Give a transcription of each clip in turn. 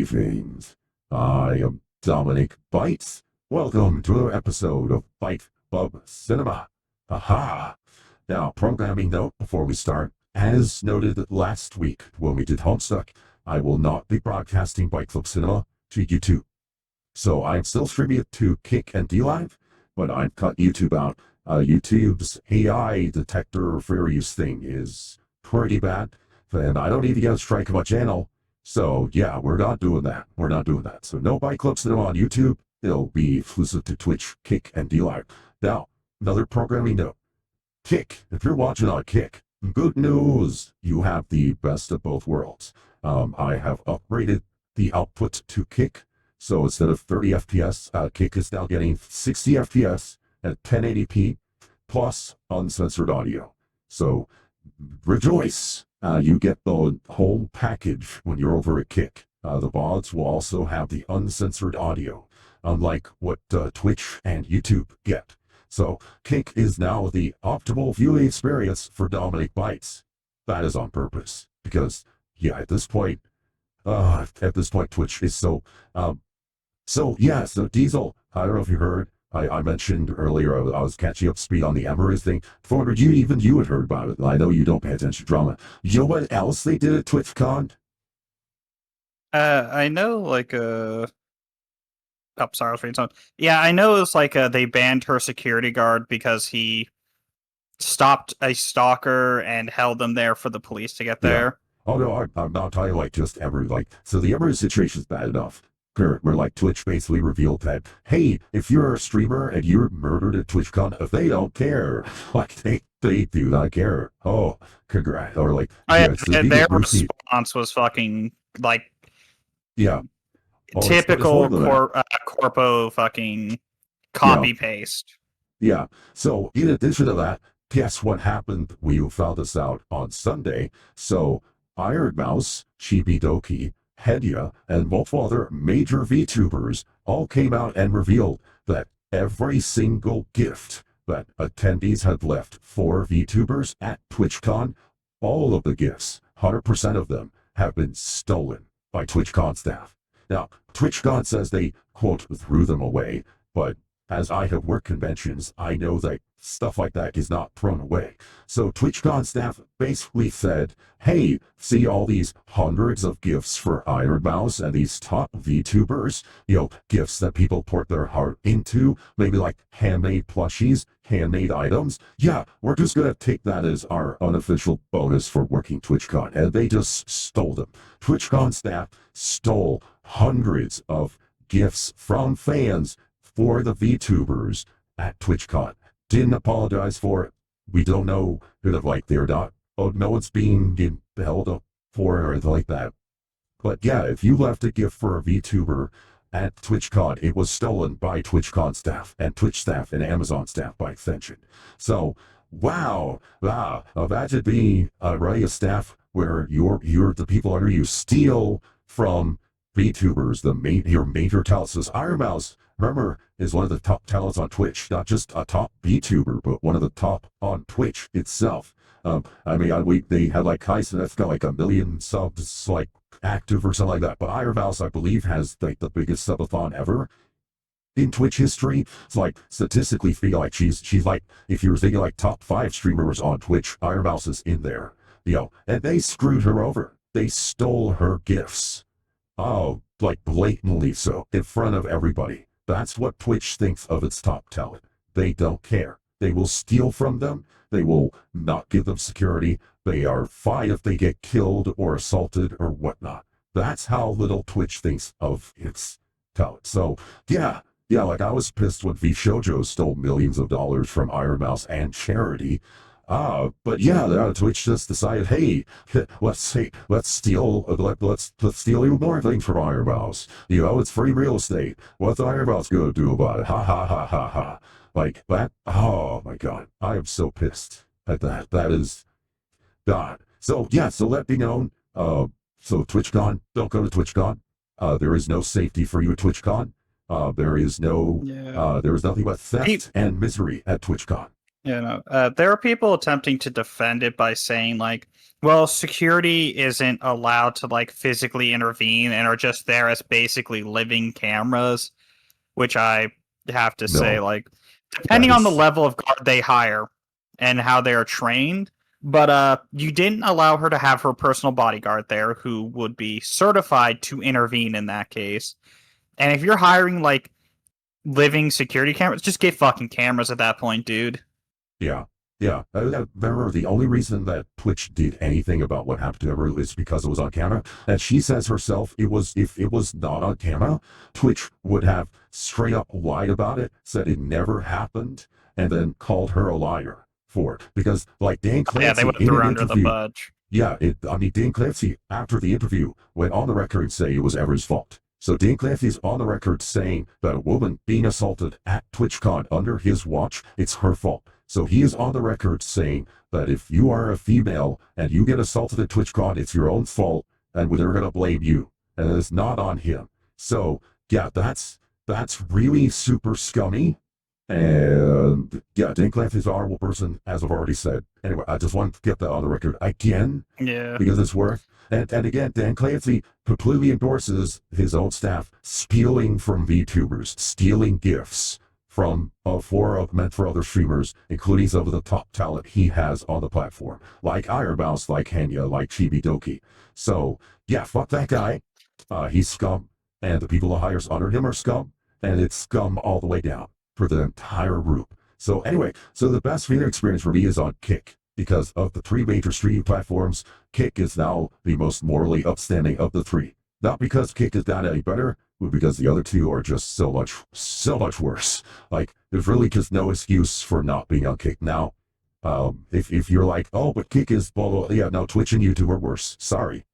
Greetings. I am Dominic Bytes. Welcome to another episode of Byte Club Cinema. Aha! Now, programming note before we start. As noted last week when we did Homestuck, I will not be broadcasting Byte Club Cinema to YouTube. So I'm still streaming it to Kick and D-Live, but I've cut YouTube out. YouTube's AI detector fair use thing is pretty bad, and I don't even get a strike on my channel. So yeah, we're not doing that. We're not doing that. So no Byte Club Cinema on YouTube. It'll be exclusive to Twitch, Kick, and D-Live. Now, another programming note. Kick, if you're watching on Kick, good news. You have the best of both worlds. I have upgraded the output to Kick. So instead of 30 FPS, Kick is now getting 60 FPS at 1080p plus uncensored audio. So rejoice. You get the whole package when you're over at Kick. The VODs will also have the uncensored audio, unlike what Twitch and YouTube get. So Kick is now the optimal viewing experience for Dominic Bytes. That is on purpose, because yeah, at this point Twitch is so so Diesel, I don't know if you heard, I mentioned earlier I was catching up speed on the Emery's thing. Forward, you had heard about it. I know you don't pay attention to drama. You know what else they did at TwitchCon? I know, oh, sorry, I was reading something. Yeah, I know it's they banned her security guard because he stopped a stalker and held them there for the police to get there. Yeah. Oh no, I'm not talking just Emery. So the Emery situation is bad enough. Where Twitch basically revealed that, hey, if you're a streamer and you're murdered at TwitchCon, they don't care. They do not care. Oh, congrats. Or their response was fucking typical corpo fucking copy paste. Yeah. So in addition to that, guess what happened? We found this out on Sunday. So Iron Mouse, Chibi Doki, Hedia, and multiple other major VTubers all came out and revealed that every single gift that attendees had left for VTubers at TwitchCon, all of the gifts, 100% of them, have been stolen by TwitchCon staff. Now, TwitchCon says they, quote, threw them away, but as I have worked conventions, I know that stuff like that is not thrown away. So TwitchCon staff basically said, hey, see all these hundreds of gifts for Iron Mouse and these top VTubers, gifts that people put their heart into, maybe like handmade plushies, handmade items. Yeah, we're just going to take that as our unofficial bonus for working TwitchCon. And they just stole them. TwitchCon staff stole hundreds of gifts from fans for the VTubers at TwitchCon. Didn't apologize for it. We don't know they're not. Oh, no one's being held up for it or anything like that. But yeah, if you left a gift for a VTuber at TwitchCon, it was stolen by TwitchCon staff and Twitch staff and Amazon staff by extension. So, wow, imagine being running a staff where you're the people under you steal from VTubers, your major talents. Says Iron Mouse, remember, is one of the top talents on Twitch, not just a top VTuber, but one of the top on Twitch itself. They had Kaisen that's got 1 million subs active or something like that, but Iron Mouse, I believe, has the biggest subathon ever in Twitch history. It's statistically feel she's if you were thinking top 5 streamers on Twitch, Iron Mouse is in there. And they screwed her over. They stole her gifts. Oh, blatantly so, in front of everybody. That's what Twitch thinks of its top talent. They don't care. They will steal from them. They will not give them security. They are fine if they get killed or assaulted or whatnot. That's how little Twitch thinks of its talent. So, yeah, I was pissed when V Shoujo stole millions of dollars from Iron Mouse and charity. But yeah, Twitch just decided, hey, let's steal even more things from Iron Mouse. It's free real estate. What's Iron Mouse gonna do about it? Ha ha ha ha ha. That. Oh my God, I am so pissed at that. That is God. So yeah, so let me know. So TwitchCon, don't go to TwitchCon. There is no safety for you at TwitchCon. There is nothing but theft and misery at TwitchCon. There are people attempting to defend it by saying like, well, security isn't allowed to like physically intervene and are just there as basically living cameras, which I have to say, No, like, that depending on the is, level of guard they hire and how they are trained, but you didn't allow her to have her personal bodyguard there who would be certified to intervene in that case. And if you're hiring like living security cameras, just get fucking cameras at that point, dude. yeah. Yeah, remember the only reason that Twitch did anything about what happened to her is because it was on camera. And she says herself, it was if it was not on camera, Twitch would have straight up lied about it, said it never happened, and then called her a liar for it. Because like Dan Yeah, they Clancy would have in threw an her under the interview, budge. yeah, I mean Dan Clancy after the interview went on the record saying it was Ever's fault. So Dan Clancy's on the record saying that a woman being assaulted at TwitchCon under his watch, it's her fault. So he is on the record saying that if you are a female and you get assaulted at TwitchCon, it's your own fault, and they're going to blame you, and it's not on him. So yeah, that's really super scummy. And yeah, Dan Clancy's a horrible person, as I've already said. Anyway, I just want to get that on the record again Yeah. because it's worth. And again, Dan Clancy completely endorses his own staff stealing from VTubers, stealing gifts from meant for other streamers, including some of the top talent he has on the platform, like Ironmouse, like Henya, like Chibi Doki. So yeah, fuck that guy. He's scum, and the people who hires under him are scum, and it's scum all the way down for the entire group. So anyway, so the best viewing experience for me is on Kick. Because of the three major streaming platforms, Kick is now the most morally upstanding of the three. Not because Kick is not any better, but because the other two are just so much worse. Like, there's really just no excuse for not being on Kick now. If you're like, oh, but Kick is blah, blah, yeah, no, Twitch and YouTube are worse. Sorry.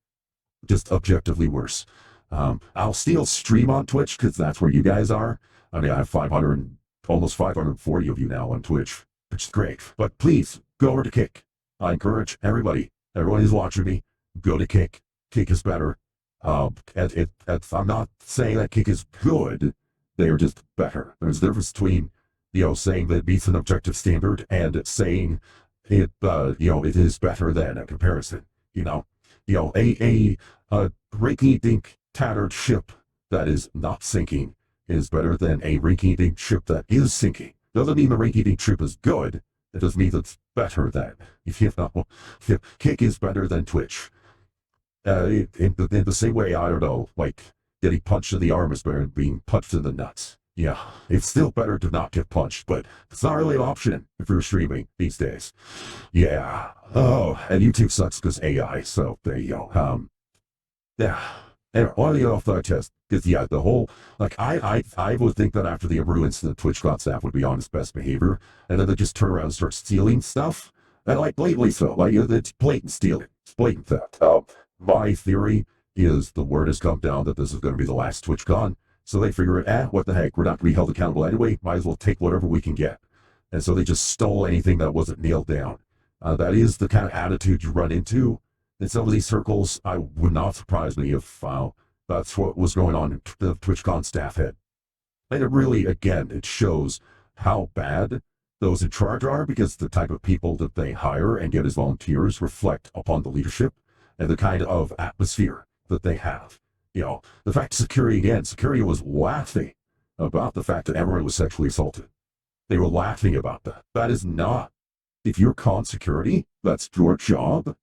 Just objectively worse. I'll still stream on Twitch because that's where you guys are. I mean, I have 500, almost 540 of you now on Twitch, which is great. But please, go over to Kick. I encourage everyone who's watching me, go to Kick. Kick is better. I'm not saying that Kick is good. They are just better. There's a difference between, saying that it meets an objective standard and saying it, it is better than a comparison. A rinky-dink tattered ship that is not sinking is better than a rinky-dink ship that is sinking. Doesn't mean the rinky-dink ship is good. It doesn't mean it's better than. Kick is better than Twitch. In the same way, I don't know, like getting punched in the arm is better than being punched in the nuts. Yeah, it's still better to not get punched, but it's not really an option if you're streaming these days. Yeah. Oh, and YouTube sucks because AI, so there you go. Yeah. Anyway, on the off test, because yeah, the whole I would think that after the Abreu incident, TwitchCon staff would be on its best behavior, and then they just turn around and start stealing stuff, and like blatantly so, like it's blatant stealing, it's blatant theft. My theory is the word has come down that this is going to be the last TwitchCon, so they figure what the heck, we're not going to be held accountable anyway, might as well take whatever we can get, and so they just stole anything that wasn't nailed down. That is the kind of attitude you run into in some of these circles. I would not surprise me if that's what was going on in the TwitchCon staff head. And it really, again, it shows how bad those in charge are because the type of people that they hire and get as volunteers reflect upon the leadership and the kind of atmosphere that they have. The fact security was laughing about the fact that Emery was sexually assaulted. They were laughing about that. That is not, if you're con security, that's your job.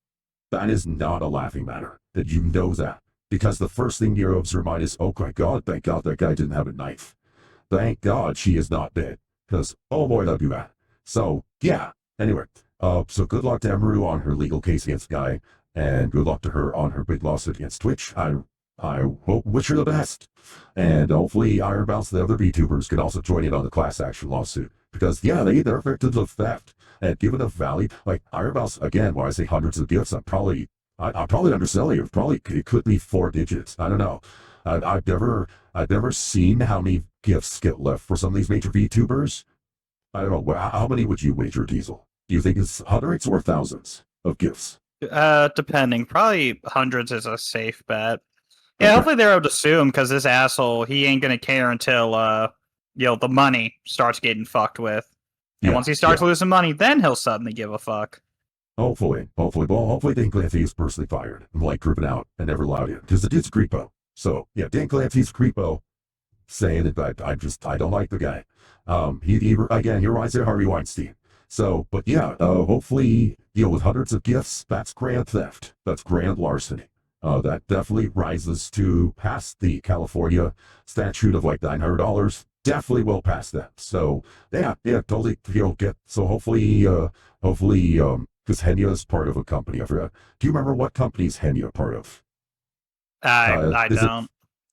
That is not a laughing matter. That you know that. Because the first thing your observer mind is, oh my God, thank God that guy didn't have a knife. Thank God she is not dead. Because, oh boy, that'd be bad. So, yeah. Anyway, so good luck to Emeru on her legal case against Guy, and good luck to her on her big lawsuit against Twitch. I wish her the best. And hopefully Iron Bounce and the other VTubers can also join in on the class action lawsuit. Because, yeah, they're victims of theft. And given a value, like Iron Bounce, again, when I say hundreds of gifts, I'm probably underselling it. It could be 4 digits. I don't know. I've never seen how many gifts get left for some of these major VTubers. I don't know. How many would you wager, Diesel? Do you think it's hundreds or thousands of gifts? Depending. Probably hundreds is a safe bet. Yeah, Okay. hopefully they're able to sue him because this asshole, he ain't gonna care until the money starts getting fucked with. And Yeah, once he starts yeah. losing money, then he'll suddenly give a fuck. Hopefully Dan Clancy is personally fired and like driven out and never allowed in because the dude's a creepo. So yeah, Dan Clancy's a creepo. Saying that I don't like the guy. He again he reminds me of Harvey Weinstein. So, but yeah, hopefully with hundreds of gifts, that's grand theft. That's grand larceny. That definitely rises to past the California statute of like $900. Definitely well past that. So yeah, totally. Get so hopefully because Henya is part of a company. I forgot. Do you remember what company's Henya part of? I Is it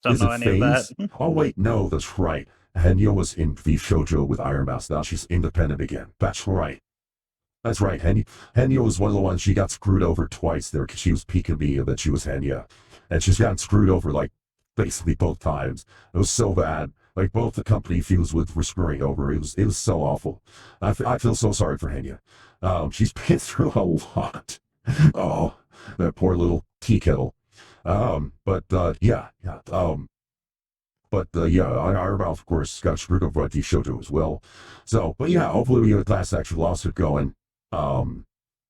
don't is know it any of that. Phase? Oh wait, no, that's right. Henya was in the shoujo with Iron Mouse. Now she's independent again. That's right. That's right. Henya was one of the ones she got screwed over twice there because she was peeking me that she was Henya. And she's gotten screwed over like basically both times. It was so bad. Like both the company feuds with were screwing over. It was so awful. I feel so sorry for Henya. She's been through a lot. Oh, that poor little tea kettle. Yeah. Our mouth, of course, got screwed over by Shoto as well. So, but yeah, hopefully we get a class action lawsuit going.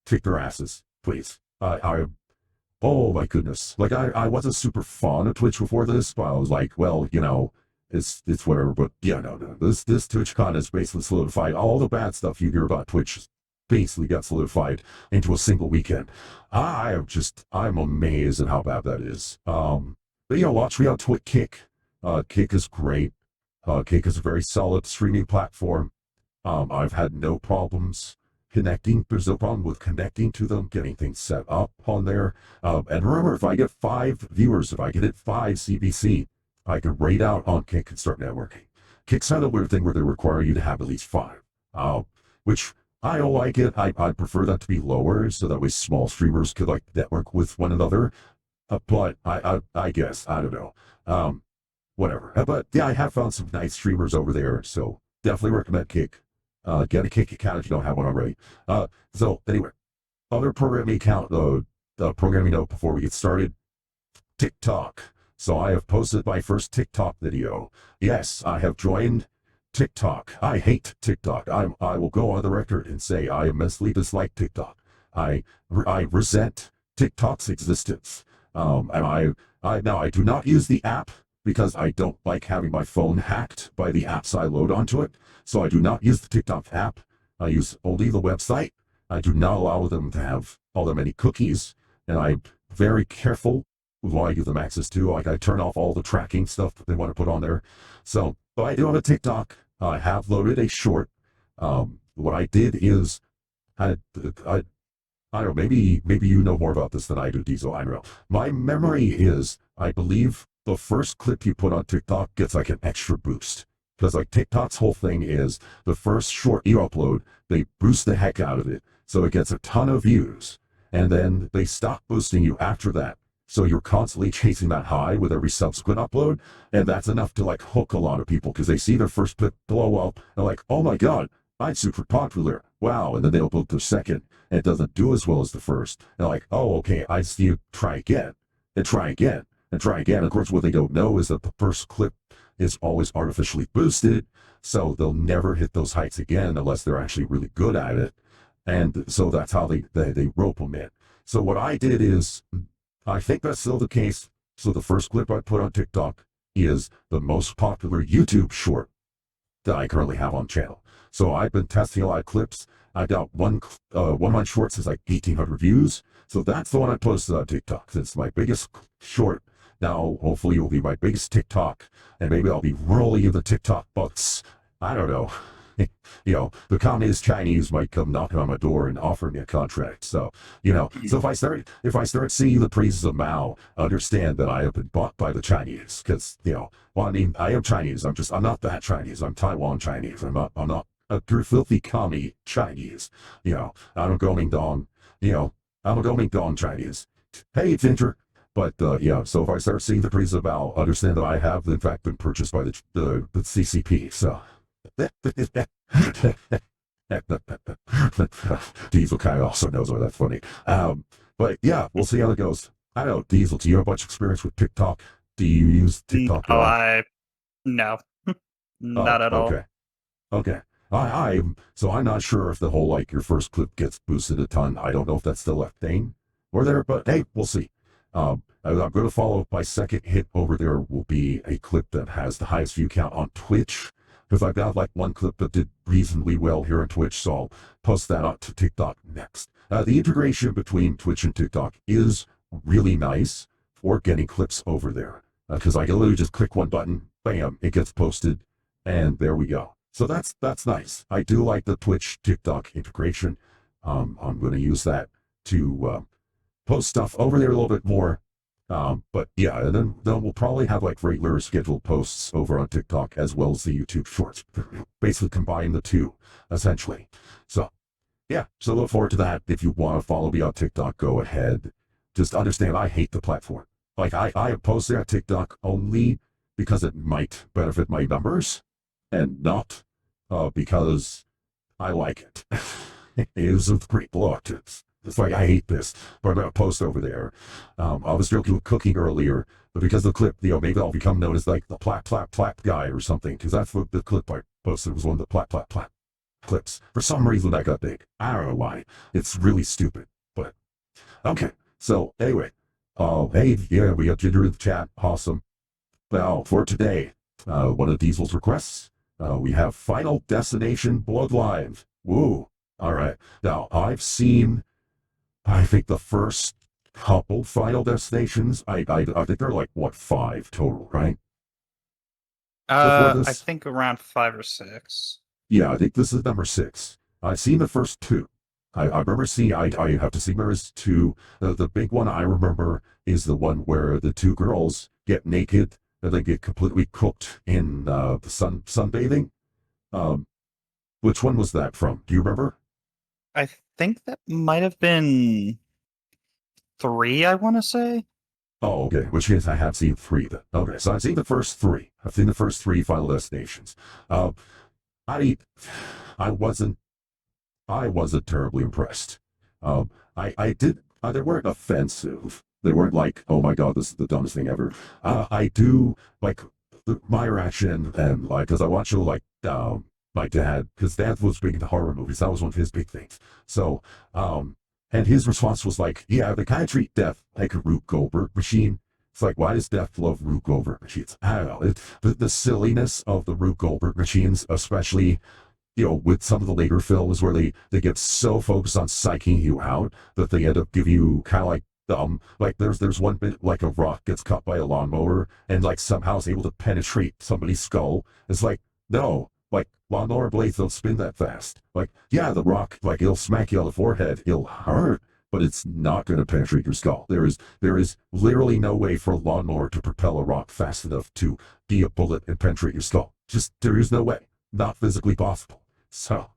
Kick their asses, please. Oh my goodness. Like I wasn't super fond of Twitch before this, but I was like, well, it's whatever. But yeah, no. This TwitchCon is basically solidified. All the bad stuff you hear about Twitch basically got solidified into a single weekend. I'm amazed at how bad that is. But watch me on Twitch Kick. Kick is great. Kick is a very solid streaming platform. I've had no problems connecting. There's no problem with connecting to them, getting things set up on there. And remember, if I get 5 viewers, if I get it 5 CBC, I can raid out on Kick and start networking. Kick's not a weird thing where they require you to have at least 5, which I don't like it. I prefer that to be lower so that way small streamers could like network with one another. But I guess, I don't know. Whatever. But yeah, I have found some nice streamers over there, so definitely recommend Kick. Get a Kick account if you don't have one already. So anyway, other programming account, the programming note before we get started. TikTok. So I have posted my first TikTok video. Yes, I have joined TikTok. I hate TikTok. I will go on the record and say I immensely dislike TikTok. I resent TikTok's existence. And I do not use the app because I don't like having my phone hacked by the apps I load onto it. So I do not use the TikTok app. I use only the website. I do not allow them to have all that many cookies. And I'm very careful with what I give them access to. Like I turn off all the tracking stuff that they want to put on there. So, but I do have a TikTok. I have loaded a short. What I did is I don't know, maybe you know more about this than I do, Diesel. I don't know. My memory is, I believe the first clip you put on TikTok gets like an extra boost. Because like TikTok's whole thing is the first short you upload, they boost the heck out of it. So it gets a ton of views. And then they stop boosting you after that. So you're constantly chasing that high with every subsequent upload. And that's enough to like hook a lot of people because they see their first clip blow up. And like, oh my God, I'm super popular. Wow. And then they'll upload the second. And it doesn't do as well as the first. They're like, oh, okay, I see you. Try again. And try again. And try again. Of course, what they don't know is that the first clip is always artificially boosted. So they'll never hit those heights again unless they're actually really good at it. And so that's how they rope them in. So what I did is, I think that's still the case. So the first clip I put on TikTok is the most popular YouTube short that I currently have on channel. So I've been testing a lot of clips. I got one of my shorts is like 1,800 views. So that's the one I posted on TikTok. It's my biggest short. Now, hopefully it will be my biggest TikTok. And maybe I'll be rolling in the TikTok bucks. I don't know. The communist Chinese might come knocking on my door and offer me a contract. So, so if I start seeing the praises of Mao, understand that I have been bought by the Chinese. Because, I am Chinese. I'm not that Chinese. I'm Taiwan Chinese. I'm not a filthy commie Chinese. I'm a going dong. I'm a going dong Chinese. Hey, Ginger. But so if I start seeing the praises of Mao, understand that I have in fact been purchased by the CCP. So. Diesel kind of also knows why that's funny. But yeah, we'll see how it goes. I don't know, Diesel, do you have much experience with TikTok? Do you use TikTok at all? No, Oh, not at all. okay. Okay. So I'm not sure if the whole like your first clip gets boosted a ton. I don't know if that's still a thing or there, but hey, we'll see. I'm going to follow up. My second hit over there will be a clip that has the highest view count on Twitch, because I've got like one clip that did reasonably well here on Twitch, so I'll post that out to TikTok next. The integration between Twitch and TikTok is really nice for getting clips over there, because I can literally just click one button, bam, it gets posted, and there we go. So that's nice. I do like the Twitch TikTok integration. I'm going to use that to post stuff over there a little bit more. But yeah, and then we'll probably have like regular scheduled posts over on TikTok as well as the YouTube Shorts. Basically combine the two, essentially. So yeah, so look forward to that. If you want to follow me on TikTok, go ahead. Just understand I hate the platform. Like I post there on TikTok only because it might benefit my numbers and not because I like it. It is a great blog. It's like, I hate this, but I'm going to post over there. I was joking with cooking earlier, but because of the clip, maybe I'll become known as like the plap, plap, plap guy or something, because that's what the clip I posted was one of the plap, plap, plap clips. For some reason, that got big. I don't know why. It's really stupid, but okay. So anyway, hey, yeah, we got Ginger in the chat. Awesome. Well, for today, one of Diesel's requests, we have Final Destination Bloodlines. Woo. All right. Now, I've seen, I think, the first couple Final Destinations. I think there are like, what, 5 total, right? Before I this? think around 5 or 6. Yeah, I think this is number 6. I've seen the first 2. I remember seeing, I have to see there is 2. The big one I remember is the one where the 2 girls get naked and they get completely cooked in the sunbathing. Um, which one was that from? Do you remember? I think that might have been 3, I want to say. Oh, okay. Which means I have seen 3 then. Okay, so I've seen the first 3. I've seen the first 3 Final Destinations. Uh, I, I wasn't, I wasn't terribly impressed. I did. They weren't offensive. They weren't like, oh my god, this is the dumbest thing ever. I do like my reaction and like, because I watch it like my dad, because dad was big into horror movies. That was one of his big things. So, and his response was like, yeah, they kind of treat death like a Rube Goldberg machine. It's like, why does death love Rube Goldberg machines? I don't know. The silliness of the Rube Goldberg machines, especially with some of the later films where they get so focused on psyching you out that they end up giving you kind of like there's one bit like a rock gets cut by a lawnmower and like somehow is able to penetrate somebody's skull. It's like, no, like lawnmower blades don't spin that fast. Like, yeah, the rock, like it'll smack you on the forehead, it'll hurt, but it's not going to penetrate your skull. There is literally no way for a lawnmower to propel a rock fast enough to be a bullet and penetrate your skull. Just there is no way. Not physically possible. So,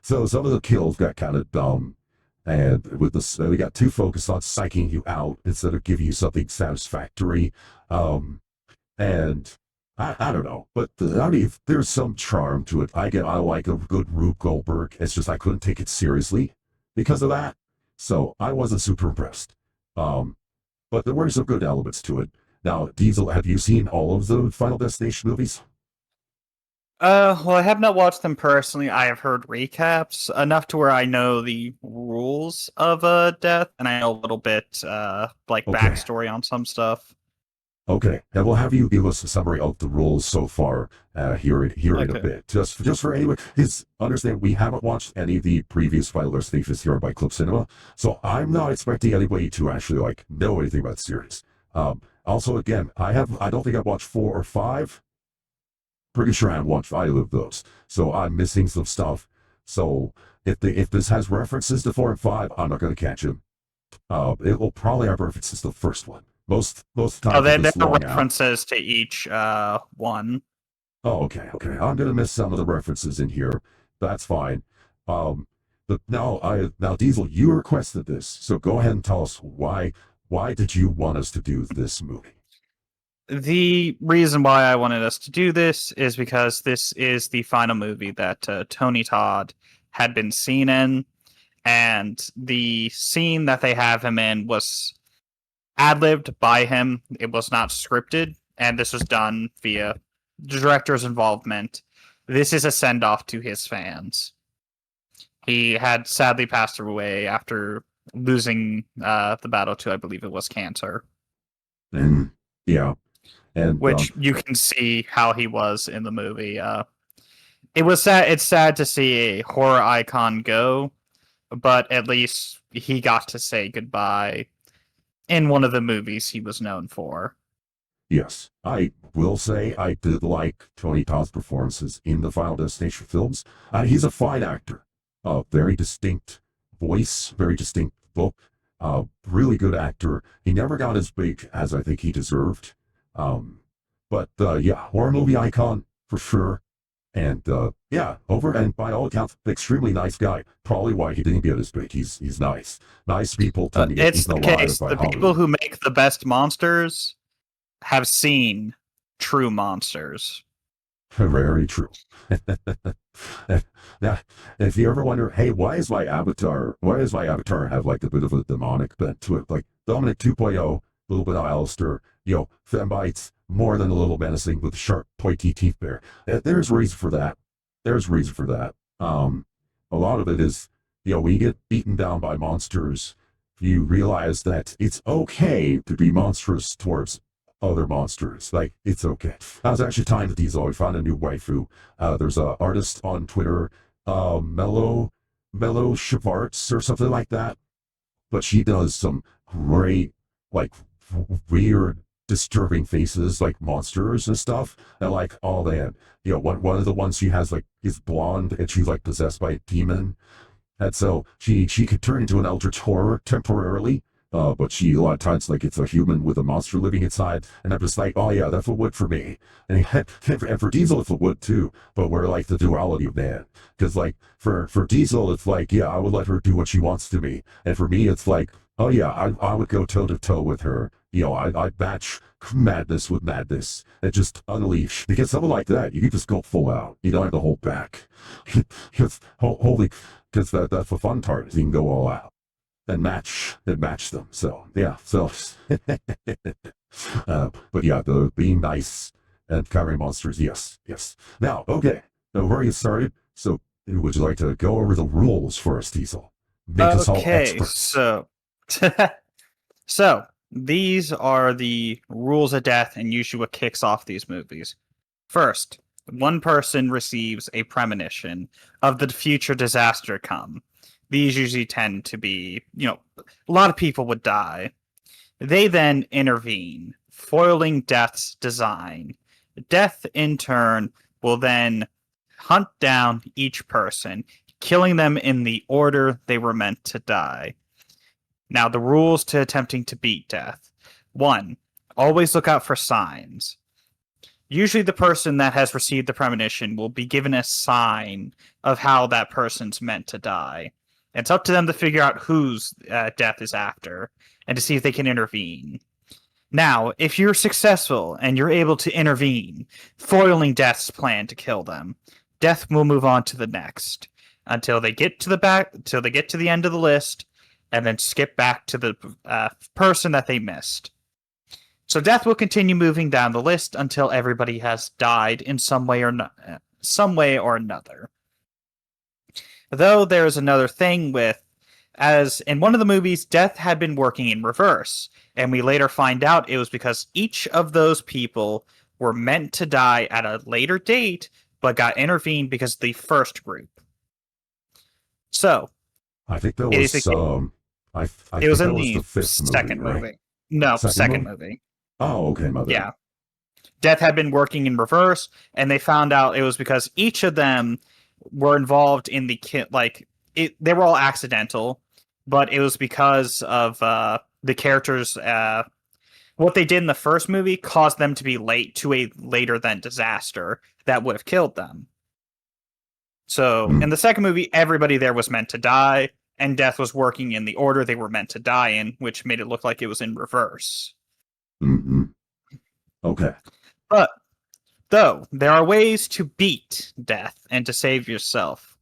so some of the kills got kind of dumb, and with this, they got too focused on psyching you out instead of giving you something satisfactory. And I don't know, but I mean, there's some charm to it. I like a good Rube Goldberg. It's just I couldn't take it seriously because of that. So I wasn't super impressed. Um, but there were some good elements to it. Now, Diesel, have you seen all of the Final Destination movies? Well, I have not watched them personally. I have heard recaps enough to where I know the rules of death, and I know a little bit like Okay. backstory on some stuff. Okay, and we'll have you give us a summary of the rules so far here in a Okay. bit. Just for anyone, understand we haven't watched any of the previous Final Destinations here by Club Cinema, so I'm not expecting anybody to actually like know anything about the series. Also, again, I don't think I've watched 4 or 5. Pretty sure I haven't watched either of those, so I'm missing some stuff. So if this has references to 4 and 5, I'm not going to catch them. It will probably have references to the first one. Most Oh, times if there it's are long out. references to each one. Oh, okay. I'm gonna miss some of the references in here. That's fine. Um, but now Diesel, you requested this, so go ahead and tell us why. Why did you want us to do this movie? The reason why I wanted us to do this is because this is the final movie that Tony Todd had been seen in, and the scene that they have him in was ad-libbed by him. It was not scripted, and this was done via the director's involvement. this is a send-off to his fans. He had sadly passed away after losing the battle to, I believe it was cancer. And yeah, and Which you can see how he was in the movie. It was sad. It's sad to see a horror icon go, but at least he got to say goodbye in one of the movies he was known for. yes, I will say I did like Tony Todd's performances in the Final Destination films. He's a fine actor, very distinct voice, very distinct look, really good actor. He never got as big as I think he deserved. But yeah, horror movie icon for sure. And yeah, over and by all accounts, extremely nice guy. Probably why he didn't get as big. He's nice. Nice people tend to get It's eaten the alive case. by The Hollywood. people who make the best monsters have seen true monsters. Very true. Now, if you ever wonder, hey, why does my avatar have like a bit of a demonic bent to it? Like Dominic 2.0, a little bit of Alistair, fembites, more than a little menacing with sharp, pointy teeth there. There's reason for that. There's reason for that. A lot of it is, when you get beaten down by monsters, you realize that it's okay to be monstrous towards other monsters. Like, it's okay. I was actually tying the diesel. I found a new waifu. There's a artist on Twitter, Mellow Shavarts or something like that. But she does some great, like, weird, disturbing faces, like monsters and stuff. And like, oh man, one of the ones she has like is blonde and she's like possessed by a demon. And so she could turn into an eldritch horror temporarily. But she, a lot of times, like, it's a human with a monster living inside, and I'm just like, oh yeah, that would for me. And for Diesel, it would too, but we're like the duality of man. Because, like, for Diesel, it's like, yeah, I would let her do what she wants to me. And for me, it's like, oh yeah, I would go toe to toe with her. I'd match madness with madness and just unleash. Because something like that, you can just go full out. You don't have to hold back. Because that's the fun part, is you can go all out and match them. So yeah, but yeah, the being nice and covering monsters, yes. Now, okay, now where you started. So would you like to go over the rules for us, Diesel? Make us all experts. So these are the rules of death, and usually what kicks off these movies. First, one person receives a premonition of the future disaster come. These usually tend to be, a lot of people would die. They then intervene, foiling death's design. Death, in turn, will then hunt down each person, killing them in the order they were meant to die. Now, the rules to attempting to beat death. 1. Always look out for signs. Usually the person that has received the premonition will be given a sign of how that person's meant to die. It's up to them to figure out whose death is after and to see if they can intervene. Now, if you're successful and you're able to intervene, foiling Death's plan to kill them, Death will move on to the next until they get to the end of the list, and then skip back to the person that they missed. So Death will continue moving down the list until everybody has died in some way or another. Though there's another thing with, as in one of the movies, Death had been working in reverse, and we later find out it was because each of those people were meant to die at a later date, but got intervened because of the first group. So, I think that was it was in the fifth second movie. Right? Movie. No, second movie. Oh, okay, my bad. Yeah. Death had been working in reverse, and they found out it was because each of them were involved in the they were all accidental, but it was because of the characters. What they did in the first movie caused them to be late to a later than disaster that would have killed them. So in the second movie, everybody there was meant to die, and Death was working in the order they were meant to die in, which made it look like it was in reverse. Mm-hmm. Okay. But though there are ways to beat death and to save yourself,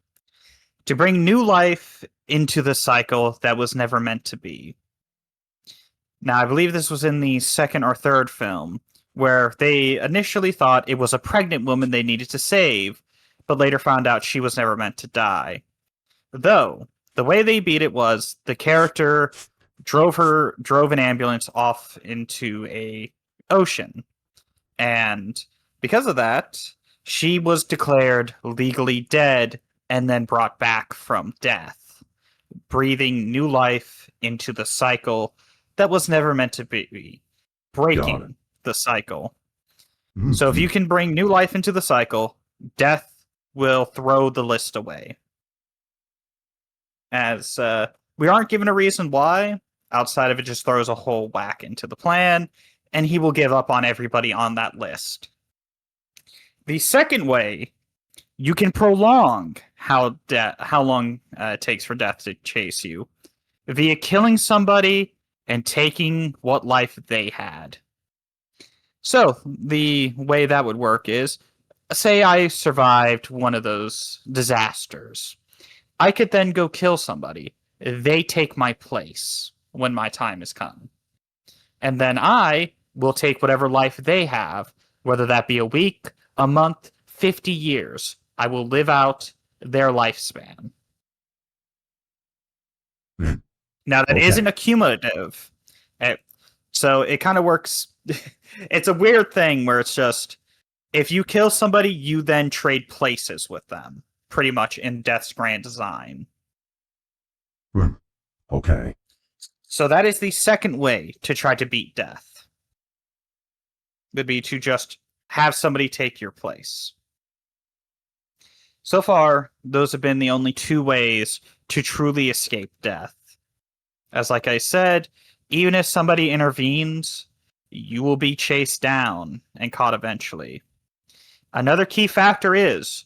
to bring new life into the cycle that was never meant to be. Now, I believe this was in the second or third film, where they initially thought it was a pregnant woman they needed to save, but later found out she was never meant to die. Though, the way they beat it was the character drove an ambulance off into a ocean. And because of that, she was declared legally dead and then brought back from death, breathing new life into the cycle that was never meant to be, breaking the cycle. So if you can bring new life into the cycle, death will throw the list away. As we aren't given a reason why, outside of it just throws a whole whack into the plan, and he will give up on everybody on that list. The second way, you can prolong how long it takes for death to chase you via killing somebody and taking what life they had. So the way that would work is, say I survived one of those disasters. I could then go kill somebody. They take my place when my time has come. And then I will take whatever life they have, whether that be a week, a month, 50 years. I will live out their lifespan. Now, that isn't accumulative. So it kind of works. It's a weird thing where it's just, if you kill somebody, you then trade places with them, pretty much in Death's grand design. Okay. So that is the second way to try to beat death. Would be to just have somebody take your place. So far, those have been the only two ways to truly escape death. As like I said, even if somebody intervenes, you will be chased down and caught eventually. Another key factor is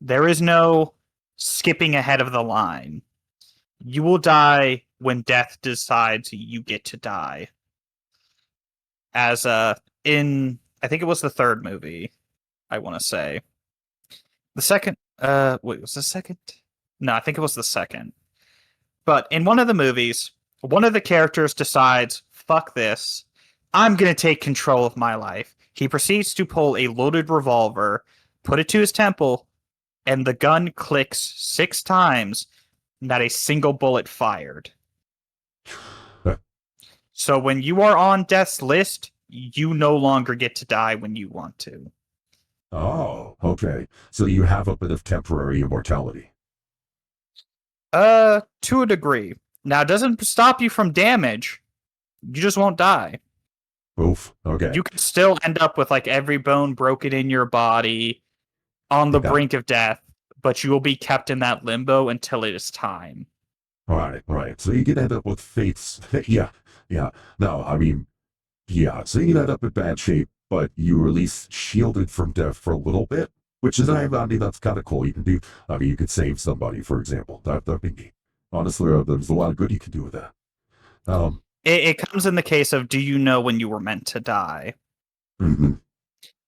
there is no skipping ahead of the line. You will die when death decides you get to die. As in, I think it was the third movie, I want to say. The second, wait, was the second? No, I think it was the second. But in one of the movies, one of the characters decides, fuck this, I'm going to take control of my life. He proceeds to pull a loaded revolver, put it to his temple, and the gun clicks 6 times, not a single bullet fired. So when you are on death's list, you no longer get to die when you want to. Oh, okay. So you have a bit of temporary immortality. To a degree. Now, it doesn't stop you from damage. You just won't die. Oof. Okay. You could still end up with like every bone broken in your body on the brink of death, but you will be kept in that limbo until it is time. Right. So you can end up with fates. Yeah. No, I mean, yeah. So you can end up in bad shape, but you are at least shielded from death for a little bit, which is, I mean, that's kind of cool. You can do, I mean, you could save somebody, for example. That'd be neat. Honestly, there's a lot of good you can do with that. It comes in the case of, do you know when you were meant to die? Mm-hmm.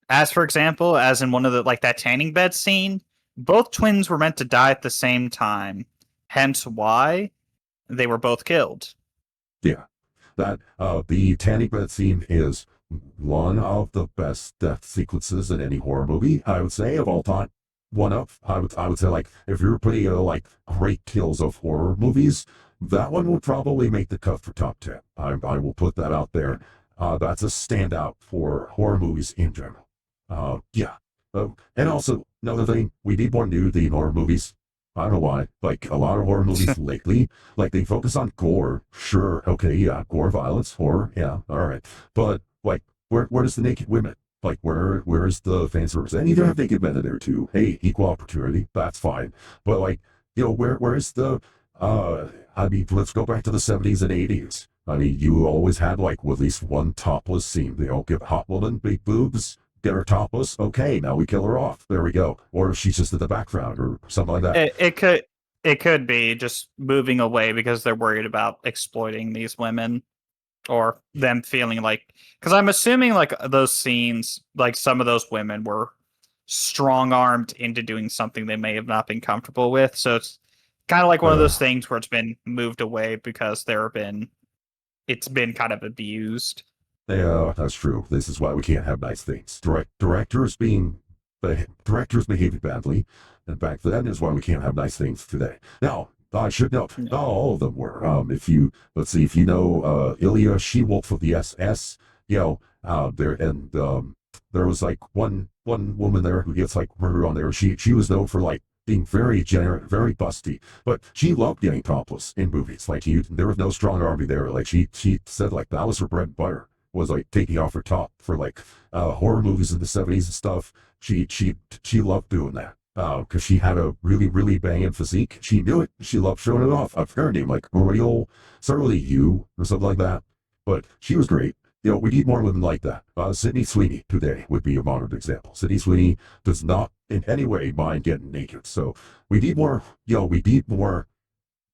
As for example, as in one of the, like that tanning bed scene, both twins were meant to die at the same time. Hence why they were both killed. Yeah. That, the tanning bed scene is one of the best death sequences in any horror movie, I would say, of all time. One of, I would say, like, if you're putting, like, great kills of horror movies, that one would probably make the cut for top 10. I will put that out there. That's a standout for horror movies in general. Yeah. And also, another thing, we need more nudity in horror movies. I don't know why. Like, a lot of horror movies lately, like, they focus on gore. Sure, okay, yeah, gore, violence, horror, yeah, all right. But, like, where's the naked women? Like, where's the fan service? And you don't have naked men in there, too. Hey, equal opportunity, that's fine. But, like, you know, where's the, I mean, let's go back to the 70s and 80s. I mean, you always had, like, at least one topless scene. They all give hot woman big boobs, get her topless. Okay, now we kill her off. There we go. Or she's just in the background or something like that. It could be just moving away because they're worried about exploiting these women or them feeling like, because I'm assuming like those scenes, like some of those women were strong-armed into doing something they may have not been comfortable with. So it's kind of like one of those things where it's been moved away because it's been kind of abused. Yeah, that's true. This is why we can't have nice things. Directors being the directors behaved badly, and back then is why we can't have nice things today. Now, I should note, Yeah. not all of them were. If you let's see, if you know Ilya She-Wolf of the SS, there and there was like one woman there who gets like murdered on there. She was known for like being very generous, very busty, but she loved getting topless in movies. Like there was no strong army there. Like she said like that was her bread and butter, was like taking off her top for like horror movies in the 70s and stuff. She loved doing that because she had a really banging physique. She knew it. She loved showing it off. I forgot her name, like Royal, certainly you or something like that. But she was great. We need more women like that. Sydney Sweeney today would be a modern example. Sydney Sweeney does not in any way mind getting naked. So we need more. We need more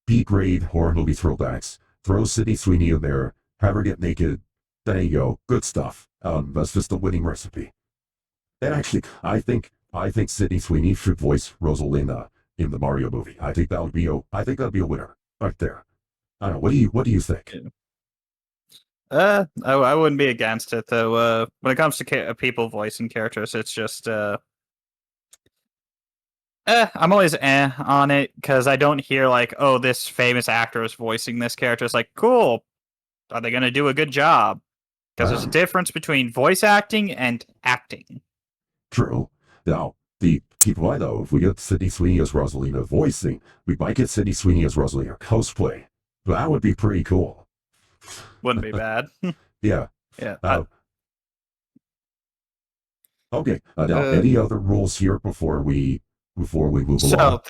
B-grade horror movie throwbacks. Throw Sydney Sweeney in there. Have her get naked. There you go. Good stuff. That's just a winning recipe. And actually, I think Sydney Sweeney should voice Rosalina in the Mario movie. I think that'd be a winner right there. I don't know. What do you think? I wouldn't be against it though. When it comes to people voicing characters, it's just I'm always on it because I don't hear like, oh, this famous actor is voicing this character. It's like, cool. Are they gonna do a good job? Because there's a difference between voice acting and acting. True. Now, the people I know, if we get Sydney Sweeney as Rosalina voicing, we might get Sydney Sweeney as Rosalina cosplay. That would be pretty cool. Wouldn't be bad. Yeah. Yeah. Okay. Now, any other rules here before we move along? So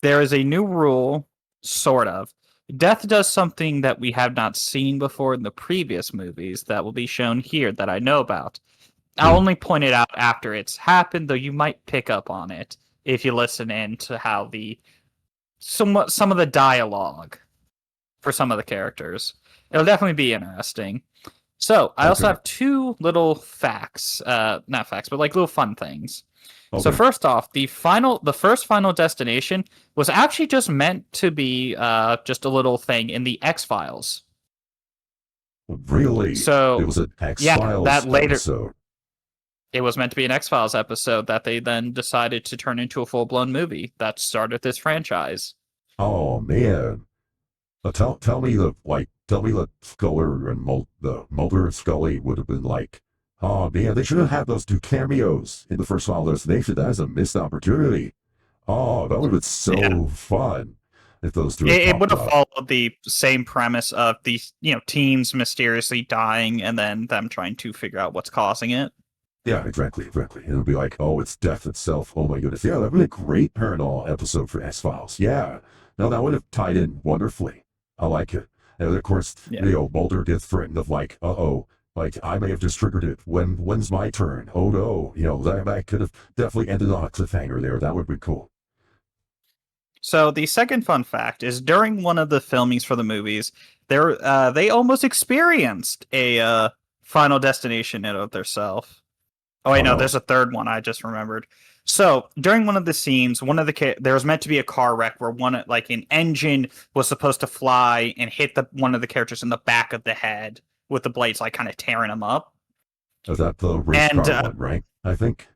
there is a new rule, sort of. Death does something that we have not seen before in the previous movies that will be shown here that I know about. I'll only point it out after it's happened, though you might pick up on it if you listen in to how some of the dialogue for some of the characters. It'll definitely be interesting. So I also have two little facts, not facts, but like little fun things. Okay. So first off, the first Final Destination was actually just meant to be just a little thing in the X-Files. Really? So it was an X-Files episode. It was meant to be an X-Files episode that they then decided to turn into a full-blown movie that started this franchise. Oh man. Tell me that Sculler and Mulder and Scully would have been like, oh man, they should have had those two cameos in the first Final Destination. That is a missed opportunity. Oh, that would have been so fun if those two. It would have followed the same premise of these, teens mysteriously dying and then them trying to figure out what's causing it. Yeah, exactly. It'll be like, oh, it's death itself. Oh my goodness. Yeah, that would be a great paranormal episode for X-Files. Yeah. No, that would have tied in wonderfully. I like it. And of course, Mulder gets threatened of like, like I may have just triggered it. When's my turn? Oh no. That could have definitely ended on a cliffhanger there. That would be cool. So the second fun fact is during one of the filmings for the movies, they almost experienced a Final Destination of theirself. Oh wait, no, there's a third one I just remembered. So during one of the scenes, there was meant to be a car wreck where an engine was supposed to fly and hit one of the characters in the back of the head with the blades like kind of tearing him up. Is that the race car one, right? I think.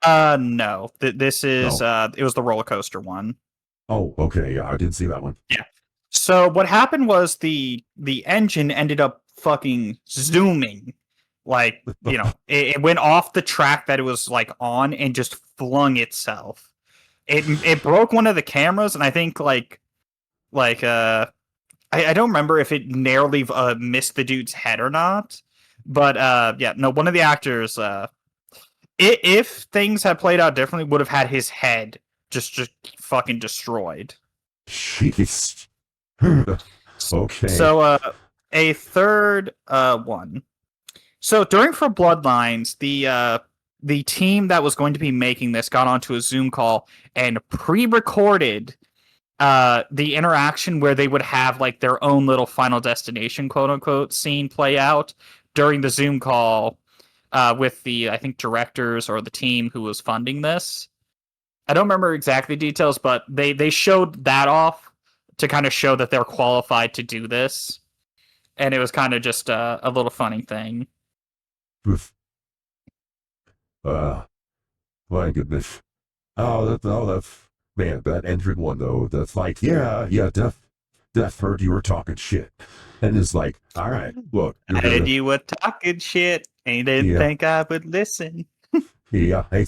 No. This is it was the roller coaster one. Oh, okay. Yeah, I didn't see that one. Yeah. So what happened was the engine ended up fucking zooming. Like, it went off the track that it was like on and just flung itself. It broke one of the cameras, and I think I don't remember if it narrowly missed the dude's head or not. But one of the actors, if things had played out differently, would have had his head just fucking destroyed. Jeez. Okay. So a third one. So during For Bloodlines, the team that was going to be making this got onto a Zoom call and pre-recorded the interaction where they would have like their own little Final Destination quote unquote scene play out during the Zoom call with the I think directors or the team who was funding this. I don't remember exactly details, but they showed that off to kind of show that they're qualified to do this, and it was kind of just a little funny thing. My goodness. That's man, that entrant one though. That's like, yeah, Death heard you were talking shit, and it's like, all right, look, you're I heard gonna, you were talking shit and you didn't yeah, think I would listen. yeah, hey,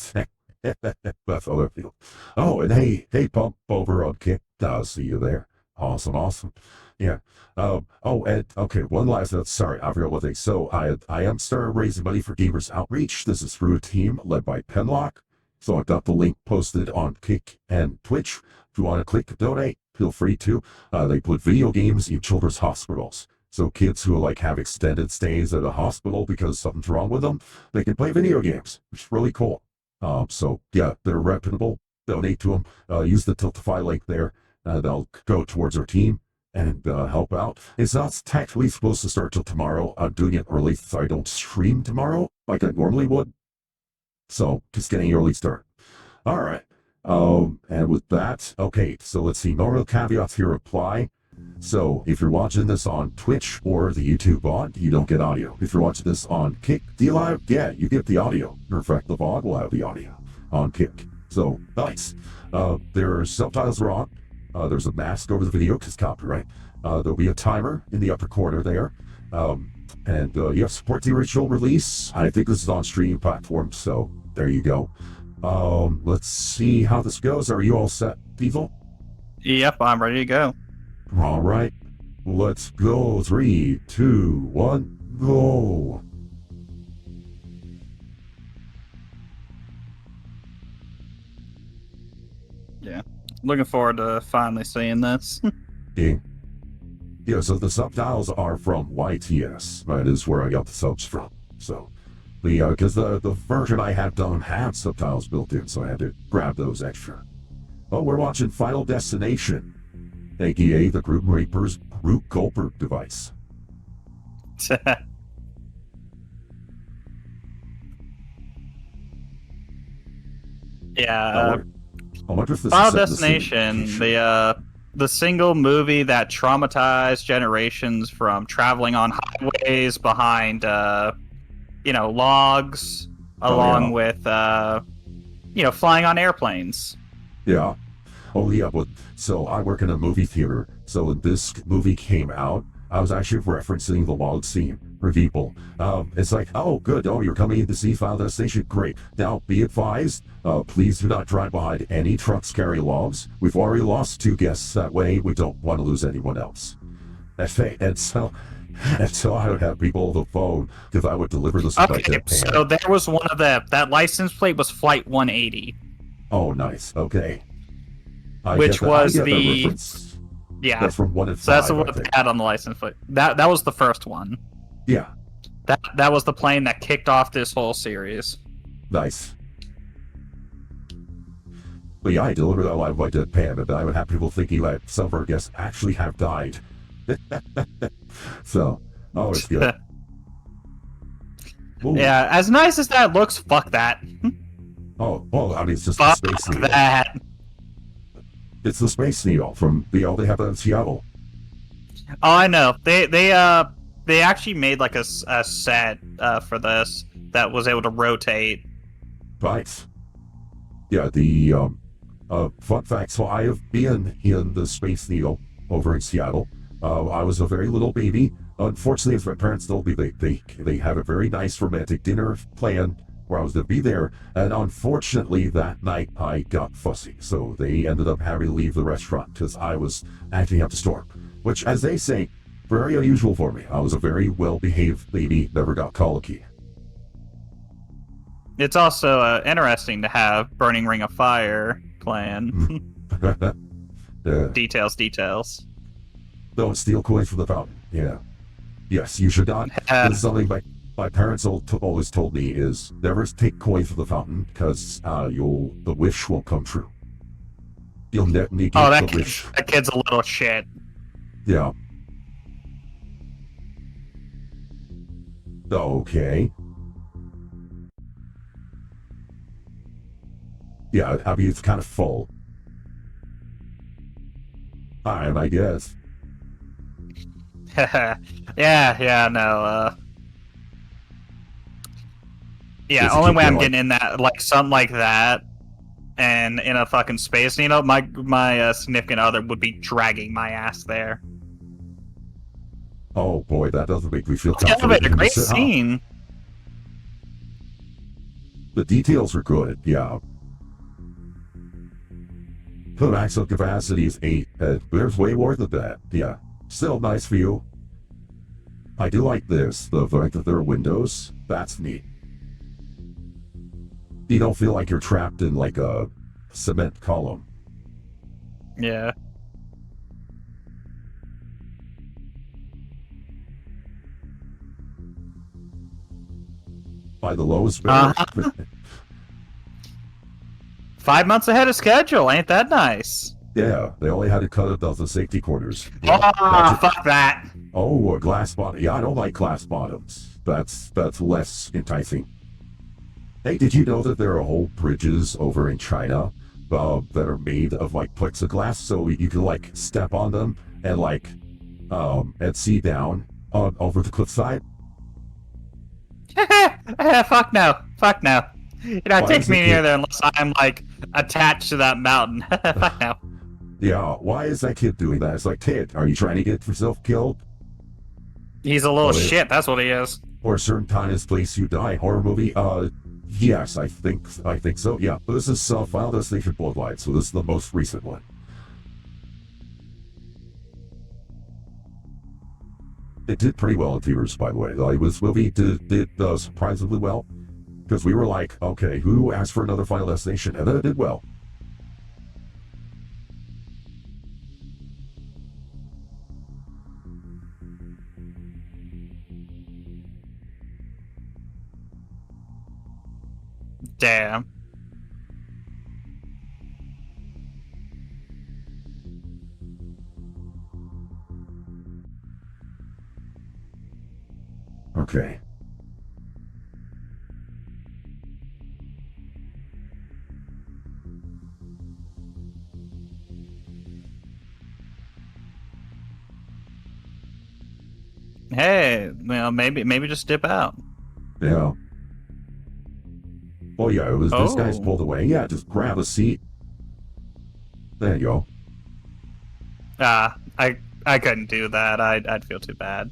that's other field. Oh, and hey, pump over on Kick. I'll see you there. Awesome. Yeah. Oh, and okay, one last note. Sorry, I forgot one thing. So I am starting raising money for Gamers Outreach. This is through a team led by Penlock. So I've got the link posted on Kick and Twitch. If you want to click donate, feel free to. They put video games in children's hospitals. So kids who like have extended stays at a hospital because something's wrong with them, they can play video games, which is really cool. So yeah, they're reputable. Donate to them. Use the Tiltify link there. They'll go towards our team and help out. It's not technically supposed to start till tomorrow. I'm doing it early so I don't stream tomorrow like I normally would. So just getting an early start. All right. And with that, okay, so let's see. Normal caveats here apply. So if you're watching this on Twitch or the YouTube VOD, you don't get audio. If you're watching this on Kick DLive, yeah, you get the audio. In fact, the VOD will have the audio on Kick. So nice. There are subtitles wrong. There's a mask over the video because copyright. There'll be a timer in the upper corner there. And you have support the original release. I think this is on streaming platforms, so there you go. Let's see how this goes. Are you all set, Diesel? Yep, I'm ready to go. All right. Let's go. 3, 2, 1, go. Yeah. Looking forward to finally seeing this. Yeah, so the subtitles are from YTS. That is where I got the subs from. So, because the version I had don't have subtitles built in, so I had to grab those extra. Oh, we're watching Final Destination, aka the Group Reaper's Root Goldberg device. Yeah. I wonder if this Final is set in the Destination, future. the single movie that traumatized generations from traveling on highways behind logs, along with flying on airplanes. Yeah. Oh, yeah, but so I work in a movie theater. So when this movie came out, I was actually referencing the log scene for people. It's like, oh, good. Oh, you're coming in to see Final Destination. Great. Now, be advised, please do not drive behind any trucks carrying logs. We've already lost 2 guests that way. We don't want to lose anyone else. And so I would have people on the phone because I would deliver this. Okay, so there was one of that license plate was Flight 180. Oh, nice. Okay. Which was the yeah. That's from 1 and 5. So that's what they had on the license plate. That was the first one. Yeah. That was the plane that kicked off this whole series. Nice. But yeah, I delivered that live by deadpan, and I would have people thinking that some of our guests actually have died. So, oh, it's good. Yeah, as nice as that looks, fuck that. Oh, well, I mean, it's just fuck the Space Needle. that. It's the Space Needle from they have that in Seattle. Oh, I know. They actually made like a set for this that was able to rotate. Right. Yeah, the fun fact, so I have been in the Space Needle over in Seattle. I was a very little baby. Unfortunately, as my parents told me, they had a very nice romantic dinner planned where I was to be there. And unfortunately, that night I got fussy. So they ended up having to leave the restaurant because I was acting up a storm. Which, as they say, very unusual for me. I was a very well-behaved baby, never got colicky. It's also interesting to have Burning Ring of Fire plan. Details. Don't steal coins from the fountain. Yeah. Yes, you should not. This is something my parents always told me is never take coins from the fountain because the wish won't come true. You'll negate the wish. That kid's a little shit. Yeah. Okay. Yeah, I mean, it's kind of full. I guess. No. Yeah, Does he only keep way I'm going? getting in that, like, something like that, and in a fucking space needle, my significant other would be dragging my ass there. Oh boy, that doesn't make me feel The comforted elevator, to great miss it, huh? scene. The details are good, yeah. The maximum capacity is 8, and there's way more than that, yeah. Still nice view. I do like this, the fact that there are windows. That's neat. You don't feel like you're trapped in like a cement column. Yeah. By the lowest bidder. 5 months ahead of schedule, ain't that nice? Yeah, they only had to cut 1,000 safety corners. Oh, Yeah, fuck that. oh, a glass bottom. Yeah, I don't like glass bottoms. That's less enticing. Hey, did you know that there are whole bridges over in China that are made of like plexiglass, so you can like step on them and like and see down on over the cliffside? Fuck no. Fuck no. You're not Why taking is me it near kid- there unless I'm, like, attached to that mountain. Fuck no. Yeah, why is that kid doing that? It's like, kid, are you trying to get yourself killed? He's a little Oh, shit, that's what he is. Or a certain time is place you die horror movie? Yes, I think so. Yeah, but this is Final Destination Bloodlines, so this is the most recent one. It did pretty well in theaters, by the way. This movie did surprisingly well, because we were like, okay, who asked for another Final Destination? And then it did well. Damn. Okay. Hey, well, maybe just dip out. Yeah. Oh yeah, it was this guy's Oh. pulled away. Yeah, just grab a seat. There you go. I couldn't do that. I'd feel too bad.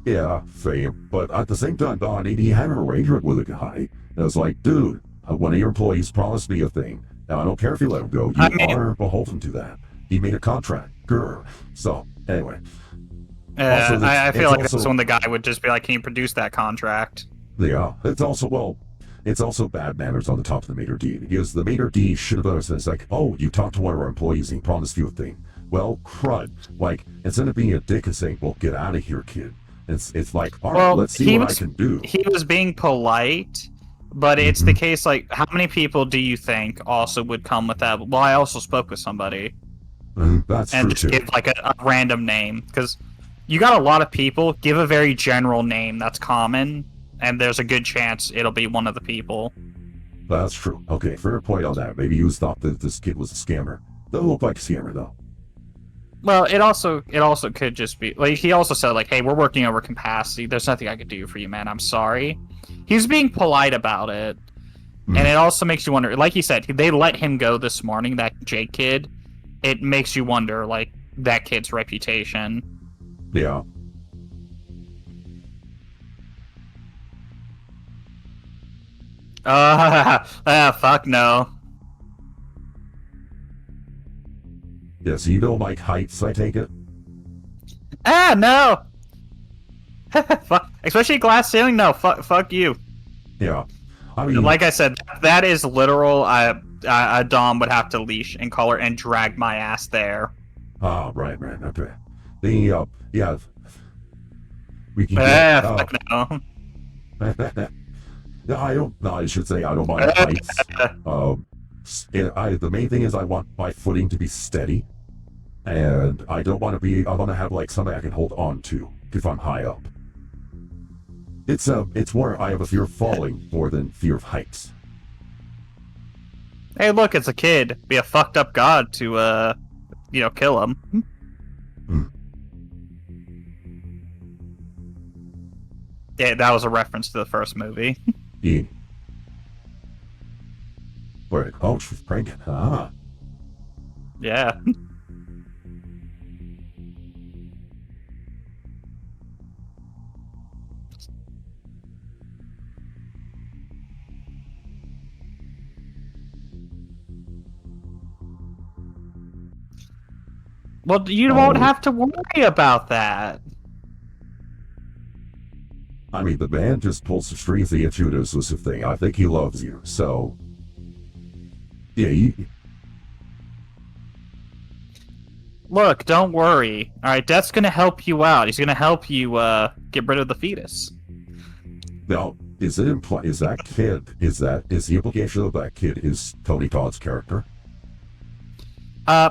Yeah, same. But at the same time, Don, he had an arrangement with a guy. And it was like, dude, one of your employees promised me a thing. Now, I don't care if you let him go. You are beholden to that. He made a contract. Grr. So, anyway. Also, I feel like also, that's when the guy would just be like, "Can you produce that contract?" Yeah, it's also bad manners on the top of the maitre d'. Because the maitre d' should have done it. It's like, oh, you talked to one of our employees and he promised you a thing. Well, crud. Like, instead of being a dick and saying, well, get out of here, kid. It's like, all right, let's see what I can do. He was being polite, but it's the case, like, how many people do you think also would come with that? Well, I also spoke with somebody. That's and true, just too. give, like, a random name. Because you got a lot of people, give a very general name that's common, and there's a good chance it'll be one of the people. That's true. Okay, fair point on that. Maybe you thought that this kid was a scammer. Doesn't look like a scammer, though. Well, it also could just be like he also said like, "Hey, we're working over capacity. There's nothing I could do for you, man. I'm sorry." He's being polite about it, and it also makes you wonder. Like he said, they let him go this morning. That Jake kid. It makes you wonder, like that kid's reputation. Yeah. Fuck no. Yeah, so you don't like heights, I take it? No. Fuck, especially glass ceiling. No, fuck you. Yeah, I mean, like I said, that is literal. A Dom would have to leash and collar and drag my ass there. Right, okay. The yeah, we can get. Fuck no. No, I don't. No, I should say I don't mind heights. The main thing is I want my footing to be steady, and I don't want to be. I want to have like something I can hold on to if I'm high up. It's more I have a fear of falling more than fear of heights. Hey, look, it's a kid. Be a fucked up god to kill him. Yeah, that was a reference to the first movie. Yeah. Wait, oh, she's pregnant. Ah. Yeah. Well, you won't Oh, have to worry about that. I mean, the man just pulls the strings to get you to this thing. I think he loves you, so. Yeah, Look, don't worry. All right, Death's gonna help you out. He's gonna help you get rid of the fetus. now, is it is that kid, is the implication of that kid is Tony Todd's character?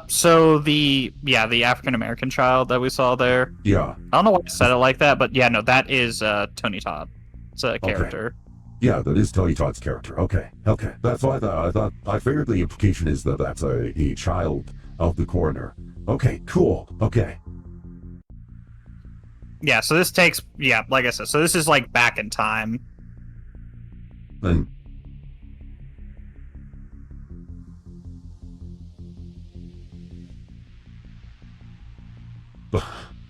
So the African American child that we saw there. Yeah, I don't know why I said it like that, but yeah, no, that is Tony Todd. It's a okay. character. Yeah, that is Tony Todd's character. Okay, okay. That's what I thought. I figured the implication is that that's a child of the coroner. Okay, cool. Okay. Yeah, so this takes like I said, so this is like back in time. Then.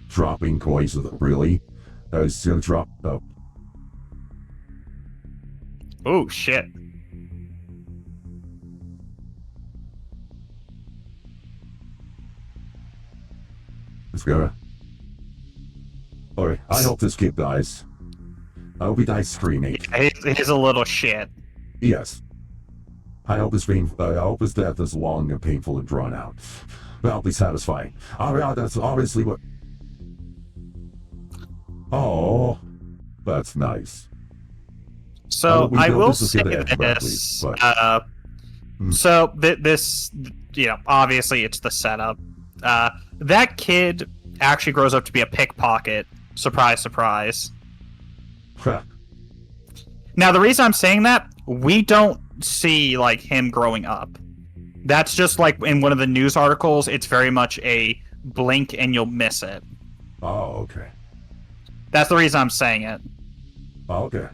Dropping coins with it, really? I was gonna drop. Oh. Oh shit. It's gonna. Alright, I hope this kid dies. I hope he dies screaming. Yeah, he's a little shit. Yes. I hope his death is long and painful and drawn out. That'll be satisfying. Alright, that's obviously what. Oh, that's nice. So I will say this. So this, obviously it's the setup. That kid actually grows up to be a pickpocket. Surprise, surprise. Now, the reason I'm saying that, we don't see, like, him growing up. That's just, like, in one of the news articles, it's very much a blink and you'll miss it. Oh, okay. That's the reason I'm saying it. Oh, okay.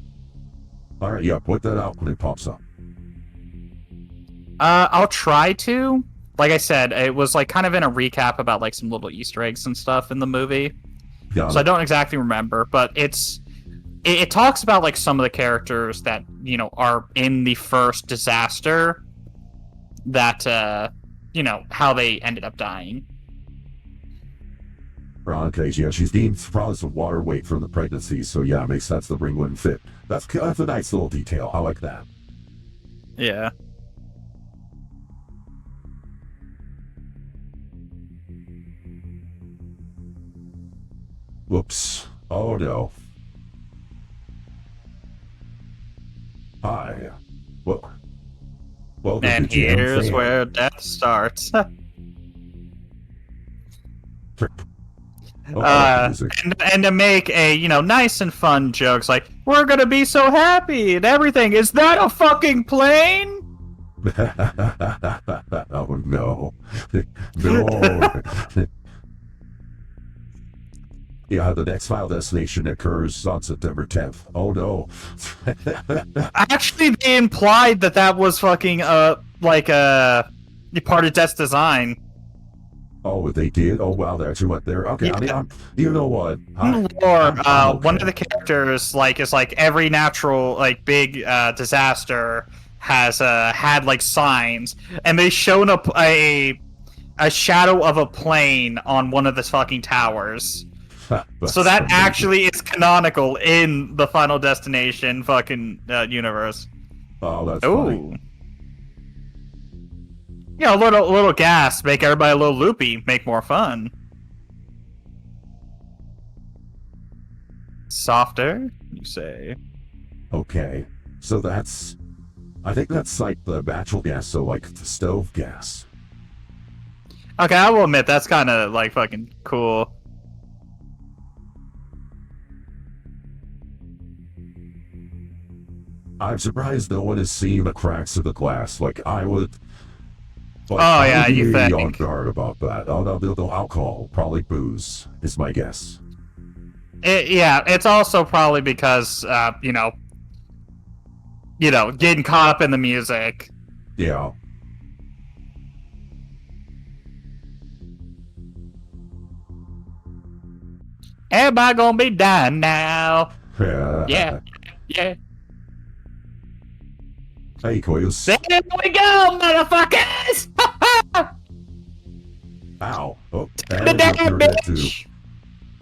Alright, yeah, put that out when it pops up. I'll try to. Like I said, it was, like, kind of in a recap about, like, some little Easter eggs and stuff in the movie. So I don't exactly remember, but it talks about like some of the characters that are in the first disaster, that how they ended up dying. Okay, yeah, she's deemed surprised of water weight from the pregnancy, so yeah, it makes sense the ring wouldn't fit. That's a nice little detail. I like that. Yeah. Whoops. Oh no. Hi. Welcome And to Jam here's Fan. where death starts. And to make a nice and fun jokes like, we're gonna be so happy and everything. Is that a fucking plane? Oh no. No. Yeah, the next Final Destination occurs on September 10th. Oh no. Actually, they implied that was fucking part of Death's design. Oh, they did? Oh wow, they actually went there. Okay, Yeah. I mean, you know what? I'm okay. One of the characters is like every natural big disaster has had like signs, and they shown up a shadow of a plane on one of the fucking towers. So that actually is canonical in the Final Destination fucking universe. Oh, that's funny. A little gas, make everybody a little loopy, make more fun. Softer, you say? Okay, so I think that's like the natural gas, so like the stove gas. Okay, I will admit that's kind of like fucking cool. I'm surprised no one has seen the cracks of the glass like I would. But oh yeah, I would you be think? on guard about that. Oh no, they'll alcohol, probably booze, is my guess. Yeah, it's also probably because getting caught up in the music. Yeah. Everybody gonna be dying now. Yeah, yeah. Hey, Koyos. There we go, motherfuckers! Ow. Oh, The and damn you're dead too. bitch!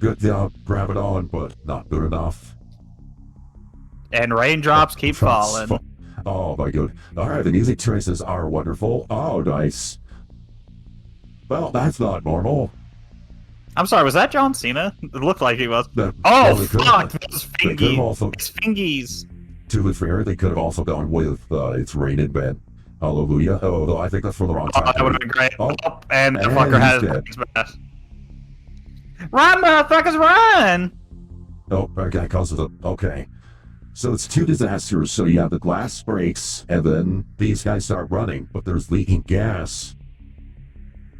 Good job, grab it on, but not good enough. And raindrops keep falling. Oh my god. Alright, the music choices are wonderful. Oh, nice. Well, that's not normal. I'm sorry, was that John Cena? It looked like he was. Well, Oh, they could- fuck! Those they could have also, fingies. to be fair, they could have also gone with It's Raining Men. Hallelujah. Oh, I think that's for the wrong time. Oh, that would have been great. Oh, and the and fucker has he's dead. his best. Run, motherfuckers, run! Oh, okay, because of the... Okay. So it's two disasters. So you have the glass breaks, and then these guys start running, but there's leaking gas.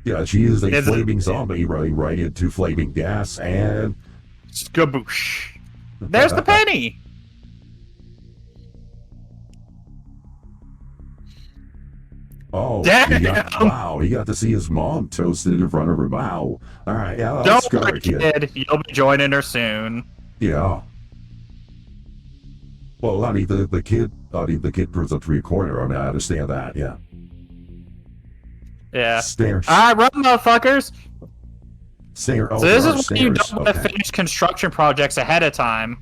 Yeah, she is a flaming zombie running right into flaming gas, and... Skaboosh. There's the penny! Oh, Damn! Wow, he got to see his mom toasted in front of her. Wow. Alright, yeah, that's Don't worry, kid. You'll be joining her soon. Yeah. Well, I mean, the kid proves up to be a corner. I mean, I understand that, yeah. Yeah. Stairs. Alright, run, motherfuckers! Stairs. Oh, So this there is are when you stairs. don't want to Okay. finish construction projects ahead of time.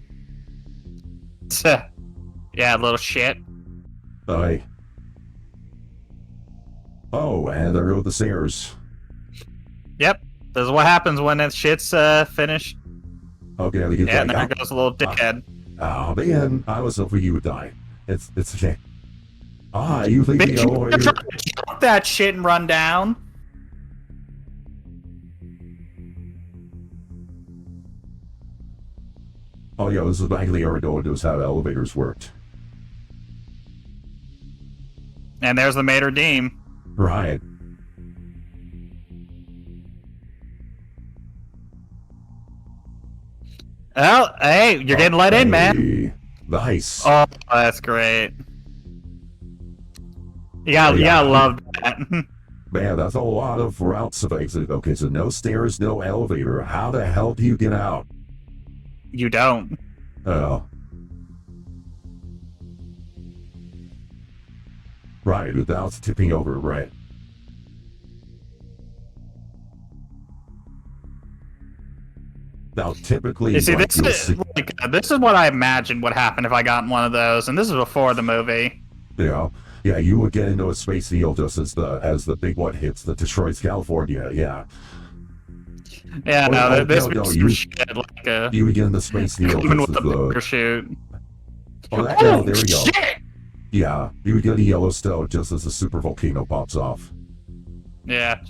Yeah, little shit. Aye. Oh, and there go the stairs. Yep. This is what happens when that shit's finished. Okay, they get Yeah, and there like, goes a little dickhead. oh man, I was hoping you would die. It's a shame. Ah, you think Bitch, you know you're trying to jump that shit and run down. Oh yeah, this is back in the era no one knows how elevators worked. And there's the Mater Deem. Right. Oh, hey, you're getting let in, man. Hey, nice. Oh, that's great. You gotta love that. Man, that's a lot of routes of exit. Okay, so no stairs, no elevator. How the hell do you get out? You don't. Oh. Right, without tipping over, right. Now, typically, You see, like, this you'll is see- this is what I imagined would happen if I got in one of those, and this is before the movie. yeah, you would get into a space needle just as the big one hits that destroys California. Yeah, Yeah, Well, no, no, this no, was you- some shit like a you would get in the space needle coming just with as the the parachute. there we go. Shit! Yeah, you would get a Yellowstone just as the super volcano pops off. Yeah.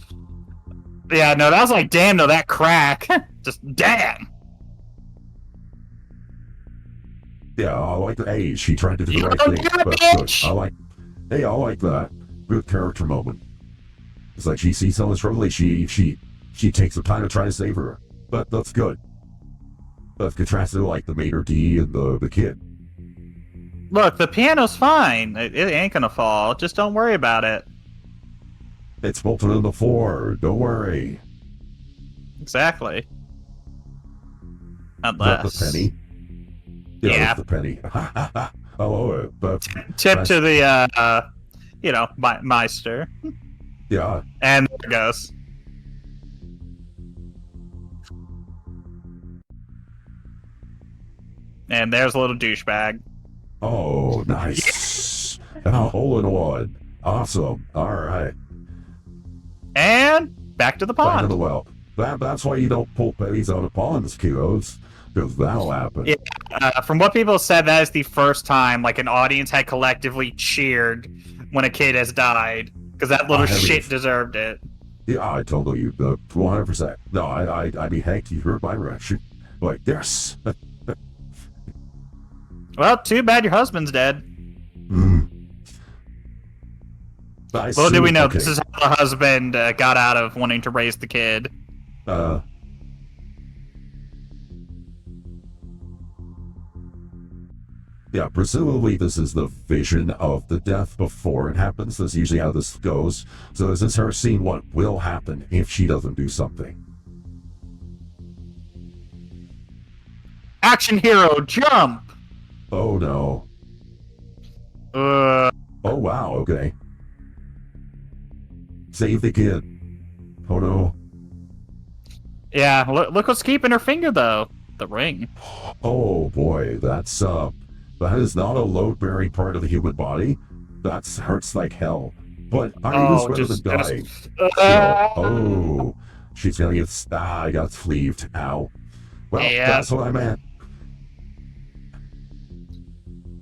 Yeah, no, that was like, damn, no, that crack. Just damn. Yeah, I like the hey, she tried to do the You right don't thing. do it, But bitch! good. I like that. Good character moment. It's like she sees someone struggling, she takes the time to try to save her. But that's good. That's contrasted to like the Mater D and the kid. Look, the piano's fine. It ain't gonna fall. Just don't worry about it. It's bolted on the floor. Don't worry. Exactly. Is that Unless. the penny? Yeah. That's the penny. Oh, but Tip to the, Meister. yeah. And there it goes. And there's a little douchebag. Oh, nice. Oh, hole in one. Awesome. All right. And back to the Back to the pond. well. That's why you don't pull pennies out of ponds, kiddos. Because that'll happen. Yeah, from what people said, that is the first time like an audience had collectively cheered when a kid has died because that little shit deserved it. Yeah, I told you, 100%. No, I'd be hecked. You heard my reaction. Like, yes. Well, too bad your husband's dead. Little do we know, this is how the husband got out of wanting to raise the kid. Yeah, presumably this is the vision of the death before it happens. That's usually how this goes. So this is her seeing what will happen if she doesn't do something. Action hero, jump! Oh no. Uh, Oh wow, okay. Save the kid. Oh no. yeah, look what's keeping her finger, though. The ring. Oh boy, that is not a load-bearing part of the human body. That hurts like hell. But I was rather than dying. Still, oh, she's gonna get, I got sleeved. Ow. Well, yeah. that's what I meant.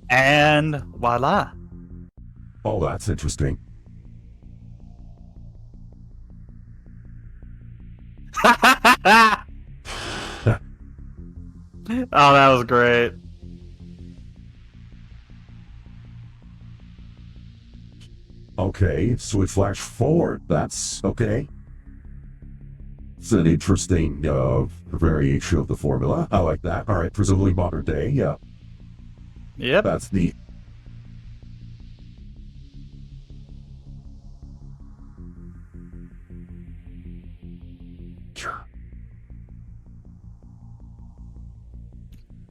And voila. Oh, that's interesting. Oh, that was great. Okay, switch flash forward. That's okay. It's an interesting variation of the formula. I like that. All right, presumably modern day. Yeah, Yep. that's neat.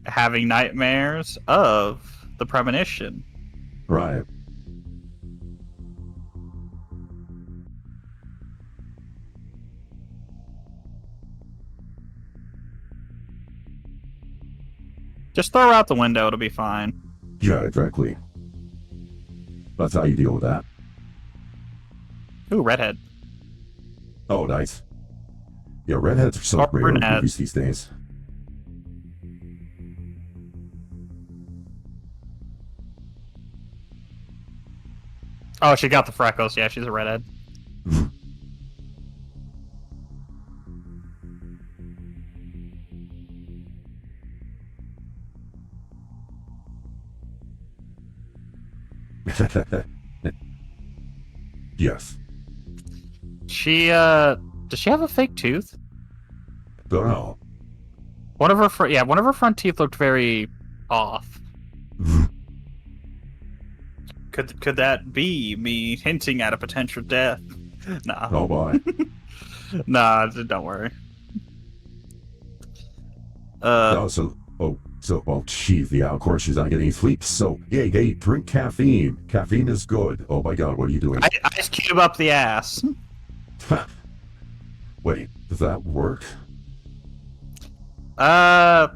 Having nightmares of the premonition. Right. Just throw her out the window, it'll be fine. Yeah, exactly. That's how you deal with that. Ooh, redhead. Oh, nice. Yeah, redheads are so Or rare in brunette. movies these days. Oh, she got the freckles. Yeah, she's a redhead. Yes. She, does she have a fake tooth? Don't know. One of her front teeth looked very off. Could that be me hinting at a potential death? Nah. Oh boy. Nah, don't worry. Oh, well, geez, yeah, of course she's not getting any sleep. So, hey, drink caffeine. Caffeine is good. Oh my god, what are you doing? Ice cube up the ass. Wait, does that work? I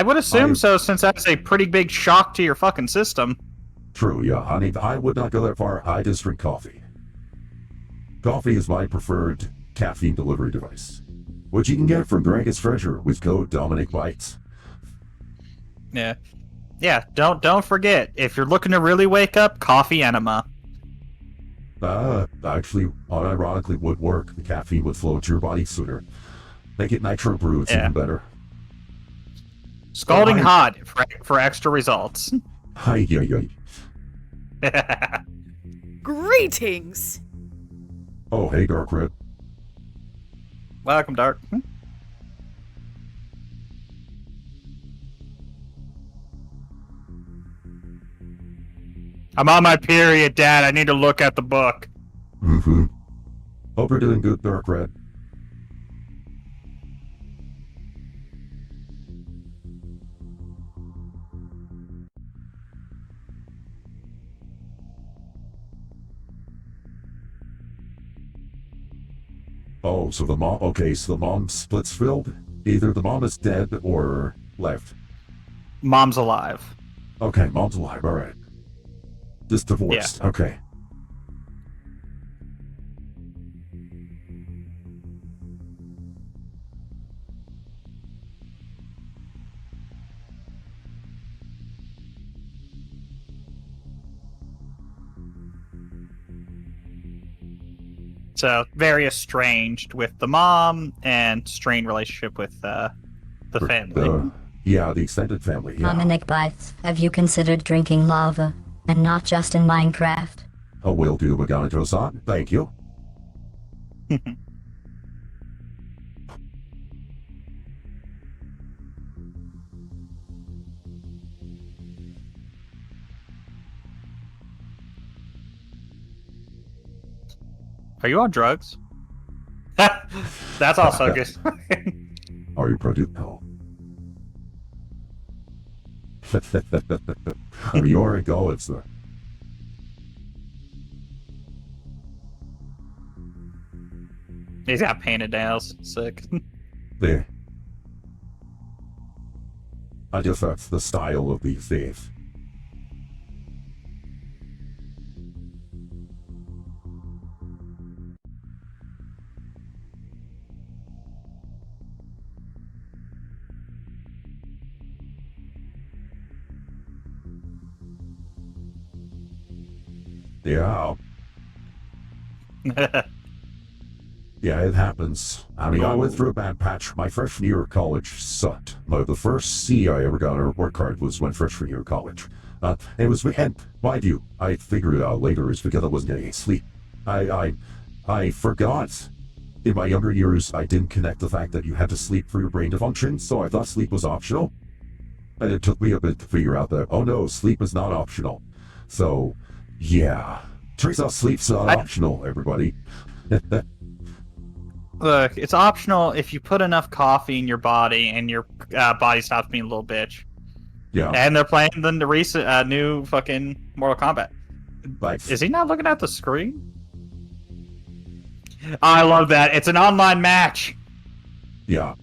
would assume so, since that's a pretty big shock to your fucking system. True, yeah. I mean, I would not go that far. I just drink coffee. Coffee is my preferred caffeine delivery device, which you can get from Dragon's Treasure with code Dominic Bytes. Yeah. Don't forget, if you're looking to really wake up, coffee enema. Actually, unironically would work. The caffeine would flow to your body sooner. Make it nitro brew, it's even better. Scalding hot for extra results. Hi. Greetings! Oh, hey, Dark Red. Welcome, Dark. I'm on my period, Dad. I need to look at the book. Mm-hmm. Hope you're doing good, Dark Red. Oh, so the mom... Okay, so the mom splits filled? Either the mom is dead or left. Mom's alive. Okay, mom's alive, alright. Just divorced, okay. So very estranged with the mom and strained relationship with the family. Yeah, the extended family, yeah. Dominic Bytes, have you considered drinking lava? And not just in Minecraft? Oh, will do, Maganajo-san. Thank you. Are you on drugs? That's also good. Are you produced? No. You already go, it's the. He's got painted nails. Sick. There. I guess that's the style of these days. Yeah. Yeah, it happens. I mean, I went through a bad patch. My freshman year of college sucked. The first C I ever got on a report card was my freshman year of college. It was, and mind you, I figured it out later is because I wasn't getting any sleep. I forgot. In my younger years, I didn't connect the fact that you had to sleep for your brain to function, so I thought sleep was optional. And it took me a bit to figure out that, oh no, sleep is not optional. So, yeah. Turns out sleep's not optional, everybody. Look, it's optional if you put enough coffee in your body and your body stops being a little bitch. Yeah. And they're playing the recent new fucking Mortal Kombat. Like, Is he not looking at the screen? I love that. It's an online match. yeah.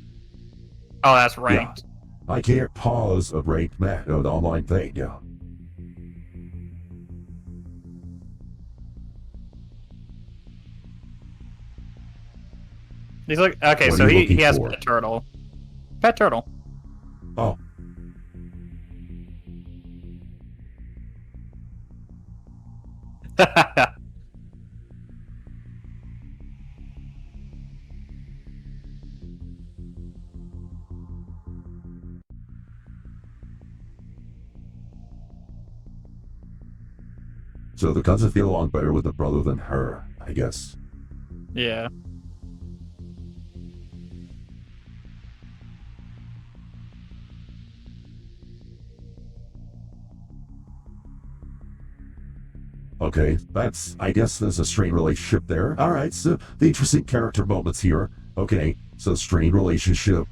Oh, that's ranked. I can't pause a ranked match, an online thing, yeah. He's like, okay, What so are you he looking has for? Pet Turtle. Pet Turtle. Oh. So the cousins get along better with the brother than her, I guess. Yeah. Okay, I guess there's a strained relationship there. Alright, so the interesting character moments here. Okay, so strained relationship.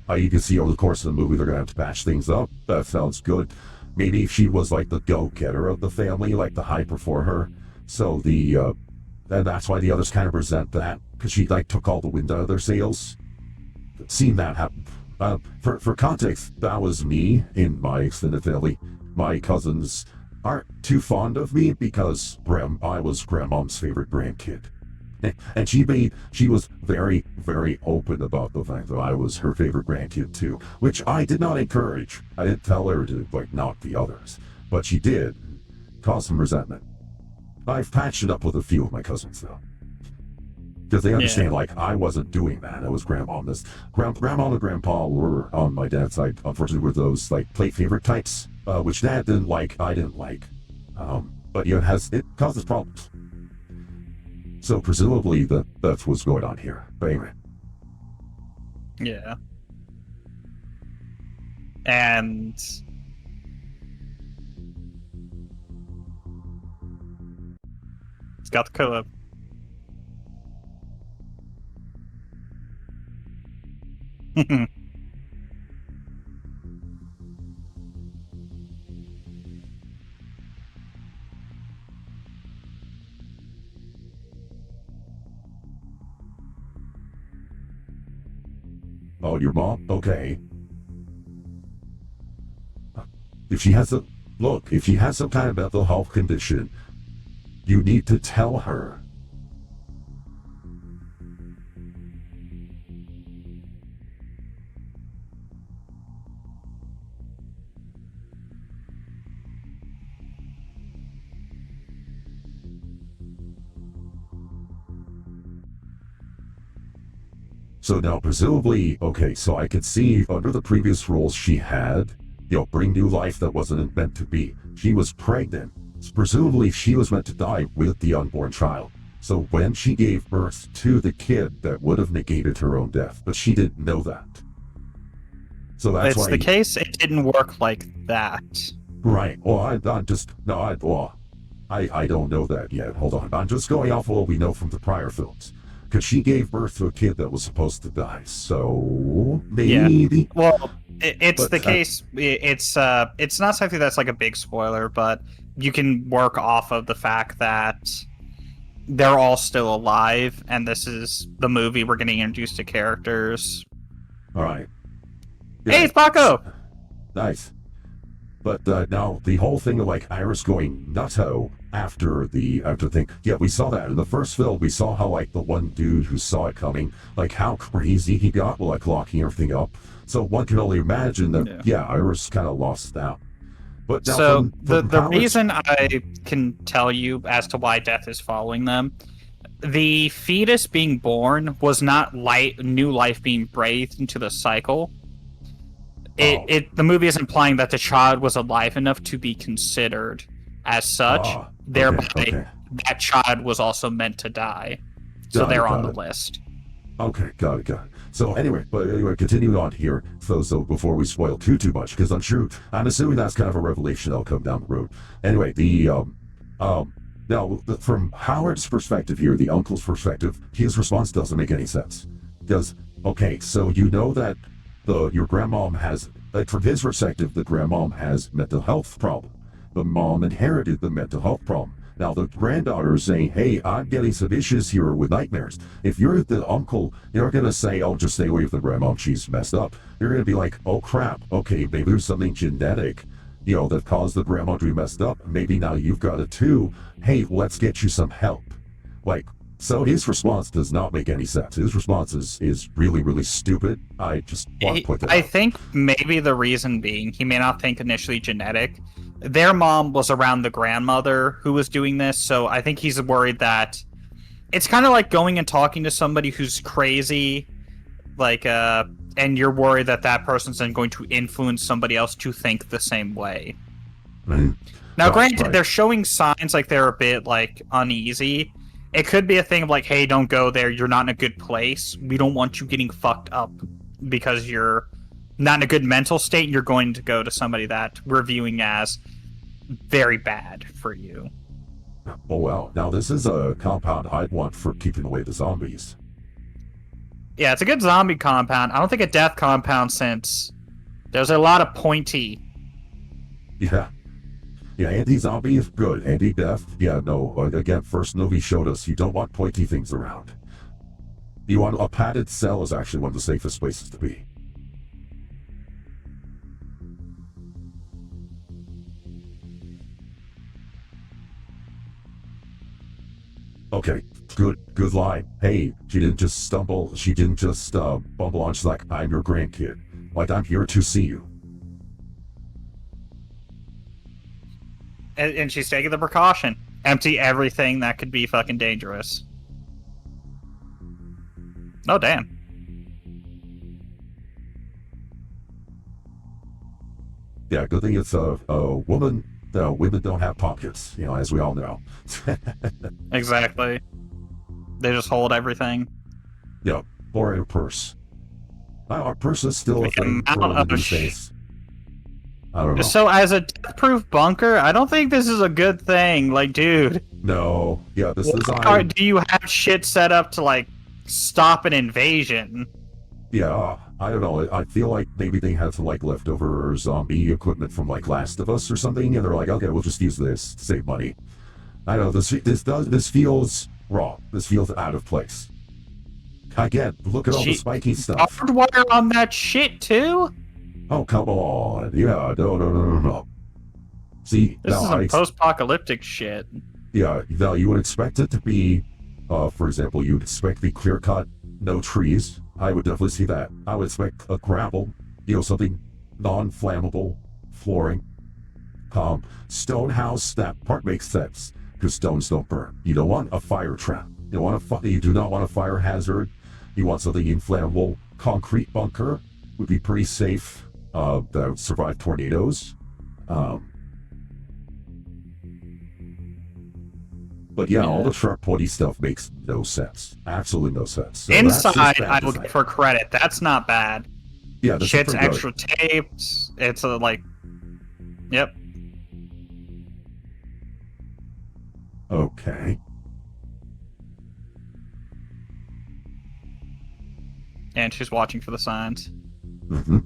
You can see over the course of the movie they're gonna have to patch things up. That sounds good. Maybe she was like the go-getter of the family, like the high performer. So and that's why the others kind of resent that, because she like took all the wind out of their sails. Seen that happen. For context, that was me in my extended family. My cousins aren't too fond of me because I was grandmom's favorite grandkid. And she was very, very open about the fact that I was her favorite grandkid too, which I did not encourage. I didn't tell her to like knock the others, but she did cause some resentment. I've patched it up with a few of my cousins though, because they understand like I wasn't doing that. It was grandma. Grandma and grandpa were on my dad's side. Unfortunately, were those like play favorite types, which dad didn't like. I didn't like, but it causes problems. So presumably that's what's going on here. But anyway. Yeah. And it's got the co-op. Oh, your mom? Okay. If she has some kind of mental health condition, you need to tell her. So now presumably, okay, so I could see under the previous rules she had, bring new life that wasn't meant to be. She was pregnant. So presumably she was meant to die with the unborn child. So when she gave birth to the kid, that would have negated her own death, but she didn't know that. So that's why. It's the case, it didn't work like that. Right. Well, I don't know that yet. Hold on. I'm just going off what we know from the prior films. Because she gave birth to a kid that was supposed to die. So maybe. Well, it's But, the case. It's not something that's like a big spoiler, but you can work off of the fact that they're all still alive, and this is the movie we're getting introduced to characters. All right. Hey, it's Paco! Nice. But now the whole thing of like Iris going nutto after the thing. Yeah, we saw that in the first film. We saw how like the one dude who saw it coming, like how crazy he got, like locking everything up. So one can only imagine that. Yeah, Iris kind of lost out. But now So from the Howard's- reason I can tell you as to why death is following them, the fetus being born was not new life being breathed into the cycle. The movie is implying that the child was alive enough to be considered as such. Thereby, that child was also meant to die. So they're on the list. Okay, got it. So anyway, continuing on here. So before we spoil too much, because I'm assuming that's kind of a revelation that'll come down the road. Anyway, from Howard's perspective here, the uncle's perspective, his response doesn't make any sense. So you know that your grandmom has, from his perspective, the grandmom has mental health problem. The mom inherited the mental health problem. Now the granddaughter is saying, hey, I'm getting some issues here with nightmares. If you're the uncle, you're going to say, oh, just stay away from the grandmom, she's messed up. You're going to be like, oh crap, okay, maybe there's something genetic, that caused the grandma to be messed up. Maybe now you've got it too. Hey, let's get you some help. So his response does not make any sense. His response is really, really stupid. I just want to put that out. I think maybe the reason being, he may not think initially genetic. Their mom was around the grandmother who was doing this, so I think he's worried that it's kind of like going and talking to somebody who's crazy, and you're worried that person's then going to influence somebody else to think the same way. Mm-hmm. Now, granted, they're showing signs like they're a bit uneasy. It could be a thing of hey, don't go there. You're not in a good place. We don't want you getting fucked up because you're not in a good mental state. And you're going to go to somebody that we're viewing as very bad for you. Oh, well. Now, this is a compound I'd want for keeping away the zombies. Yeah, it's a good zombie compound. I don't think a death compound since there's a lot of pointy. Yeah. Yeah, anti-zombie is good. Anti-death, yeah, no. Again, first movie showed us you don't want pointy things around. You want a padded cell is actually one of the safest places to be. Okay, good line. Hey, she didn't just stumble. She didn't just bumble on. She's like, I'm your grandkid. I'm here to see you. And she's taking the precaution. Empty everything that could be fucking dangerous. Oh, damn. Yeah, good thing it's a woman. Women don't have pockets, as we all know. Exactly. They just hold everything. Yeah, or in a purse. Our purse is still a thing for these days. I don't know. So as a death-proof bunker, I don't think this is a good thing. Dude. No. Yeah, this design... Do you have shit set up to, stop an invasion? Yeah, I don't know. I feel like maybe they have some, leftover zombie equipment from, Last of Us or something, and they're like, okay, we'll just use this to save money. I know, this feels wrong. This feels out of place. Again, look at all the spiky stuff. Barbed wire on that shit, too? Oh, come on. Yeah, no. See, this is some post-apocalyptic shit. Yeah, now you would expect it to be, for example, you'd expect the clear-cut, no trees. I would definitely see that. I would expect a gravel, something non-flammable, flooring. Stone house, that part makes sense, because stones don't burn. You don't want a fire trap. You do not want a fire hazard. You want something inflammable. Concrete bunker would be pretty safe. That would survive tornadoes. But yeah, all the sharp, pointy stuff makes no sense. Absolutely no sense. So inside, I will give her credit. That's not bad. Yeah, this shit's extra taped. It's yep. Okay. And she's watching for the signs. Mm-hmm.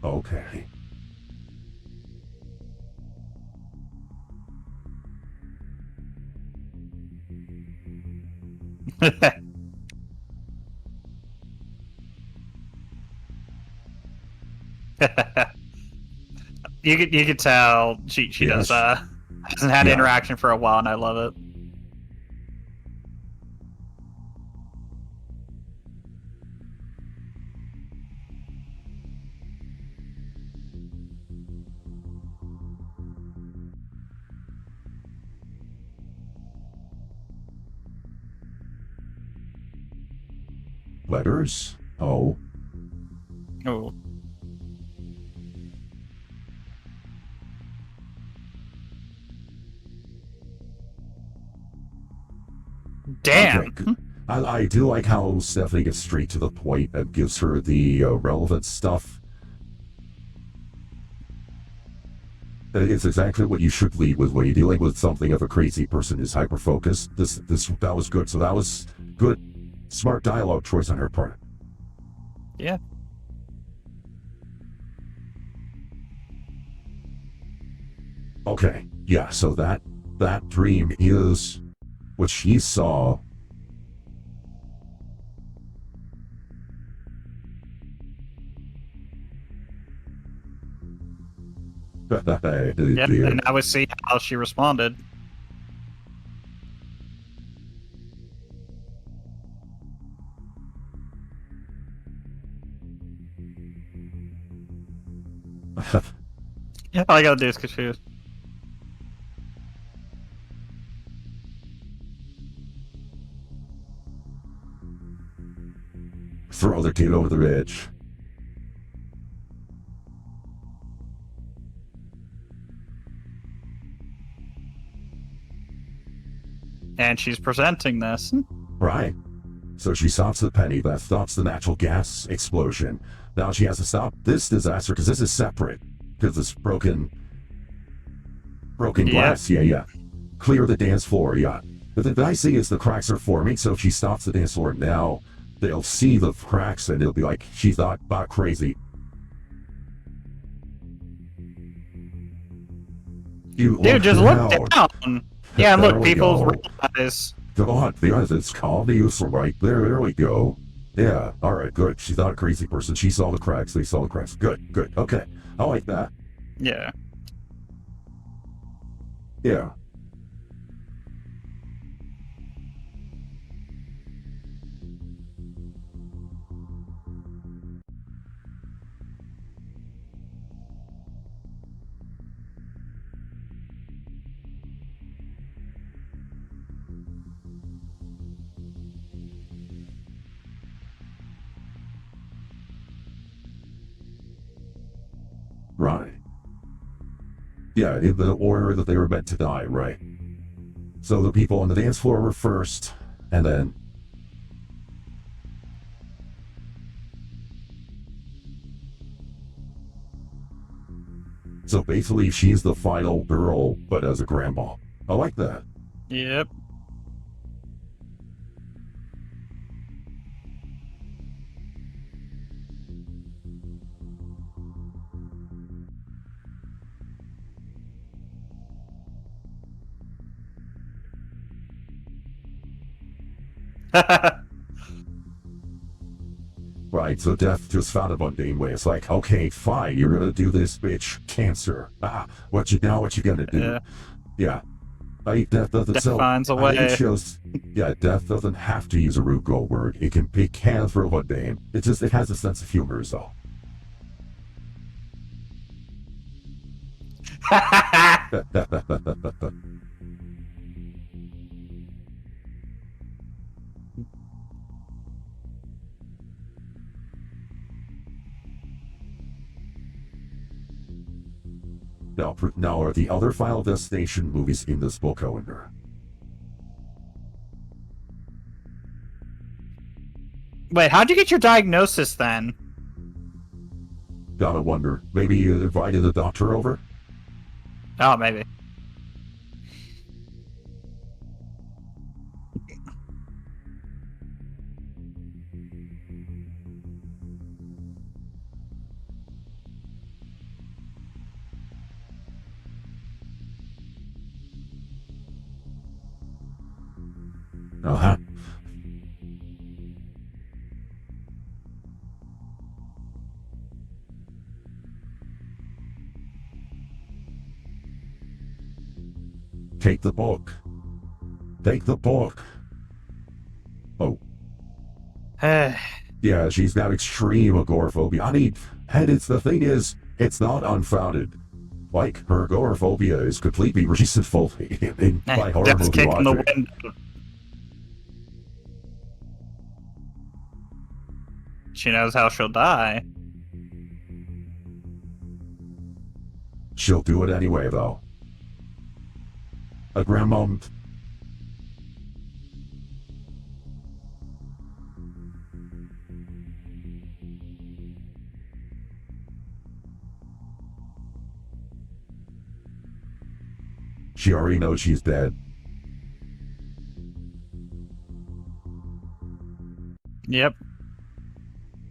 Okay. You could tell she Yes. does hasn't had Yeah. interaction for a while, and I love it. Letters? Oh. Oh. Damn. Okay, good. I do like how Stephanie gets straight to the point and gives her the relevant stuff. It's exactly what you should lead with when you're dealing with something if a crazy person is hyper-focused. That was good. So that was good, smart dialogue choice on her part. Yeah. Okay, yeah, so that dream is what she saw. Yeah. And now we see how she responded. All I gotta do is confused. Throw the kid over the edge. And she's presenting this. Right. So she stops the penny, that stops the natural gas explosion. Now she has to stop this disaster because this is separate. Because it's broken glass. Yeah. Clear the dance floor, yeah. But the nice thing is the cracks are forming, so if she stops the dance floor now, they'll see the cracks and they'll be like, she's not crazy. Dude, just look down. Yeah, and look, people realize. God, it's called the use right there. There we go. Yeah, alright, good. She's not a crazy person. She saw the cracks. They saw the cracks. Good. Okay. I like that. Yeah. Yeah. Right. Yeah, in the order that they were meant to die, right. So the people on the dance floor were first, and then... So basically, she's the final girl, but as a grandma. I like that. Yep. Right, so Death just found a mundane way. It's like, okay, fine, you're gonna do this, bitch. Cancer. What you gonna do? Yeah. Death doesn't... Death so, finds a way. It shows... Yeah, Death doesn't have to use a rude gold word. It can throw mundane. It has a sense of humor, so. Now are the other Final Destination movies in this book, Owner? Wait, how'd you get your diagnosis then? Gotta wonder. Maybe you invited the doctor over? Oh, maybe. Uh-huh. Take the book. Take the book. Oh, yeah, she's got extreme agoraphobia. I mean, and the thing is, it's not unfounded. Like, her agoraphobia is completely reasonable by horror Death's movie kick in the logic. window. She knows how she'll die. She'll do it anyway, though. A grandmom. She already knows she's dead. Yep.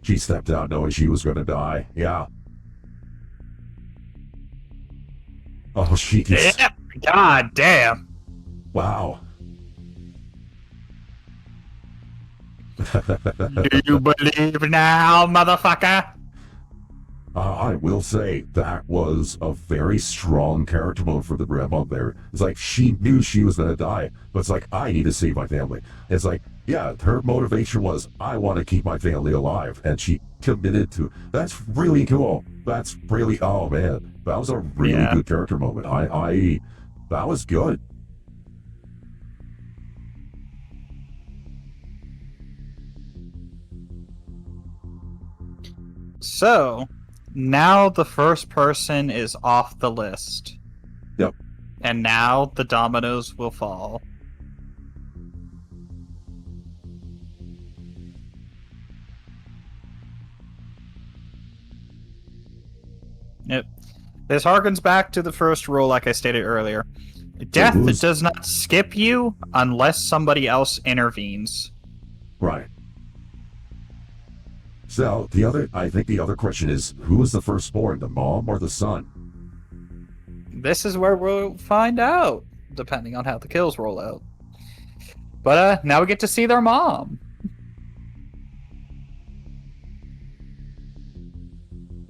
She stepped out knowing she was gonna die. Yeah. Oh, she just... Yep. God damn. Wow. Do you believe now, motherfucker? I will say that was a very strong character moment for the grandma there. It's like she knew she was gonna die, but it's like, I need to save my family. It's like, yeah, her motivation was, I want to keep my family alive, and she committed to. That's really cool. That's really, oh man, that was a really good character moment. That was good. So, now the first person is off the list. Yep. And now the dominoes will fall. Yep. This harkens back to the first rule, like I stated earlier. Death does not skip you unless somebody else intervenes. Right. So, I think the other question is, who was the firstborn, the mom or the son? This is where we'll find out, depending on how the kills roll out. But now we get to see their mom.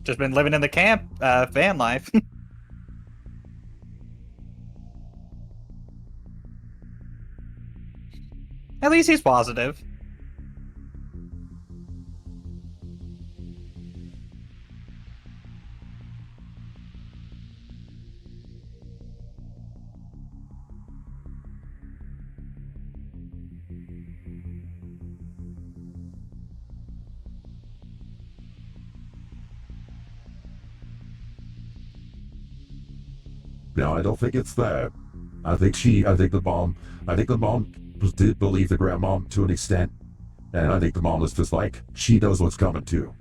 Just been living in the camp, van life. At least he's positive. No, I don't think it's that. I think the mom did believe the grandmom to an extent. And I think the mom was just like, she knows what's coming too.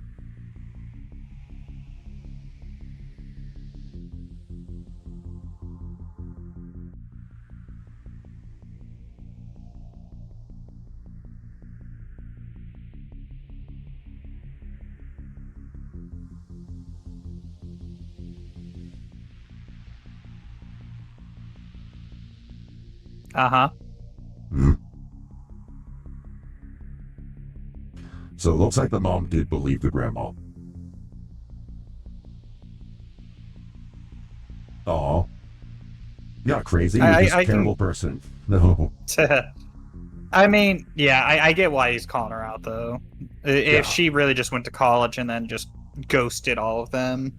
Uh-huh. Hmm. So it looks like the mom did believe the grandma. Aw. You're not crazy. You're just a terrible person. No. I mean, yeah, I get why he's calling her out, though. If she really just went to college and then just ghosted all of them.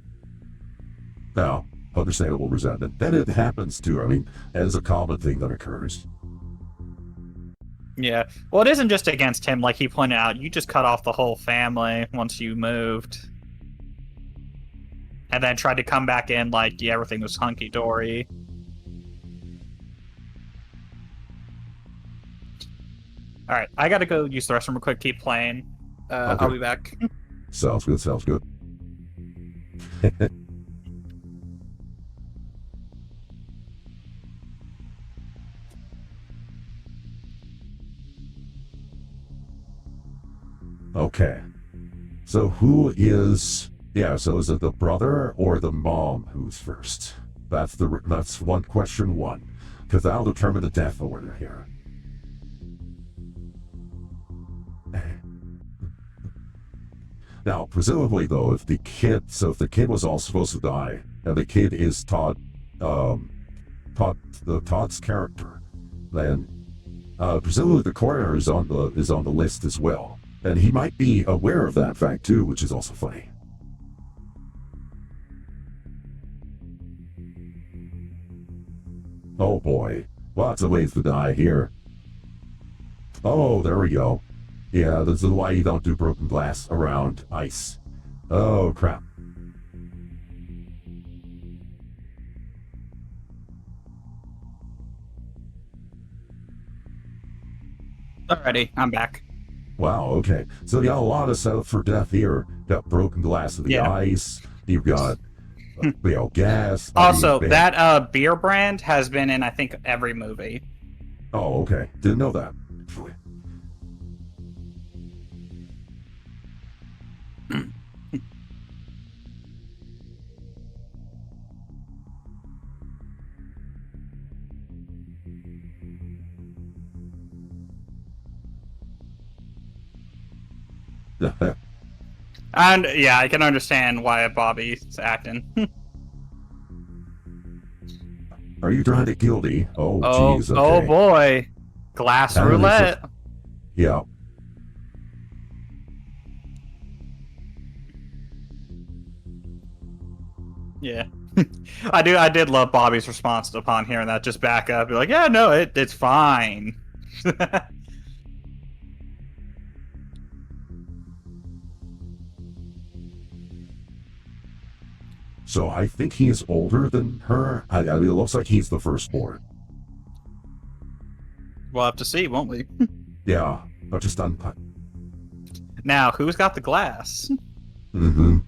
No. Understandable resentment. Then it happens too. I mean, as a common thing that occurs. Yeah. Well, it isn't just against him. Like he pointed out, you just cut off the whole family once you moved. And then tried to come back in like, yeah, everything was hunky-dory. Alright, I gotta go use the restroom real quick, keep playing. I'll be back. Sounds good. Sounds good. Okay. So who is... Yeah, so is it the brother or the mom who's first? That's one question one. Because that'll determine the death order here. Now, presumably though, if the kid was all supposed to die, and the kid is Todd's character, then presumably the coroner is on the list as well. And he might be aware of that fact too, which is also funny. Oh boy, lots of ways to die here. Oh, there we go. Yeah, this is why you don't do broken glass around ice. Oh crap. Alrighty, I'm back. Wow, okay. So you got a lot of setup for death here. You got broken glass of the ice. You've got gas. Also, that beer brand has been in, I think, every movie. Oh, okay. Didn't know that. And yeah, I can understand why Bobby's acting. Are you trying to guilty? Oh, jeez. Okay. Oh boy, glass roulette. Yeah. Yeah. I did love Bobby's response upon hearing that. Just back up, be like, yeah, no, it's fine. So I think he's older than her. I mean, it looks like he's the firstborn. We'll have to see, won't we? Yeah, but just unput. Now, who's got the glass? Mm-hmm.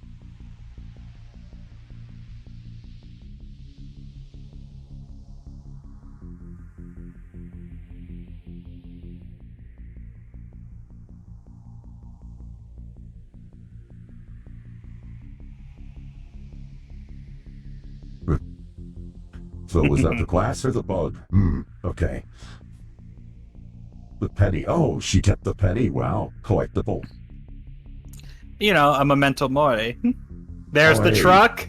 So was that the glass or the bug? Okay. The penny. Oh, she kept the penny. Wow. Collectible. You know, a memento mori. There's the hey. truck.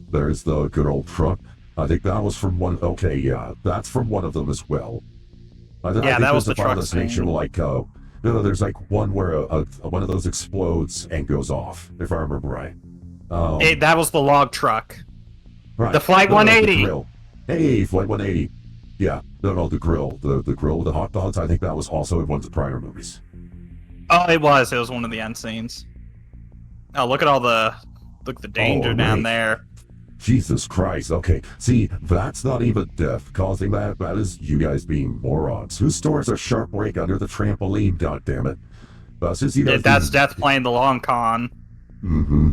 There's the good old truck. I think that was from one. Okay, yeah. That's from one of them as well. I think that was the truck destination, like, there's like one where one of those explodes and goes off, if I remember right. That was the log truck. Right. The Flight 180. The hey, Flight 180. Yeah, no, the grill. The grill with the hot dogs, I think that was also in one of the prior movies. Oh, it was. It was one of the end scenes. Oh, look at the danger down there. Jesus Christ. Okay, see, that's not even death causing that. That is you guys being morons. Who stores a sharp break under the trampoline, goddammit? That's just you guys that's death playing the long con. Mm-hmm.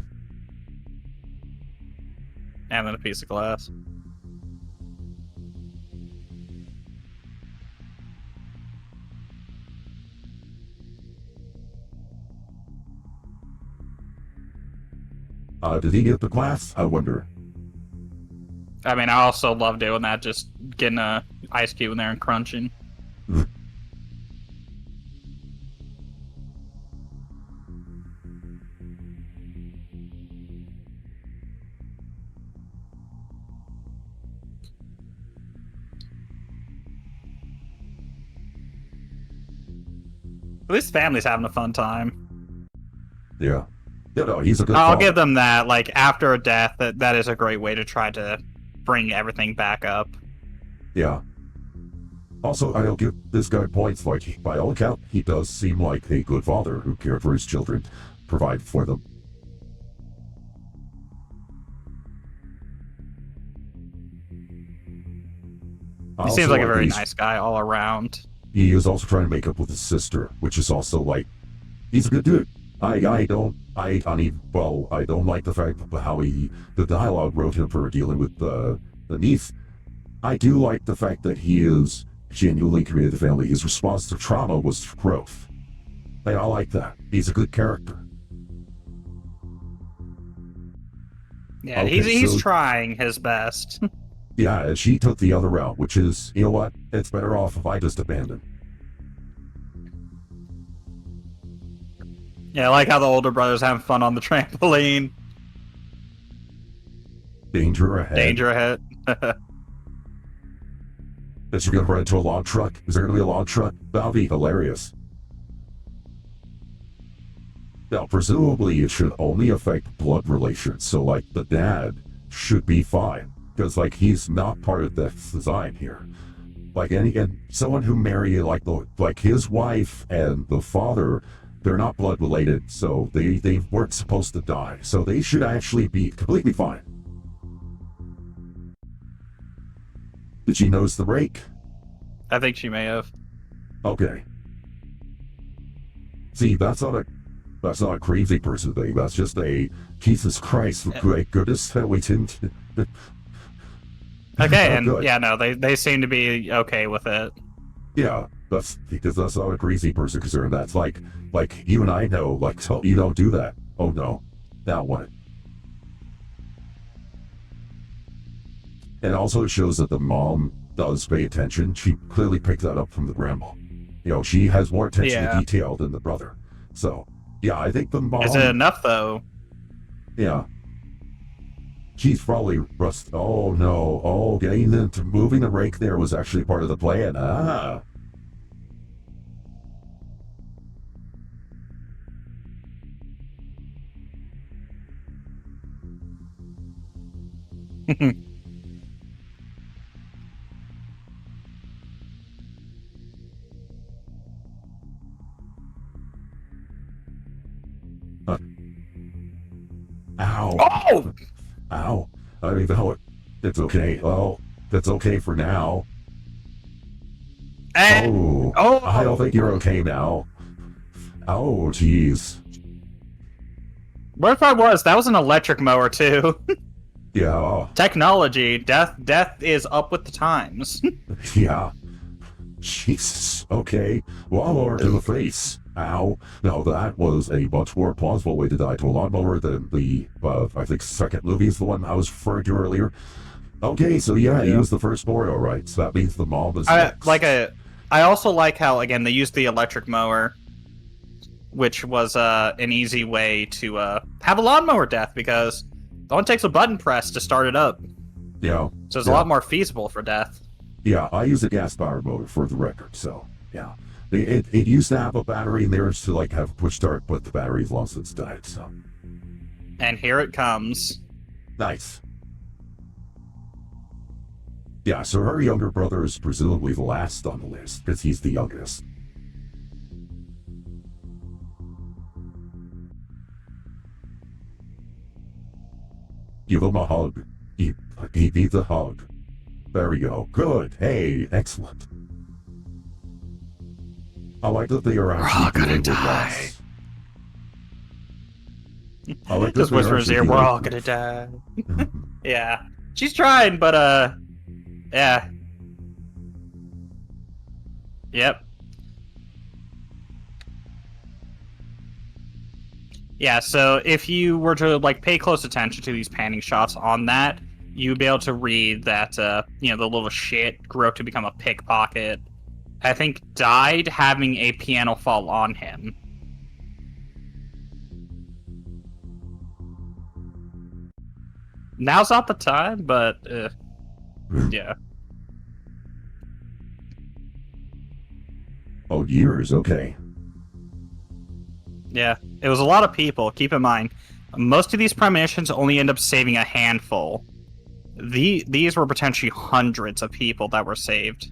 And then a piece of glass. Did he get the glass? I wonder. I mean, I also love doing that, just getting a ice cube in there and crunching. At least family's having a fun time. Yeah. Yeah, no, he's a good I'll father. give them that. Like, after a death, that is a great way to try to bring everything back up. Yeah. Also, I'll give this guy points. Like, by all account, he does seem like a good father who cared for his children, provide for them. He seems like a very nice guy all around. He is also trying to make up with his sister, which is also like, he's a good dude. I don't I don't like the fact of how the dialogue wrote him for dealing with the niece. I do like the fact that he is genuinely committed to family. His response to trauma was growth. I like that. He's a good character. Yeah, Okay, he's so- trying his best. Yeah, and she took the other route, which is, you know what? It's better off if I just abandon. Yeah, I like how the older brother's having fun on the trampoline. Danger ahead. Danger ahead. Is she gonna run into a log truck? Is there gonna be a log truck? That'll be hilarious. Now, presumably it should only affect blood relations, so like the dad should be fine. Because like he's not part of the design here. Like and someone who married like his wife and the father, they're not blood related, so they weren't supposed to die. So they should actually be completely fine. Did she notice the rake? I think she may have. Okay. See, that's not a crazy person thing. That's just a Jesus Christ, great goodness that we didn't. Okay, Oh, and good. yeah, no, they seem to be okay with it. Yeah, that's because that's not a crazy person concern. That's like you and I know, like, so you don't do that. Oh no, that one. And also it shows that the mom does pay attention. She clearly picked that up from the grandma. You know, she has more attention Yeah. to detail than the brother. So, yeah, I think the mom. Is it enough though? Yeah. She's probably rust. Oh no. Oh, getting into moving the rake there was actually part of the plan. Ah. Ow. Oh! Ow. I don't even know it. It's okay. Well, that's okay for now. And, Oh. I don't think you're okay now. Oh, jeez. What if I was? That was an electric mower too. Yeah. Oh, Technology, death is up with the times. yeah. Jesus. Okay. Lawnmower to the face. Ow. Now that was a much more plausible way to die to a lawnmower than the, I think, second movie is the one I was referring to earlier. Okay, so yeah, he was the first boy, all right. So that means the mom is next. I also like how again they used the electric mower, which was an easy way to have a lawnmower death because it only takes a button press to start it up. Yeah. So it's a lot more feasible for death. Yeah, I use a gas-powered motor for the record, so yeah. It used to have a battery in there to like have a push start, but the battery's long since died, so. And here it comes. Nice. Yeah, so her younger brother is presumably the last on the list, because he's the youngest. Give him a hug. He needs a hug. There we go. Good. Hey, excellent. I like that they are actually dealing with loss. I like that Just they are whisper in his actually ear, we're dealing- all gonna die. Yeah. She's trying, but yeah. Yep. Yeah, so if you were to like pay close attention to these panning shots on that, you'd be able to read that the little shit grew up to become a pickpocket. I think died having a piano fall on him. Now's not the time, but yeah. Oh, years, okay. Yeah, it was a lot of people. Keep in mind, most of these premonitions only end up saving a handful. These were potentially hundreds of people that were saved.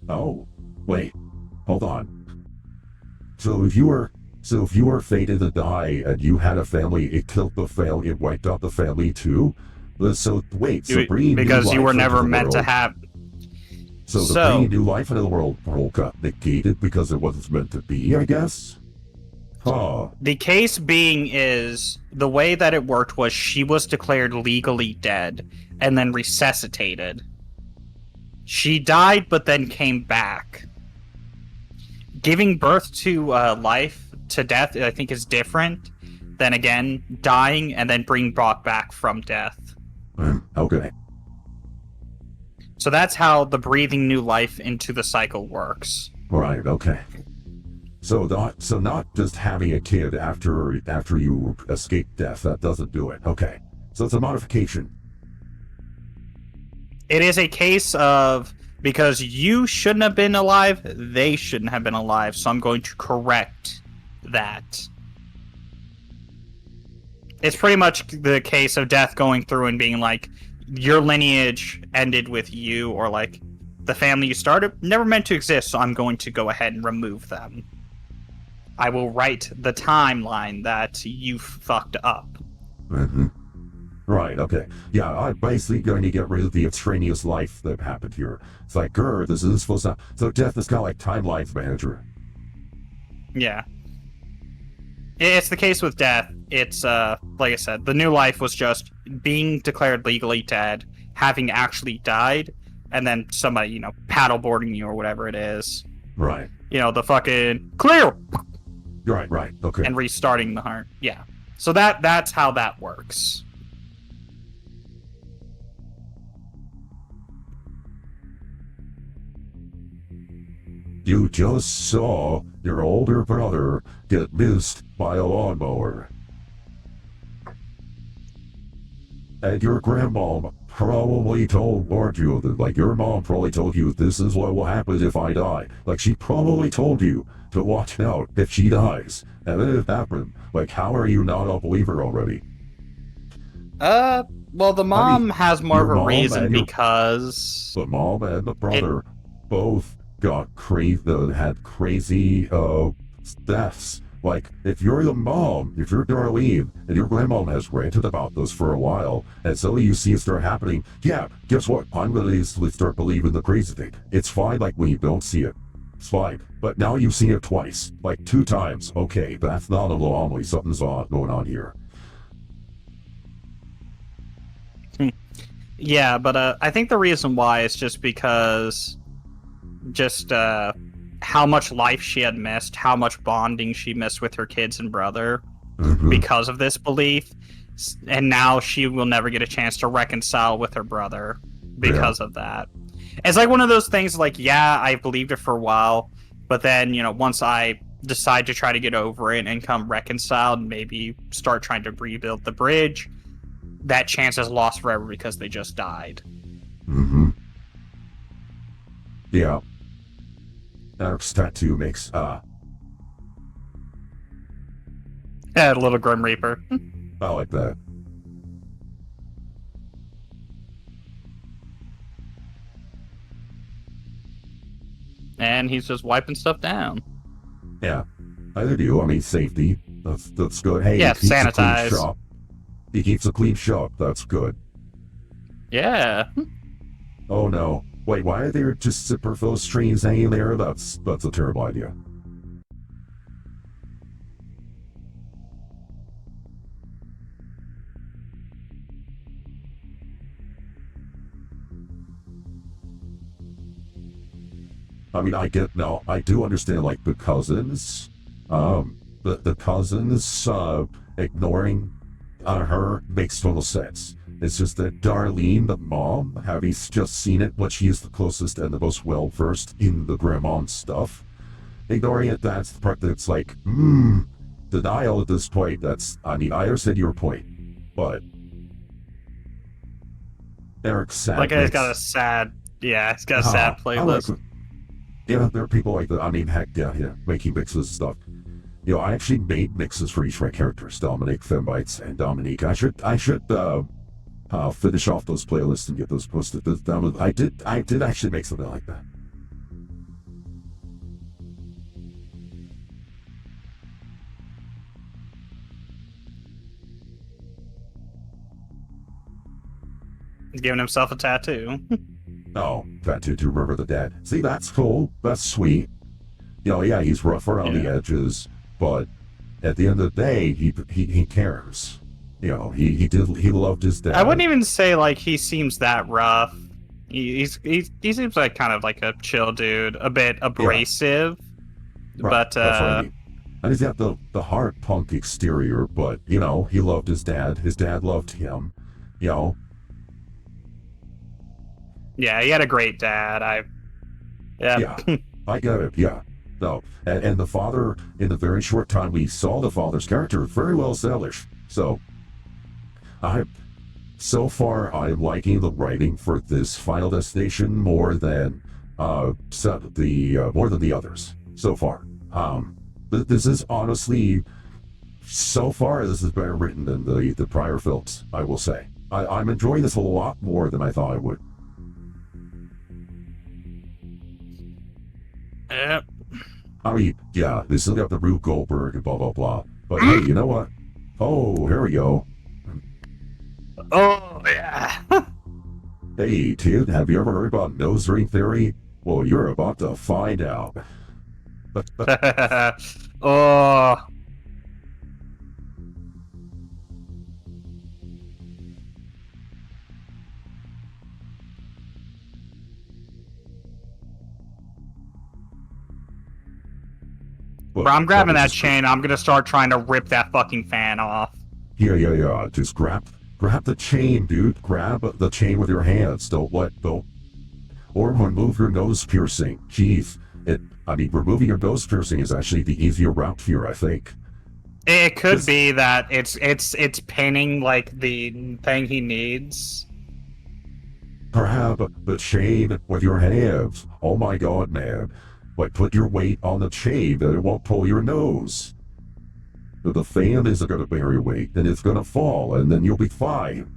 Oh, wait, hold on. So if you were fated to die and you had a family, it killed the family, it wiped out the family too? So wait, so bringing new Because you life were into never the meant to world, have. so the So bringing new life into the world got negated because it wasn't meant to be, I guess? Huh. the case being is the way that it worked was she was declared legally dead and then resuscitated. She died, but then came back. Giving birth to life to death, I think, is different than, again, dying and then being brought back from death. Okay. So that's how the breathing new life into the cycle works. Right, okay. So not just having a kid after you escape death, that doesn't do it. Okay. So it's a modification. It is a case of, because you shouldn't have been alive, they shouldn't have been alive, so I'm going to correct that. It's pretty much the case of death going through and being like, your lineage ended with you, or like, the family you started never meant to exist, so I'm going to go ahead and remove them. I will write the timeline that you fucked up. Mm-hmm. Right, okay. Yeah, I'm basically going to get rid of the extraneous life that happened here. It's like, this isn't supposed to... So death is kind of like Timeline's manager. Yeah. It's the case with death. It's, like I said, the new life was just being declared legally dead, having actually died, and then somebody, paddleboarding you or whatever it is. Right. The fucking clear! Right, okay. And restarting the heart. Yeah. So that's how that works. You just saw your older brother get missed by a lawnmower. And your grandmom probably warned you that, like, your mom probably told you this is what will happen if I die. Like, she probably told you to watch out if she dies. And then it happened. Like, how are you not a believer already? Well, the mom has more of a reason because... The mom and the brother both got had crazy deaths. Like, if you're the mom, if you're Darlene, and your grandmom has ranted about this for a while, and suddenly you see it start happening, yeah, guess what? I'm gonna easily start believing the crazy thing. It's fine, like, when you don't see it. It's fine. But now you've seen it twice. Like, 2 times. Okay, that's not an anomaly. Something's going on here. Yeah, but I think the reason why is just because... how much life she had missed, how much bonding she missed with her kids and brother because of this belief, and now she will never get a chance to reconcile with her brother because of that. It's like one of those things like, yeah, I believed it for a while, but then, once I decide to try to get over it and come reconciled, maybe start trying to rebuild the bridge, that chance is lost forever because they just died. Yeah. Eric's tattoo makes, Yeah, little Grim Reaper. I like that. And he's just wiping stuff down. Yeah. Either do. I mean, safety. That's good. Hey, yeah, he keeps a clean sanitize. shop. He keeps a clean shop. That's good. Yeah. Oh no. Wait, why are there just superfluous streams hanging there? That's a terrible idea. I mean, I do understand, like, the cousins. The cousins, ignoring her makes total sense. It's just that Darlene, the mom, having just seen it, but she is the closest and the most well-versed in the grandmom stuff. Ignoring it, that's the part that's like, denial at this point. I understand your point, but Eric's sad. Like, it's got a sad sad playlist. Yeah, there are people like that. I mean, heck, yeah, making mixes and stuff. I actually made mixes for each of my characters, Dominic, Bytes, and Dominique. I should finish off those playlists and get those posted. I did actually make something like that. Giving himself a tattoo. Oh, tattoo to remember the dead. See, that's cool. That's sweet. Yeah, he's rough around the edges, but at the end of the day, he cares. He loved his dad. I wouldn't even say like he seems that rough. He seems like kind of like a chill dude, a bit abrasive, Right, but that's what I mean. And he's got the hard punk exterior, but he loved his dad. His dad loved him. Yeah, he had a great dad. Yeah, I get it. Yeah. No, and the father, in the very short time we saw the father's character, very well established. So I'm liking the writing for this Final Destination more than the others so far. This is honestly, so far, this is better written than the prior films, I will say. I'm enjoying this a lot more than I thought I would. Yep. I mean, yeah, they still got the Rube Goldberg and blah, blah, blah. But hey, you know what? Oh, here we go. Oh, yeah. Hey, Tid, have you ever heard about nose ring theory? Well, you're about to find out. Oh. Bro, I'm grabbing that chain. I'm gonna start trying to rip that fucking fan off. Yeah. Just grab the chain, dude. Grab the chain with your hands. Don't let go. Or remove your nose piercing. Jeez. Removing your nose piercing is actually the easier route here, I think. It could be that it's pinning like the thing he needs. Grab the chain with your hands. Oh my god, man. Like, put your weight on the chain that it won't pull your nose. The fan isn't going to bear your weight, and it's going to fall, and then you'll be fine.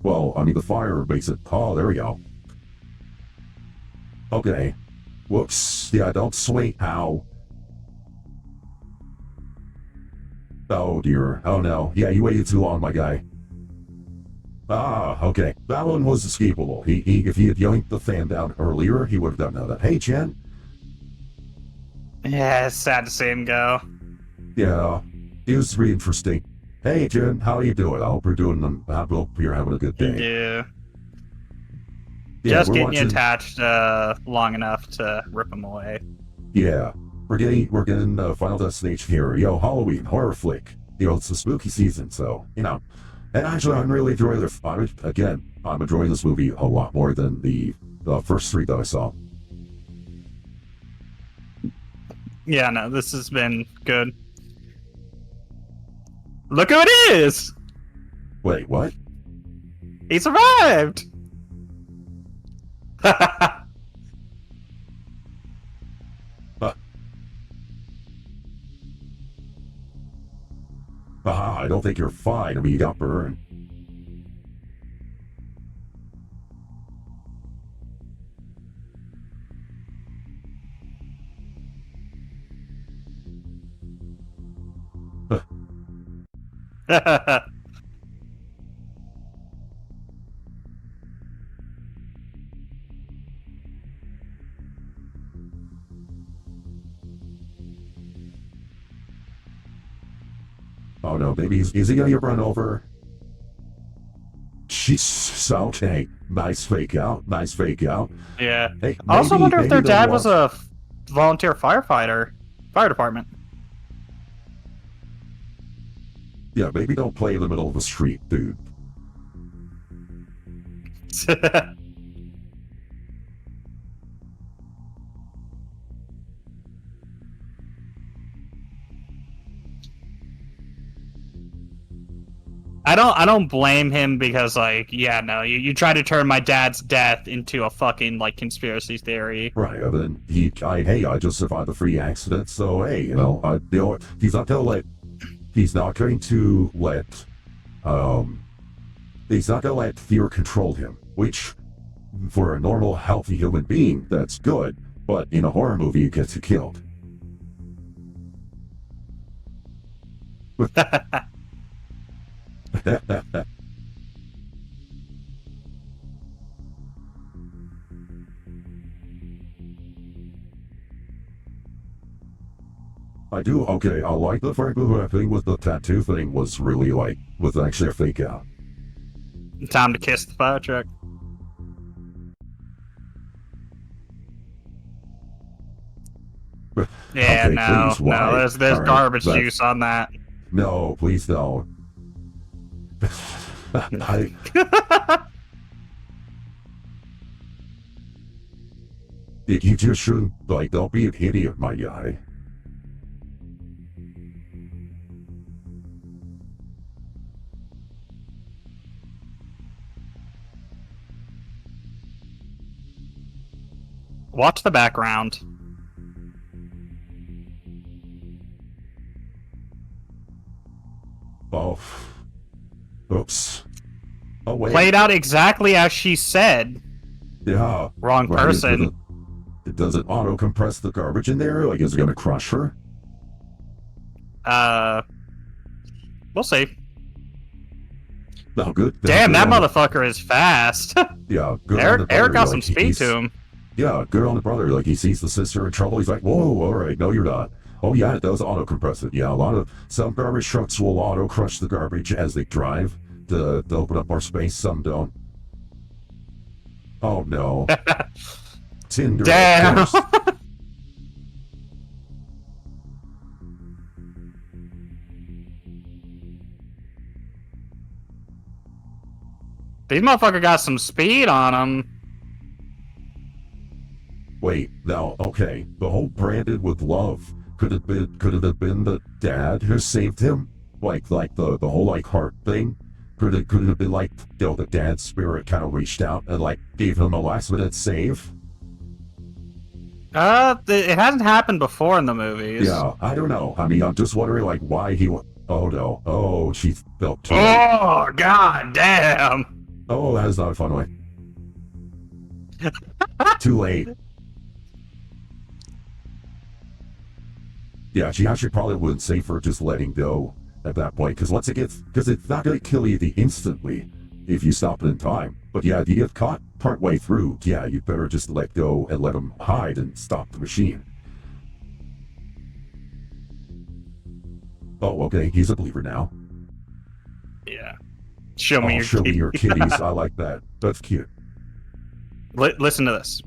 Well, the fire makes it... Oh, there we go. Okay. Whoops. Yeah, don't swing. Ow. Oh, dear. Oh, no. Yeah, you waited too long, my guy. Ah, okay. That one was escapable. If he had yanked the fan down earlier, he would have done that. Hey, Jen. Yeah, it's sad to see him go. Yeah, it was really interesting. Hey, Jen, how you doing? I hope you're having a good day. Yeah, just getting you attached long enough to rip him away. Yeah, we're getting Final Destination here. Halloween horror flick. It's the spooky season, so and actually, I'm really enjoying this. I'm enjoying this movie a lot more than the first three that I saw. Yeah, no, this has been good. Look who it is! Wait, what? He survived! I don't think you're fine. You got burned. Oh no, baby, is he gonna get run over? Jeez, okay. Nice fake out. Yeah. Hey, I also wonder if their dad was a volunteer firefighter. Fire department. Yeah, maybe don't play in the middle of the street, dude. I don't blame him because you try to turn my dad's death into a fucking conspiracy theory. Right, and then I just survived a free accident, so hey, he's not going to let fear control him, which for a normal, healthy human being, that's good, but in a horror movie, it gets you killed. I do. Okay, I like the fact that the thing with the tattoo thing was really like, was actually a fake out. Time to kiss the fire truck. Yeah, Okay, no, please, why? no, there's All right, garbage juice on that. No, please don't. I, you just shouldn't, like, don't be an idiot, my guy. Watch the background. Oh. Oops. Oh, wait. Played out exactly as she said. Yeah. Wrong Right, person. It doesn't auto-compress the garbage in there? Like, is it gonna crush her? We'll see. No, good. Damn, good that on the- motherfucker is fast. Yeah, good on the brother. Eric got like, some speed he's- to him. Yeah, good on the brother. Like, he sees the sister in trouble. He's like, whoa, all right, no, you're not. Oh, yeah, it does auto-compress it. Yeah, some garbage trucks will auto-crush the garbage as they drive to open up more space. Some don't. Oh, no. Tinder, Damn. of course. These motherfucker got some speed on him. Wait, now, okay, the whole branded with love. Could it have been the dad who saved him? Like the whole like heart thing? Could it have been like, the dad's spirit kind of reached out and like gave him a last minute save? It hasn't happened before in the movies. Yeah, I don't know. I mean, I'm just wondering like why he oh no. Oh, she felt too late. Oh, god damn. Oh, that is not a fun way. Too late. Yeah, she actually probably would safer just letting go at that point, because it's not going to kill you instantly if you stop it in time. But yeah, if you get caught partway through, yeah, you better just let go and let him hide and stop the machine. Oh, okay, he's a believer now. Yeah. Show me your kitties. I like that. That's cute. Listen to this.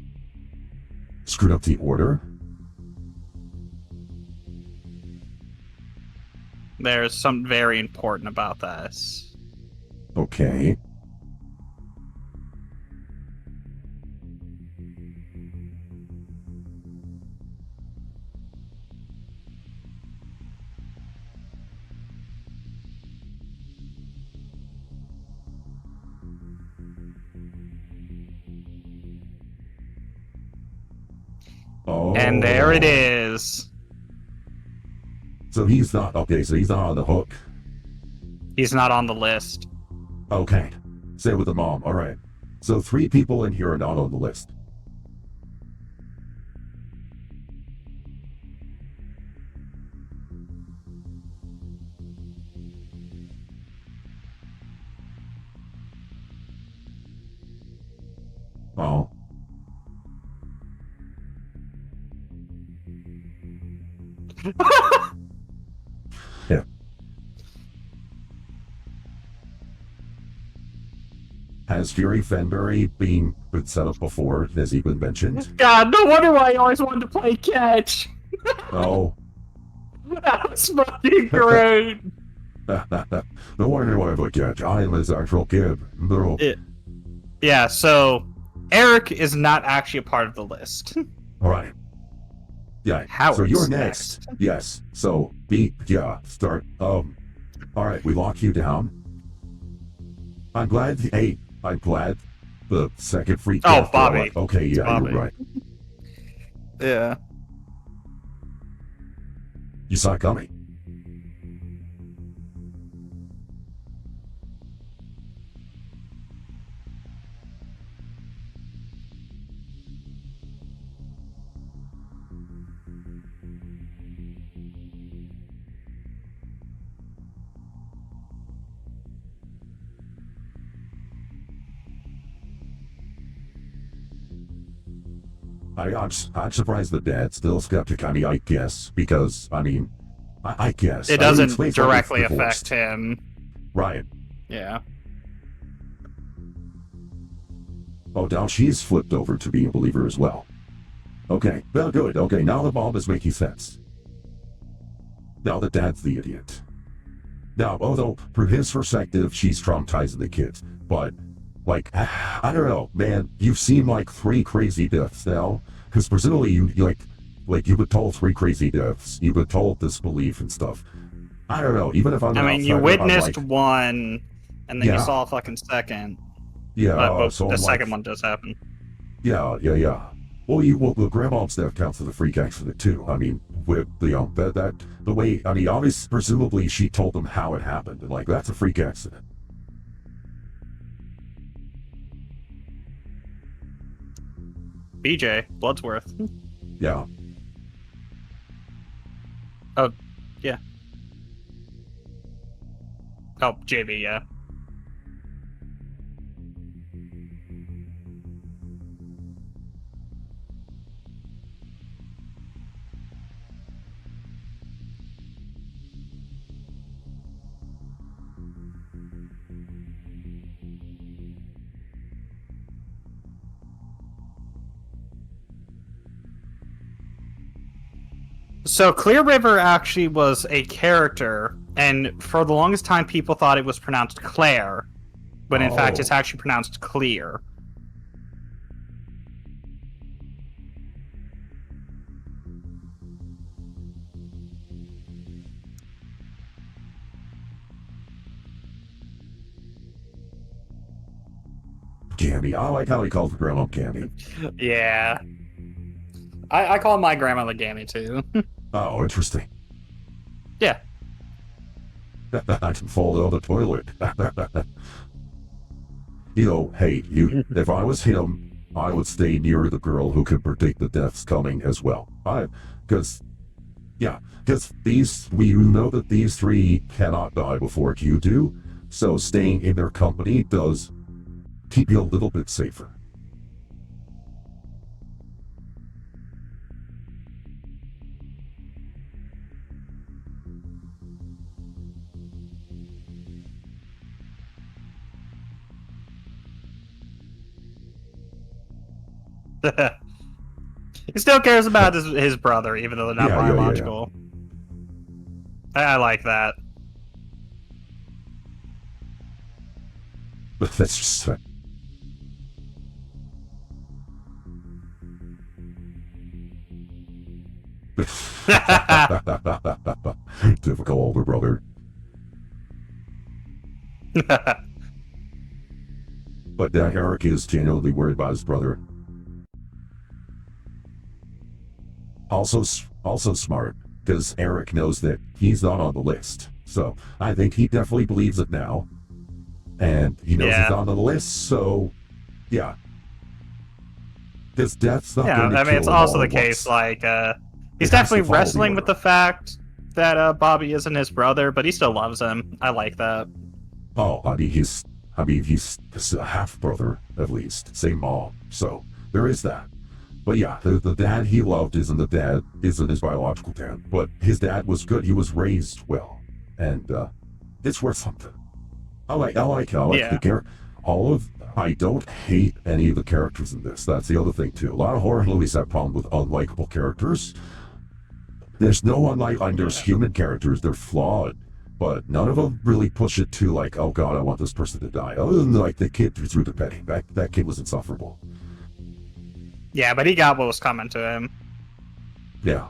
Screwed up the order? There's something very important about this. Okay. Oh. And there it is. So he's not on the hook. He's not on the list. Okay. Same with the mom. All right. So 3 people in here are not on the list. Oh. Yeah. Has Fury Fenbury been set up before? Has he been mentioned? God, no wonder why I always wanted to play catch. Oh. That was fucking great. No wonder why I put catch. I am his actual kid. No. Yeah, so Eric is not actually a part of the list. All right. Yeah. Howard's so you're next. Yes. So start. All right. We lock you down. I'm glad the second freak. Oh, Bobby. Okay. Yeah, Bobby. you're right. Yeah. You saw it coming. I'm surprised the dad's still skeptic. I mean, I guess because I guess It I mean, doesn't explains why directly they're divorced. affect him. Right. Yeah. Oh, now she's flipped over to being a believer as well. Okay, well, good. Okay, now the mom is making sense. Now the dad's the idiot. Now, although from his perspective, she's traumatizing the kids, but like, I don't know, man. You've seen like 3 crazy deaths now, because presumably you like you've been told 3 crazy deaths. You've been told this belief and stuff. I don't know. Even if I'm, I mean, you outsider, I'm witnessed like, one, and then you Yeah. saw a fucking second. yeah. But So the I'm second like, one does happen. yeah. Well, the grandmom's death counts as a freak accident too. I mean, with the the way, I mean, obviously, presumably she told them how it happened, and like that's a freak accident. BJ Bloodsworth. Yeah. Oh, yeah. Oh, JB, yeah. So Clear River actually was a character, and for the longest time people thought it was pronounced Claire, but in fact it's Oh. actually pronounced Clear. Gammy. I like how he calls the grandma Gammy. Yeah. I call my grandma the Gammy too. Oh, interesting. Yeah. I can fall down the toilet. Hey, if I was him, I would stay near the girl who could predict the deaths coming as well. Because we know that these 3 cannot die before you do, so staying in their company does keep you a little bit safer. He still cares about his brother, even though they're not Yeah. biological. I like that. But that's just... Typical older brother. But Eric is genuinely worried about his brother. Also smart, because Eric knows that he's not on the list. So I think he definitely believes it now. And he knows he's not on the list, so yeah. Because death's not going to I mean, it's kill him also all the at once. case, like, he's It has to definitely follow the wrestling with order. the fact that Bobby isn't his brother, but he still loves him. I like that. Oh, he's a half brother at least, same mom. So there is that. But yeah, the dad he loved isn't his biological dad, but his dad was good. He was raised well, and it's worth something. I like the character. I don't hate any of the characters in this. That's the other thing too. A lot of horror movies have problem with unlikable characters. There's no unlike. There's human characters. They're flawed, but none of them really push it to like, oh god, I want this person to die. Other than like the kid who threw the penny. That kid was insufferable. Yeah, but he got what was coming to him. Yeah.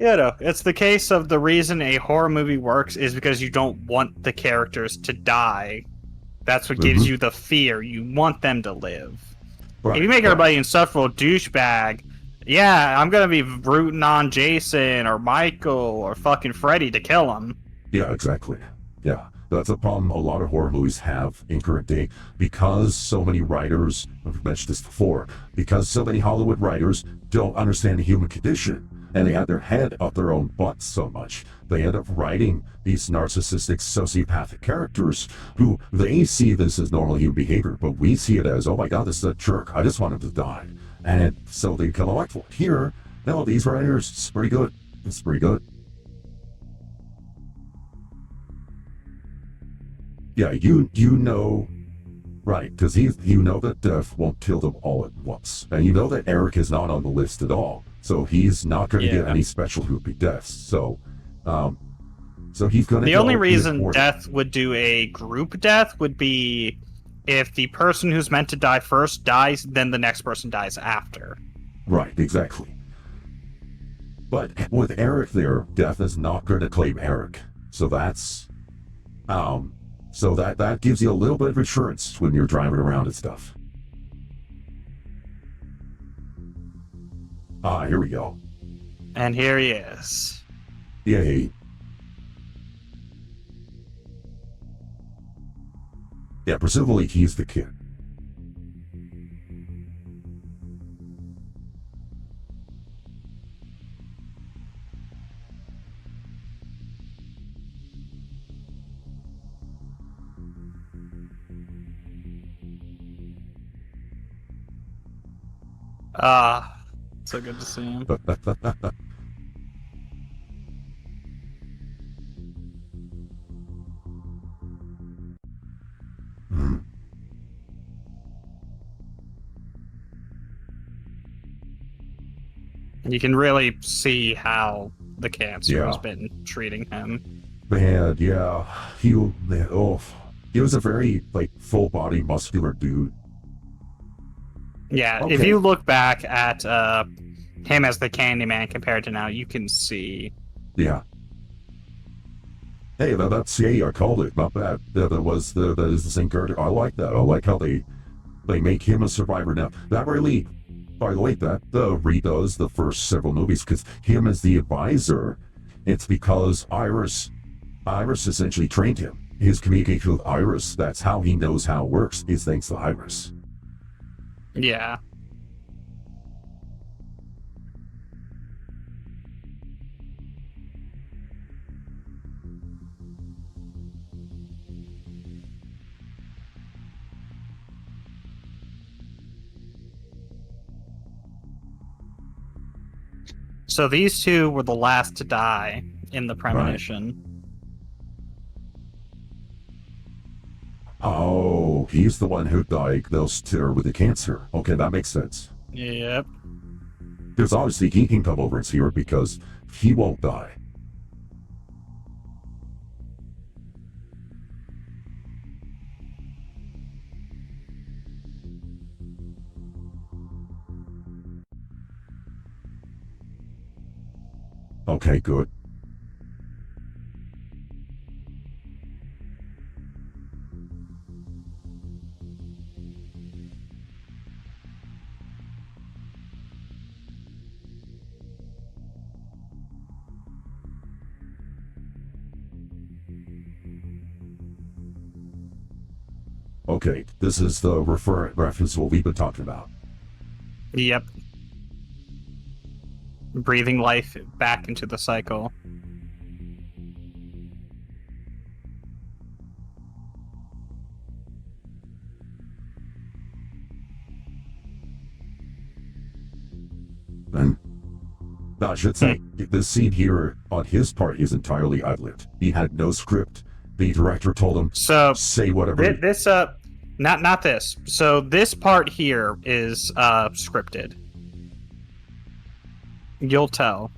Yeah, no, it's the case of the reason a horror movie works is because you don't want the characters to die. That's what gives you the fear. You want them to live. Right, If you make everybody insufferable douchebag, yeah, I'm gonna be rooting on Jason or Michael or fucking Freddy to kill him. Yeah, exactly. Yeah. That's a problem a lot of horror movies have in current day because so many writers, I've mentioned this before, because so many Hollywood writers don't understand the human condition. and they had their head up their own butts so much, they end up writing these narcissistic sociopathic characters who they see this as normal human behavior, but we see it as, oh my god, this is a jerk, I just want him to die. And so they become electable. Here, no, these writers, it's pretty good. It's pretty good. Yeah, you know, right, because you know that death won't kill them all at once. And you know that Eric is not on the list at all. So he's not going to get any special whoopie deaths. So he's going to The only reason death would do a group death would be if the person who's meant to die first dies, then the next person dies after. Right, exactly. But with Eric there, death is not going to claim Eric. So that's so that gives you a little bit of insurance when you're driving around and stuff. Here we go. And here he is. Yay. Yeah, presumably he's the kid. So good to see him. You can really see how the cancer has been treating him. Man, yeah. He was a very, full body muscular dude. Yeah, Okay. If you look back at him as the Candyman compared to now, you can see. Yeah. Hey, that's I called it. Not bad. That is the same character. I like that. I like how they make him a survivor now. That really, by the way, that redoes the first several movies, because him as the advisor, it's because Iris essentially trained him. His communication with Iris, that's how he knows how it works, is thanks to Iris. Yeah. So these two were the last to die in the premonition. Oh, he's the one who diagnosed her with the cancer. Okay, that makes sense. Yep. Because obviously he can come over and see her because he won't die. Okay, good. Okay, this is the reference what we've been talking about. Yep. Breathing life back into the cycle. And I should say, this scene here on his part is entirely ad-libbed. He had no script. The director told him, say whatever. This not this. So this part here is scripted. You'll tell.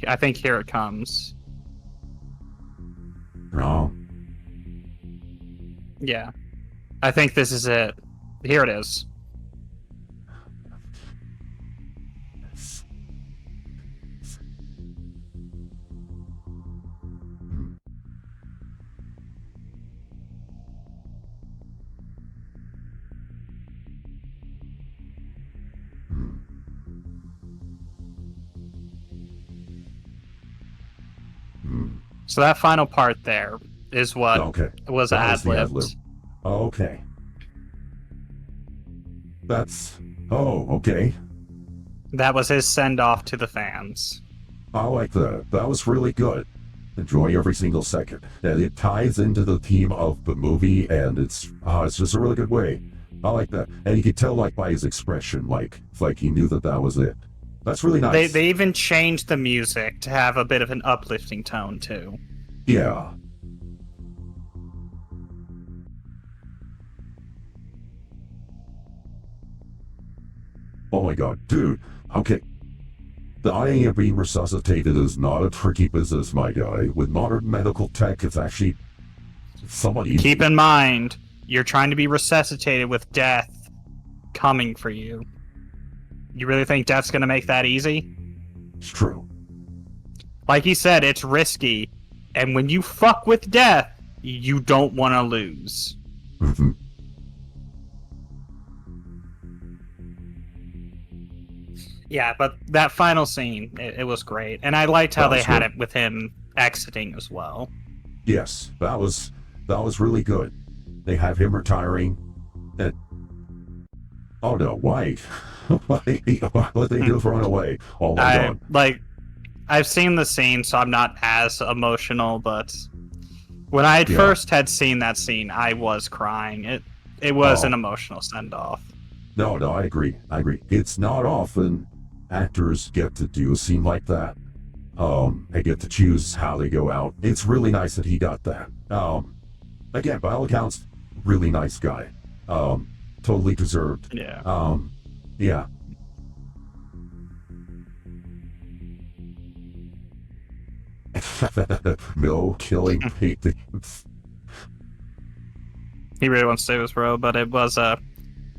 I think here it comes. No. Yeah. I think this is it. Here it is. So that final part there is what Okay. was That was the ad-lib. ad-libbed. Okay. That's... Oh, okay. That was his send-off to the fans. I like that. That was really good. Enjoy every single second. And it ties into the theme of the movie, and it's just a really good way. I like that. And you could tell, like, by his expression, like he knew that was it. That's really nice. They even changed the music to have a bit of an uplifting tone, too. Yeah. Oh my god, dude. Okay. The idea of being resuscitated is not a tricky business, my guy. With modern medical tech, it's actually somewhat easy. Keep in mind, you're trying to be resuscitated with death coming for you. You really think death's gonna make that easy? It's true. Like he said, it's risky. And when you fuck with death, you don't want to lose. Mhm. Yeah, but that final scene, it was great. And I liked how That they was had good. it with him exiting as well. Yes, that was really good. They have him retiring. And oh no, why? What they do is run away. Oh my god. I've seen the scene, so I'm not as emotional, but when I Yeah. first had seen that scene, I was crying. It was Oh. an emotional send-off. No, I agree. It's not often actors get to do a scene like that. They get to choose how they go out. It's really nice that he got that. Again, by all accounts, really nice guy. Totally deserved. Yeah. Yeah. No killing paintings. He really wants to save his bro, but it was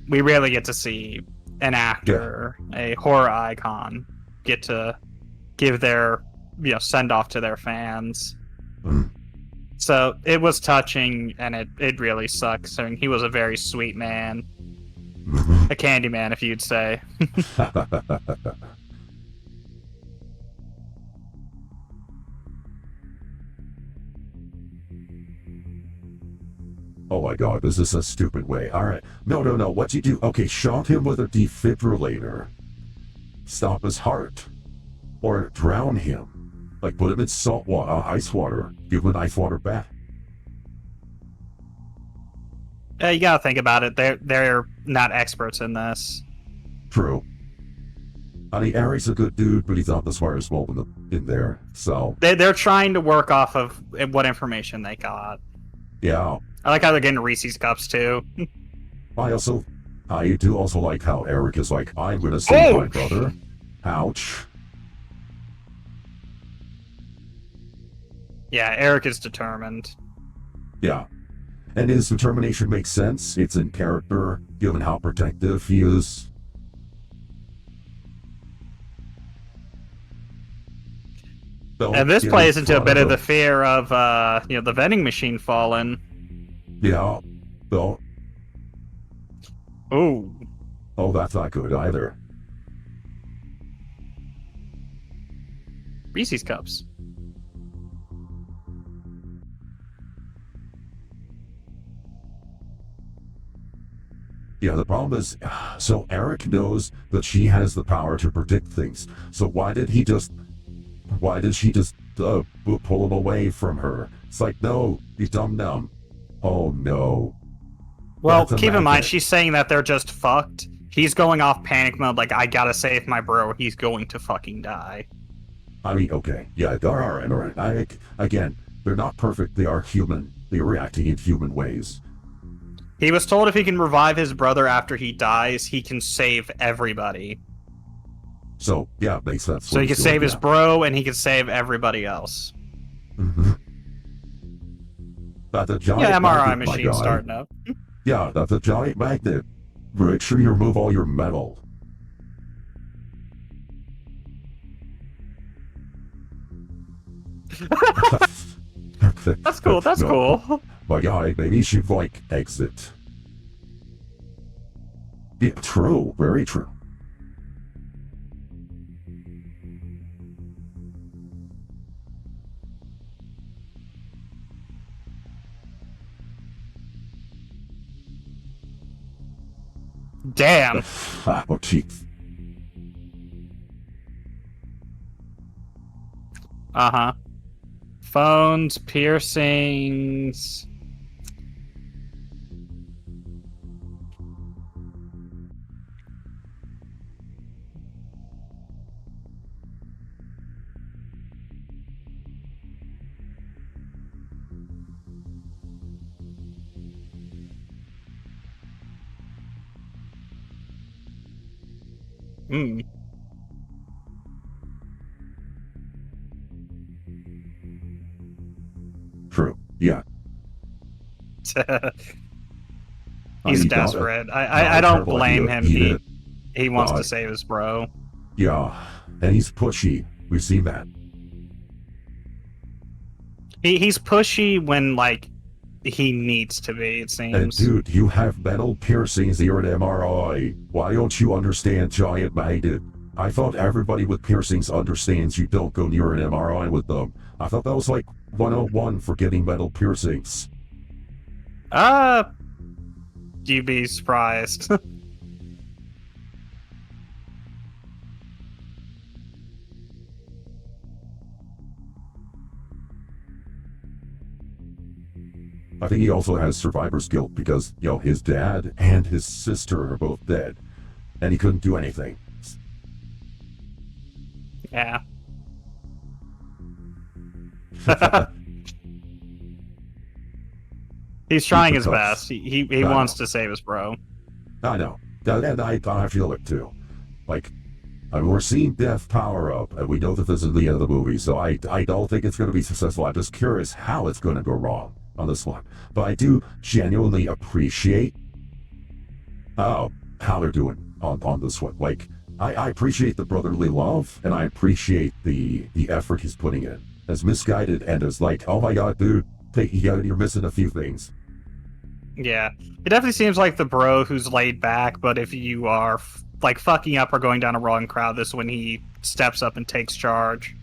we rarely get to see an actor, a horror icon, get to give their send off to their fans. Mm. So it was touching, and it really sucks. I mean, he was a very sweet man, a candy man, if you'd say. Oh my god, this is a stupid way. Alright. No. What'd you do? Okay, shot him with a defibrillator. Stop his heart. Or drown him. Like put him in salt water, ice water. Give him an ice water bath. Yeah, you gotta think about it. They're not experts in this. True. I mean, Ari's a good dude, but he's not the smartest one in there. So, They're trying to work off of what information they got. yeah. I like how they're getting Reese's cups too. I do also like how Eric is like, I'm gonna save my brother. Ouch. Yeah, Eric is determined. Yeah. And his determination makes sense. It's in character, given how protective he is. And this plays into a bit of the fear of the vending machine falling. Yeah. Well, Ooh. oh, that's not good either. Reese's cups. Yeah, the problem is, so Eric knows that she has the power to predict things. So why did she just pull him away from her? It's like, no, you dumb. Oh no. Well, That's a keep in mind, magnet. she's saying that they're just fucked. He's going off panic mode, like, I gotta save my bro, he's going to fucking die. I mean, okay, yeah, all right. Again, they're not perfect. They are human. They're reacting in human ways. He was told if he can revive his brother after he dies, he can save everybody. So yeah, it makes sense. So he can save his bro, and he can save everybody else. Mm-hmm. That's a giant Yeah, MRI magnet, my machine guy. starting up. Yeah, that's a giant magnet. Make sure you remove all your metal. That's cool, that's No. cool. My guy, maybe you should, like, exit. Yeah, true. Very true. Damn. Oh, teeth. Uh-huh. Phones, piercings. Hmm. True. Yeah. He's He got it. desperate. Not I a don't terrible blame idea. him. Eat it. He wants to God. save his bro. Yeah. And he's pushy. We've seen that. He's pushy when like he needs to be, it And seems. dude, you have metal piercings. You're an MRI. Why don't you understand giant magnet? I thought everybody with piercings understands you don't go near an MRI with them. I thought that was like 101 for getting metal piercings. You'd be surprised. I think he also has survivor's guilt because, you know, his dad and his sister are both dead. And he couldn't do anything. Yeah. He's trying his best. He wants to save his bro. I know. And I feel it too. Like, we're seeing death power up, and we know that this is the end of the movie, so I don't think it's going to be successful. I'm just curious how it's going to go wrong on this one. But I do genuinely appreciate how they're doing on this one. Like, I appreciate the brotherly love, and I appreciate the effort he's putting in. As misguided and as like, oh my god, dude, you're missing a few things. Yeah. It definitely seems like the bro who's laid back, but if you are like fucking up or going down a wrong crowd, this is when he steps up and takes charge.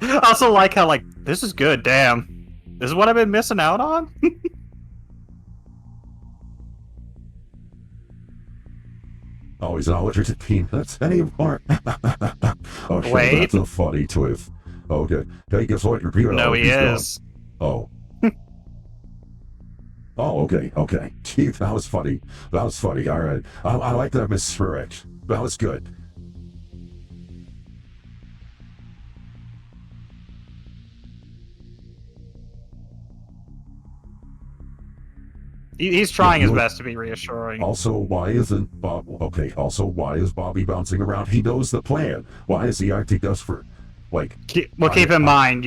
I also like how, like, this is good, damn. This is what I've been missing out on? Oh, he's not allergic to peanuts anymore. Oh, shit, Wait. that's a funny twist. Okay. Hey, guess what? Your peanut No, he allergy's is. gone. Oh. Oh, okay. Gee, that was funny. All right. I like that misspirit. That was good. He's trying his look- best to be reassuring. Also, why isn't Bob... Okay, also, why is Bobby bouncing around? He knows the plan. Why is he acting desperate? Like... Keep in mind,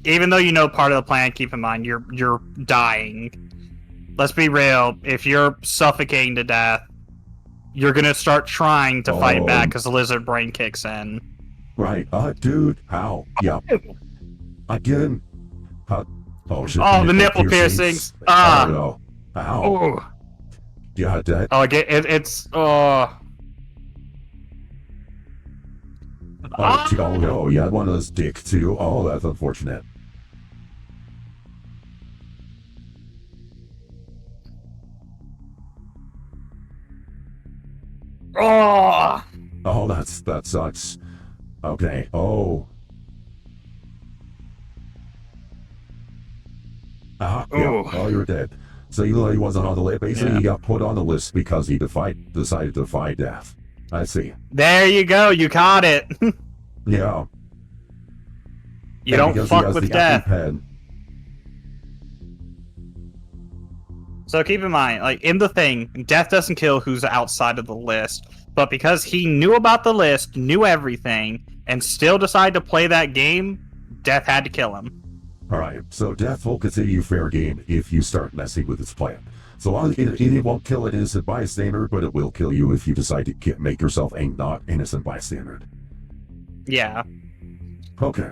even though you know part of the plan, keep in mind, you're dying. Let's be real. If you're suffocating to death, you're gonna start trying to fight back because the lizard brain kicks in. Right. Dude, how? Yeah. Again. Oh, shit. Oh, the nipple piercings. I don't know. Ow. Oh. Yeah, that. Oh, it's. Oh, no. You had one of those dick, too. Oh, that's unfortunate. Oh. Oh, that sucks. Okay. Oh. Yeah. Oh, you're dead. So even though he wasn't on the list, basically he got put on the list because he decided to defy death. I see. There you go. You caught it. Yeah. You don't fuck with death. EpiPen. So keep in mind, like, in the thing, death doesn't kill who's outside of the list. But because he knew about the list, knew everything, and still decided to play that game, death had to kill him. Alright, so death will continue fair game if you start messing with its plan. So it won't kill an innocent bystander, but it will kill you if you decide to make yourself a not innocent bystander. Yeah. Okay.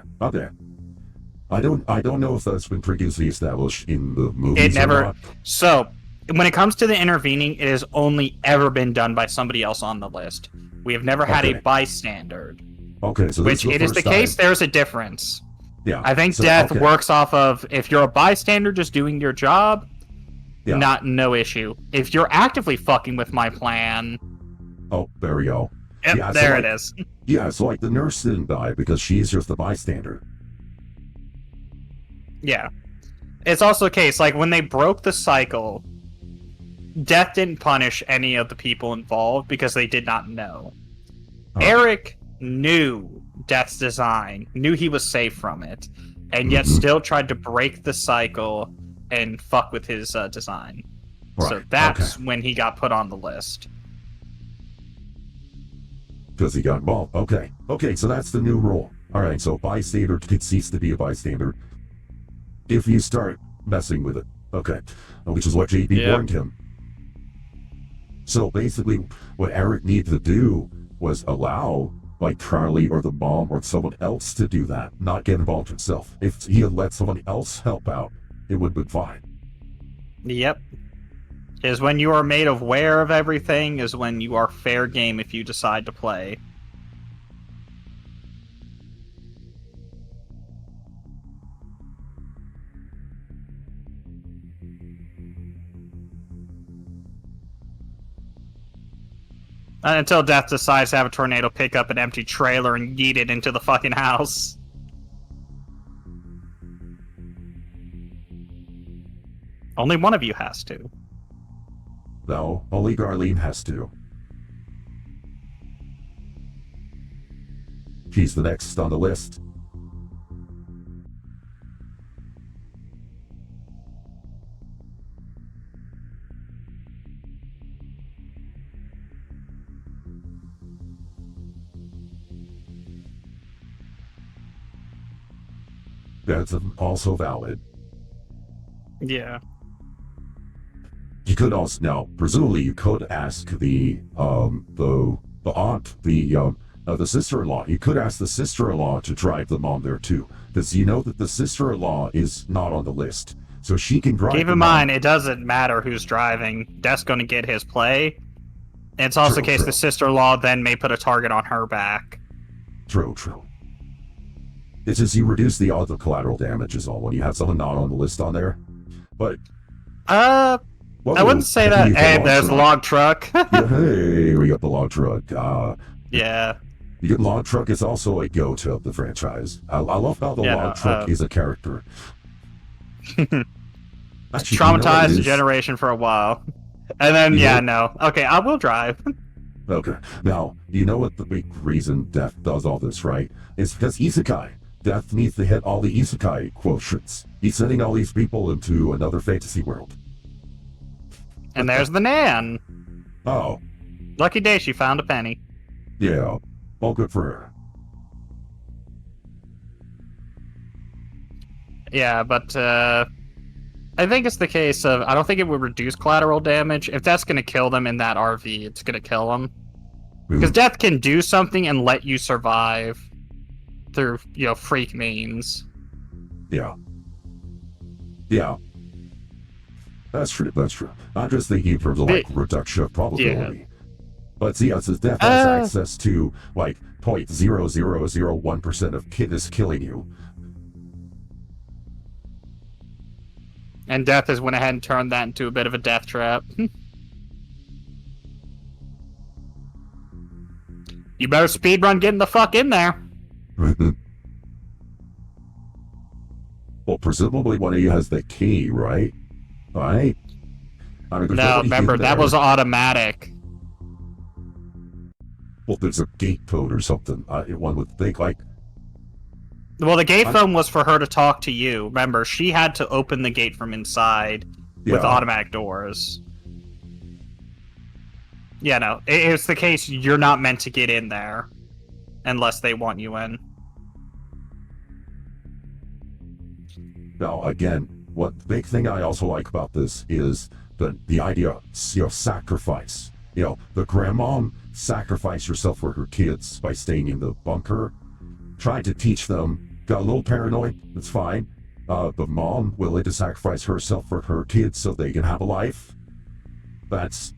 I don't know if that's been previously established in the movies. It never. Or not. So, when it comes to the intervening, it has only ever been done by somebody else on the list. We have never had a bystander. Okay, so Which it is the case. There's a difference. Yeah. I think death works off of if you're a bystander just doing your job, Yeah. no issue. If you're actively fucking with my plan, Oh, there we go. yep, Yeah, so there like, it is. Yeah, so like the nurse didn't die because she's just a bystander. Yeah. It's also the case, like, when they broke the cycle, Death didn't punish any of the people involved because they did not know. Oh. Eric knew Death's design, knew he was safe from it, and yet still tried to break the cycle and fuck with his design. Right. So that's when he got put on the list. Because he got involved. Okay. Okay, so that's the new rule. Alright, so bystander can cease to be a bystander if you start messing with it. Okay. Which is what JB warned him. So basically, what Eric needed to do was allow, like, Charlie or the mom or someone else to do that, not get involved himself. If he had let someone else help out, it would have been fine. Yep. Is when you are made aware of everything is when you are fair game if you decide to play. Until Death decides to have a tornado pick up an empty trailer and yeet it into the fucking house. Only one of you has to. No, only Darlene has to. She's the next on the list. That's also valid. Yeah. You could also now, presumably, you could ask the aunt, the sister-in-law. You could ask the sister-in-law to drive the mom there too, because you know that the sister-in-law is not on the list, so she can drive. Keep in mind, it doesn't matter who's driving. Death's going to get his play. And it's also the case the sister-in-law then may put a target on her back. True. It's just you reduce the odds of collateral damage is all when you have someone not on the list on there. But I wouldn't say that. Hey, there's the log truck. Yeah, hey, we got the log truck. Yeah. The log truck is also a go-to of the franchise. I love how the log truck is a character. Actually, traumatized the generation for a while. And then, no. Okay, I will drive. Okay. Now, you know what the big reason Death does all this, right? It's because Isekai. Death needs to hit all the Isekai quotients. He's sending all these people into another fantasy world. And there's the Nan. Oh. Lucky day she found a penny. Yeah. All good for her. Yeah, but I think it's the case of I don't think it would reduce collateral damage. If that's going to kill them in that RV, it's going to kill them. Because Death can do something and let you survive through, freak means. Yeah. That's true. I'm just thinking in terms of, reduction of probability. Yeah. But see, since Death has access to, 0.0001% of is killing you. And Death has went ahead and turned that into a bit of a death trap. You better speedrun getting the fuck in there. Well, presumably one of you has the key, right? Right? No, remember, that was automatic. Well, there's a gate code or something. One would think, Well, the gate phone was for her to talk to you. Remember, she had to open the gate from inside with automatic doors. Yeah, no. It's the case you're not meant to get in there unless they want you in. Now, again, what the big thing I also like about this is the idea of, sacrifice. The grandmom sacrificed herself for her kids by staying in the bunker, tried to teach them, got a little paranoid, that's fine. The mom willing to sacrifice herself for her kids so they can have a life. That's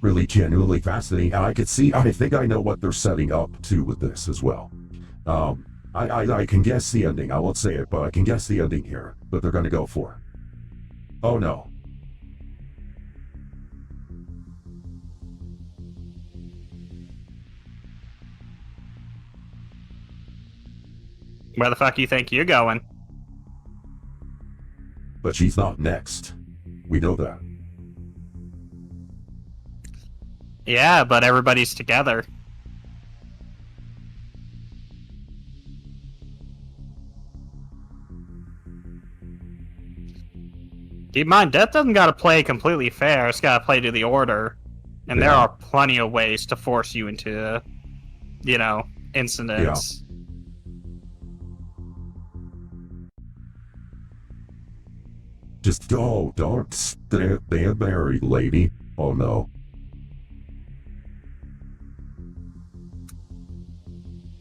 really genuinely fascinating. And I think I know what they're setting up to with this as well. I can guess the ending. I won't say it, but I can guess the ending here that they're going to go for. Oh no. Where the fuck you think you're going? But she's not next. We know that. Yeah, but everybody's together. Keep in mind, Death doesn't gotta play completely fair, it's gotta play to the order. And there Yeah. are plenty of ways to force you into, incidents. Just don't stand there, lady. Oh no.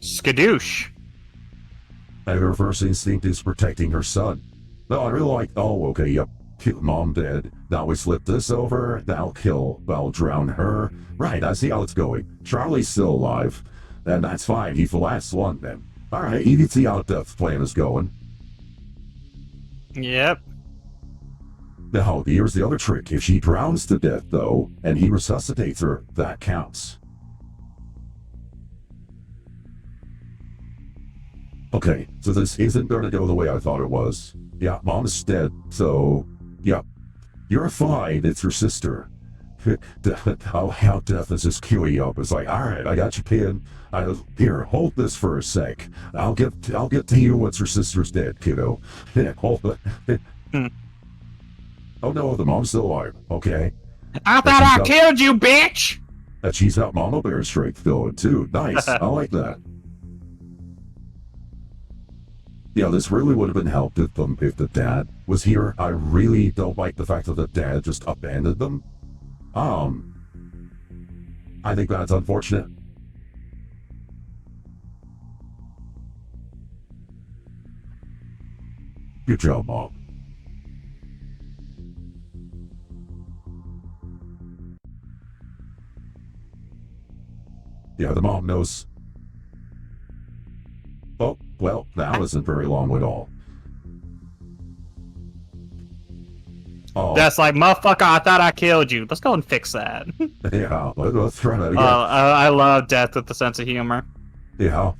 Skadoosh. And her first instinct is protecting her son. No, I really like, okay, yep. Mom dead. Now we flip this over. That'll drown her. Right, I see how it's going. Charlie's still alive. And that's fine. He's the last one then. Alright, you can see how Death's plan is going. Yep. Now, here's the other trick. If she drowns to death, though, and he resuscitates her, that counts. Okay, so this isn't going to go the way I thought it was. Yeah, Mom's dead, so... Yeah, you're fine. It's your sister. How Death is just queuing up. It's like, alright, I got you pinned. Here, hold this for a sec. I'll get to you once your sister's dead, kiddo. Hold it. Oh no, the mom's still alive. Okay. I thought I killed you, bitch! And she's out Mama Bear strength going too. Nice. I like that. Yeah, this really would have been helped if the dad was here. I really don't like the fact that the dad just abandoned them. I think that's unfortunate. Good job, Mom. Yeah, the mom knows. Oh, well, that wasn't very long at all. Oh. That's like, motherfucker, I thought I killed you. Let's go and fix that. Yeah, let's try that again. I love Death with the sense of humor. Yeah.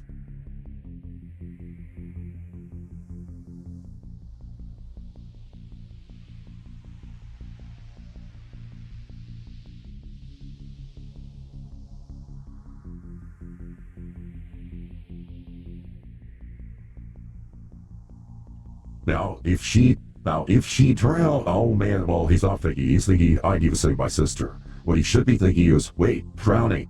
Now, if she drowned, oh man, well, he's not thinking. He's thinking, I need to save my sister. What he should be thinking is, wait, drowning.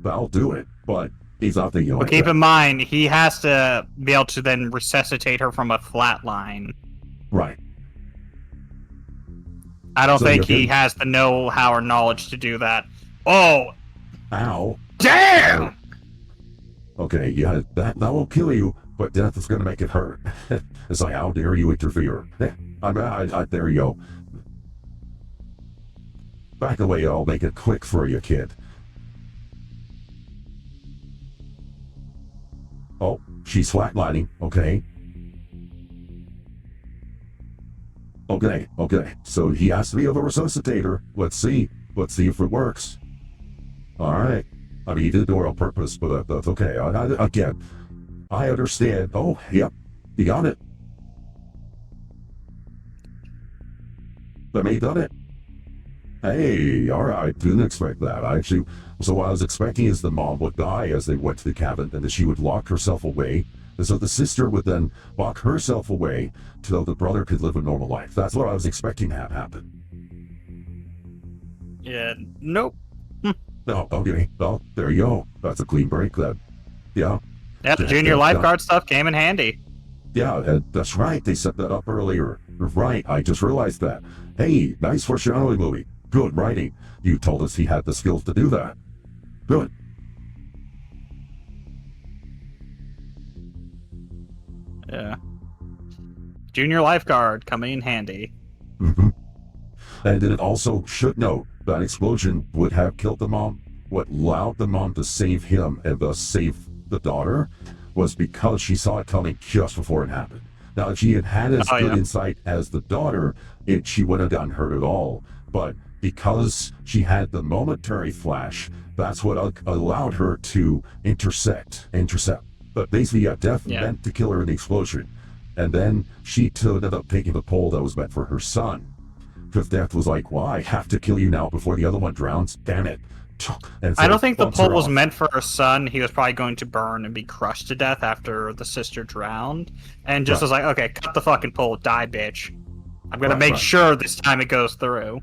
I'll do it. But he's not thinking like But keep that. in mind, he has to be able to then resuscitate her from a flat line. Right. I don't So think he you're- has the know-how or knowledge to do that. Oh, Ow. damn! Okay, yeah, that will kill you, but Death is going to make it hurt. It's like, how dare you interfere? There you go. Back away, I'll make it quick for you, kid. Oh, she's flatlining, okay. Okay, so he has to be able to resuscitate her. Let's see if it works. Alright. I mean, he did it on purpose, but that's okay. Again, I understand. Oh, yep, you got it. Let me done it. Hey, alright, didn't expect that. So what I was expecting is the mom would die as they went to the cabin, and that she would lock herself away. And so the sister would then lock herself away so the brother could live a normal life. That's what I was expecting to have happen. Yeah, nope. No, okay, well, there you go. That's a clean break then. Yeah. Yeah, the Yeah, junior yeah, lifeguard stuff came in handy. Yeah, that's right. They set that up earlier. Right, I just realized that. Hey, nice foreshadowing movie. Good writing. You told us he had the skills to do that. Good. Yeah. Junior lifeguard coming in handy. Mm-hmm. And then it also should note that explosion would have killed the mom. What allowed the mom to save him and thus save the daughter was because she saw it coming just before it happened. Now, if she had had as good insight as the daughter, she wouldn't have gotten hurt at all. But because she had the momentary flash, that's what allowed her to intercept But basically, Death meant to kill her in the explosion. And then she ended up taking the pole that was meant for her son. Because Death was like, well, I have to kill you now before the other one drowns. Damn it. And so I don't think the bumps her pole was off. meant for her son. He was probably going to burn and be crushed to death after the sister drowned. And just was like, okay, cut the fucking pole, die, bitch. I'm gonna make sure this time it goes through.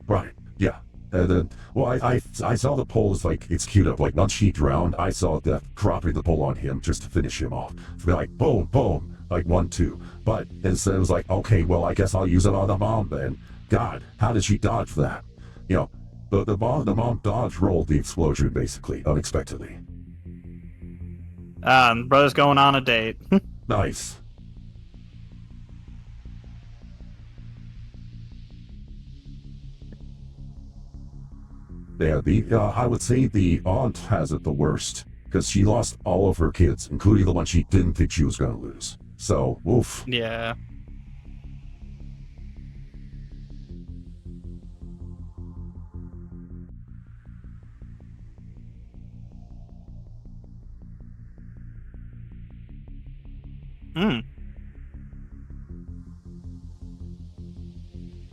Right, yeah. And then, well, I saw the pole as like, it's queued up. Like, once she drowned, I saw Death dropping the pole on him just to finish him off. To be like, boom, boom, like 1, 2. But instead it was like, okay, well, I guess I'll use it on the mom then. God, how did she dodge that? You know, the mom dodge rolled the explosion, basically, unexpectedly. Brother's going on a date. Nice. Yeah, I would say the aunt has it the worst, because she lost all of her kids, including the one she didn't think she was going to lose. So, oof. Yeah.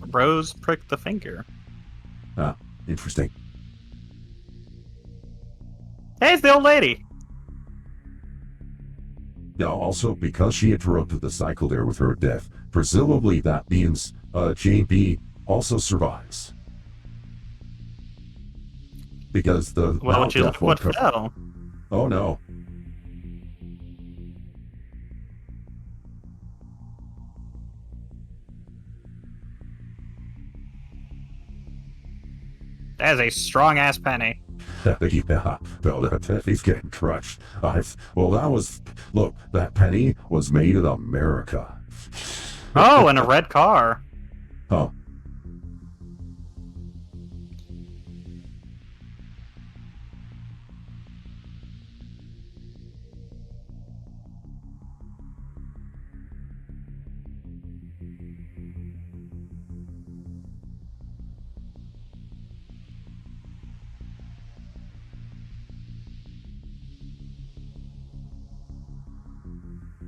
Rose pricked the finger. Ah, interesting. Hey, it's the old lady. Now, also, because she interrupted the cycle there with her death, presumably that means JB also survives. Because the Well, would you death look won't what cover- fell? Oh no. That is a strong ass penny. Yeah, well, that penny's getting crushed. Well, that was, look, that penny was made in America. Oh, and a red car. Oh.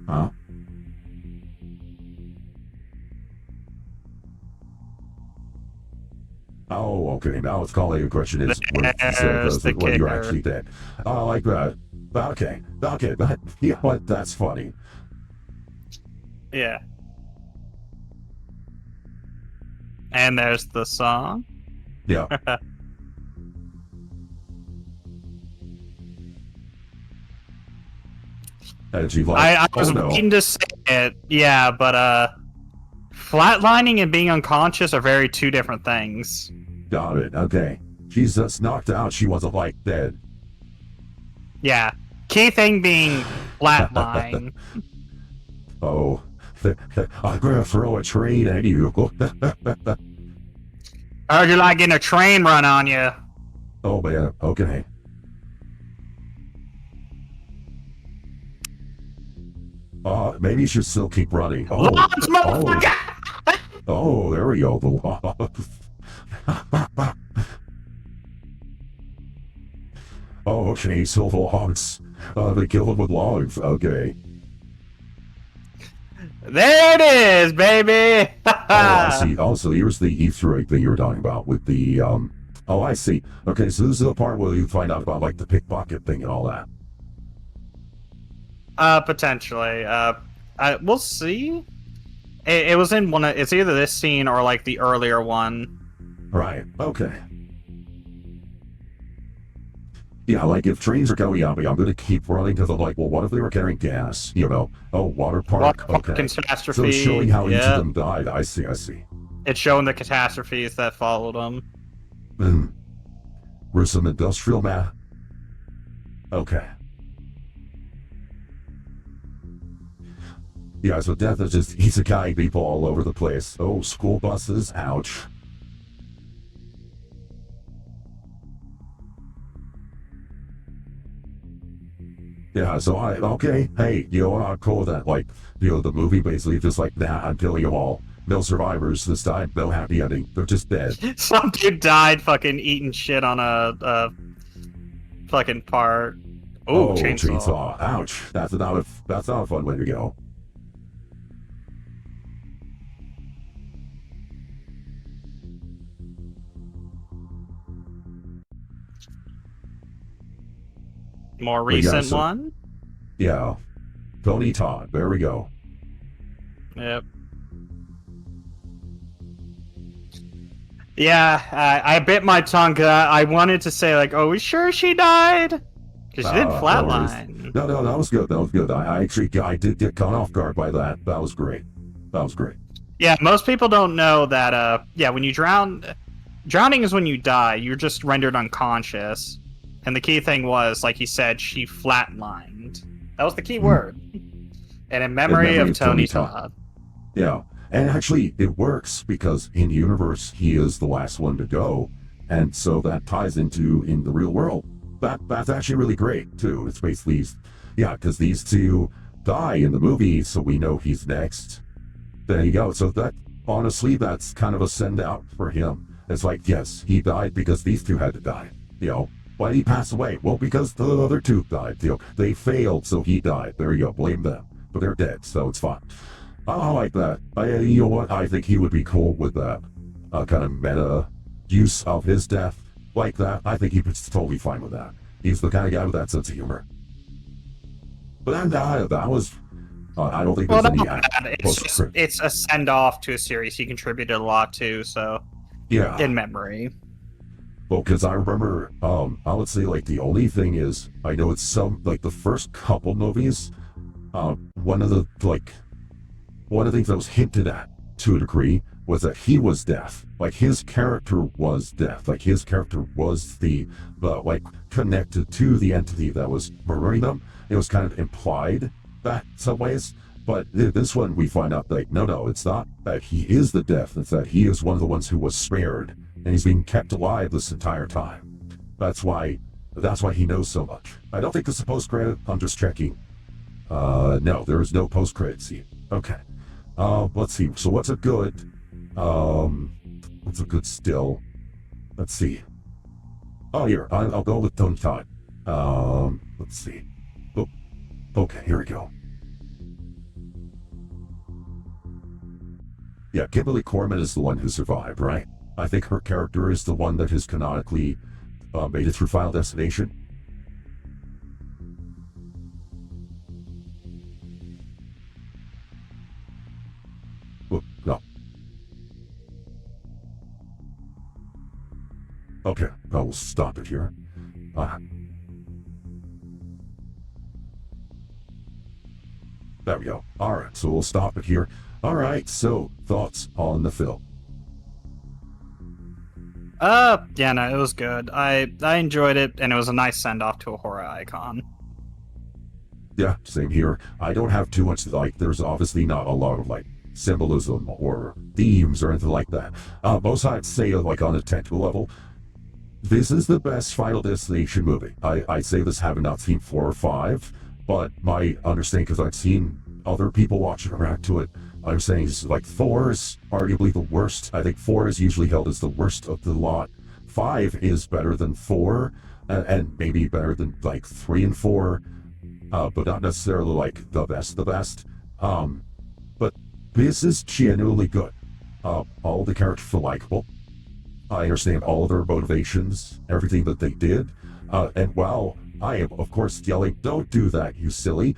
Huh? Oh, okay. Now it's calling a question is what you said There's the when you're kicker. actually dead. I like that. Okay. That, you know what? That's funny. Yeah. And there's the song. Yeah. And she like, I was oh no. waiting to say it. Yeah, but flatlining and being unconscious are very two different things. Got it. Okay. She's just knocked out. She wasn't like dead. Yeah. Key thing being flatline. Oh. I'm gonna throw a train at you. I heard you like getting a train run on you. Oh man. Okay. Maybe you should still keep running. Oh, Launch, motherfucker! oh, there we go. The oh, okay, silver logs. They kill them with logs. Okay. There it is, baby! Oh, I see. Also, here's the Easter egg thing you were talking about with the Oh, I see. Okay, so this is the part where you find out about like the pickpocket thing and all that. Potentially. We'll see. It was in one of, it's either this scene or like the earlier one. Right. Okay. Yeah, like if trains are going up, I'm going to keep running because I'm like, well, what if they were carrying gas? You know, oh, water park. Okay. Catastrophe. So it's showing how each yeah. of them died. I see. I see. It's showing the catastrophes that followed them. We're some industrial math. Okay. Yeah, so death is just isekai people all over the place. Oh, school buses. Ouch. Yeah, so okay, hey, you know what, I'll call that, like, you know, the movie basically just like, nah, I'm killing them all. No survivors this time, no happy ending, they're just dead. Some dude died fucking eating shit on a fucking part. Oh, Oh, chainsaw. Ouch. That's not a fun way to go. More But yeah, recent so one. yeah. Tony Todd. There we go. Yep. Yeah, I bit my tongue 'cause I wanted to say like, "Oh, we sure she died?" Because she didn't No worries. flatline. No, that was good. That was good. I did get caught off guard by that. That was great. That was great. Yeah, most people don't know that. Yeah, when you drown, drowning is when you die. You're just rendered unconscious, and the key thing was, like he said, she flatlined. That was the key word. And in memory of Tony Todd. Yeah. And actually, it works because in the universe, he is the last one to go. And so that ties into in the real world. That's actually really great, too. It's basically, yeah, because these two die in the movie, so we know he's next. There you go. So that, honestly, that's kind of a send out for him. It's like, yes, he died because these two had to die. You know, why did he pass away? Well, because the other two died. You know, they failed, so he died. There you go. Blame them. But they're dead, so it's fine. I like that. You know what? I think he would be cool with that kind of meta use of his death like that. I think he was totally fine with that. He's the kind of guy with that sense of humor. But that was. I don't think Well, there's not any bad. It's a send off to a series he contributed a lot to. So yeah. in memory. Well, because I remember, I would say like the only thing is I know it's some like the first couple movies. One of the things that was hinted at to a degree was that he was deaf. Like his character was deaf. Like his character was the like connected to the entity that was murdering them. It was kind of implied that in some ways. But this one we find out like no, it's not that he is the deaf. It's that he is one of the ones who was spared and he's being kept alive this entire time. That's why he knows so much. I don't think it's a post credit. I'm just checking. No, there is no post credit scene. Okay. Let's see. So what's a good still? Let's see. Oh, here. I'll go with Tony Todd. Let's see. Oh, okay, here we go. Yeah, Kimberly Corman is the one who survived, right? I think her character is the one that has canonically made it through Final Destination. No. Okay, I will stop it here. There we go. Alright, so we'll stop it here. Alright, so thoughts on the film? Yeah, no, it was good. I enjoyed it, and it was a nice send off to a horror icon. Yeah, same here. I don't have too much there's obviously not a lot of symbolism or themes or anything like that. Most I'd say on a technical level, this is the best Final Destination movie. I say this having not seen 4 or 5, but my understanding, because I've seen other people watch and react to it, I'm saying it's 4 is arguably the worst. I think 4 is usually held as the worst of the lot. 5 is better than 4, and maybe better than 3 and 4, but not necessarily the best. But this is genuinely good. All the characters are likable. I understand all of their motivations, everything that they did. And while I am, of course, yelling, "Don't do that, you silly!"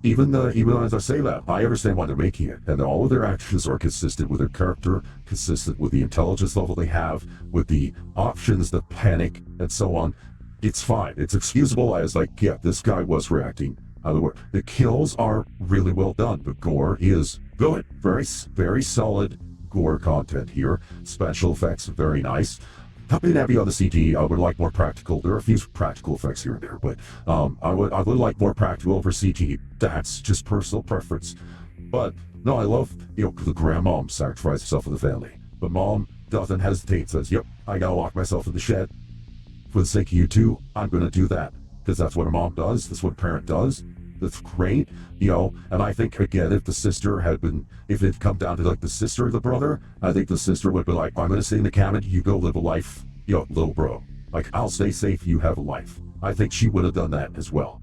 Even as I say that, I understand why they're making it, and all of their actions are consistent with their character, consistent with the intelligence level they have, with the options, the panic, and so on. It's fine. It's excusable as yeah, this guy was reacting. The kills are really well done. The gore is good. Very, very solid gore content here. Special effects are very nice. Not been happy on the CG. I would like more practical. There are a few practical effects here and there, but I would like more practical over CG. That's just personal preference. But no, I love the grandmom sacrificed herself for the family. But mom doesn't hesitate. Says, "Yep, I gotta lock myself in the shed for the sake of you two. I'm gonna do that because that's what a mom does. That's what a parent does. That's great, And I think again, if it had come down to the sister or the brother, I think the sister would be like, "I'm gonna stay in the cabin. You go live a life, little bro. I'll stay safe. You have a life." I think she would have done that as well.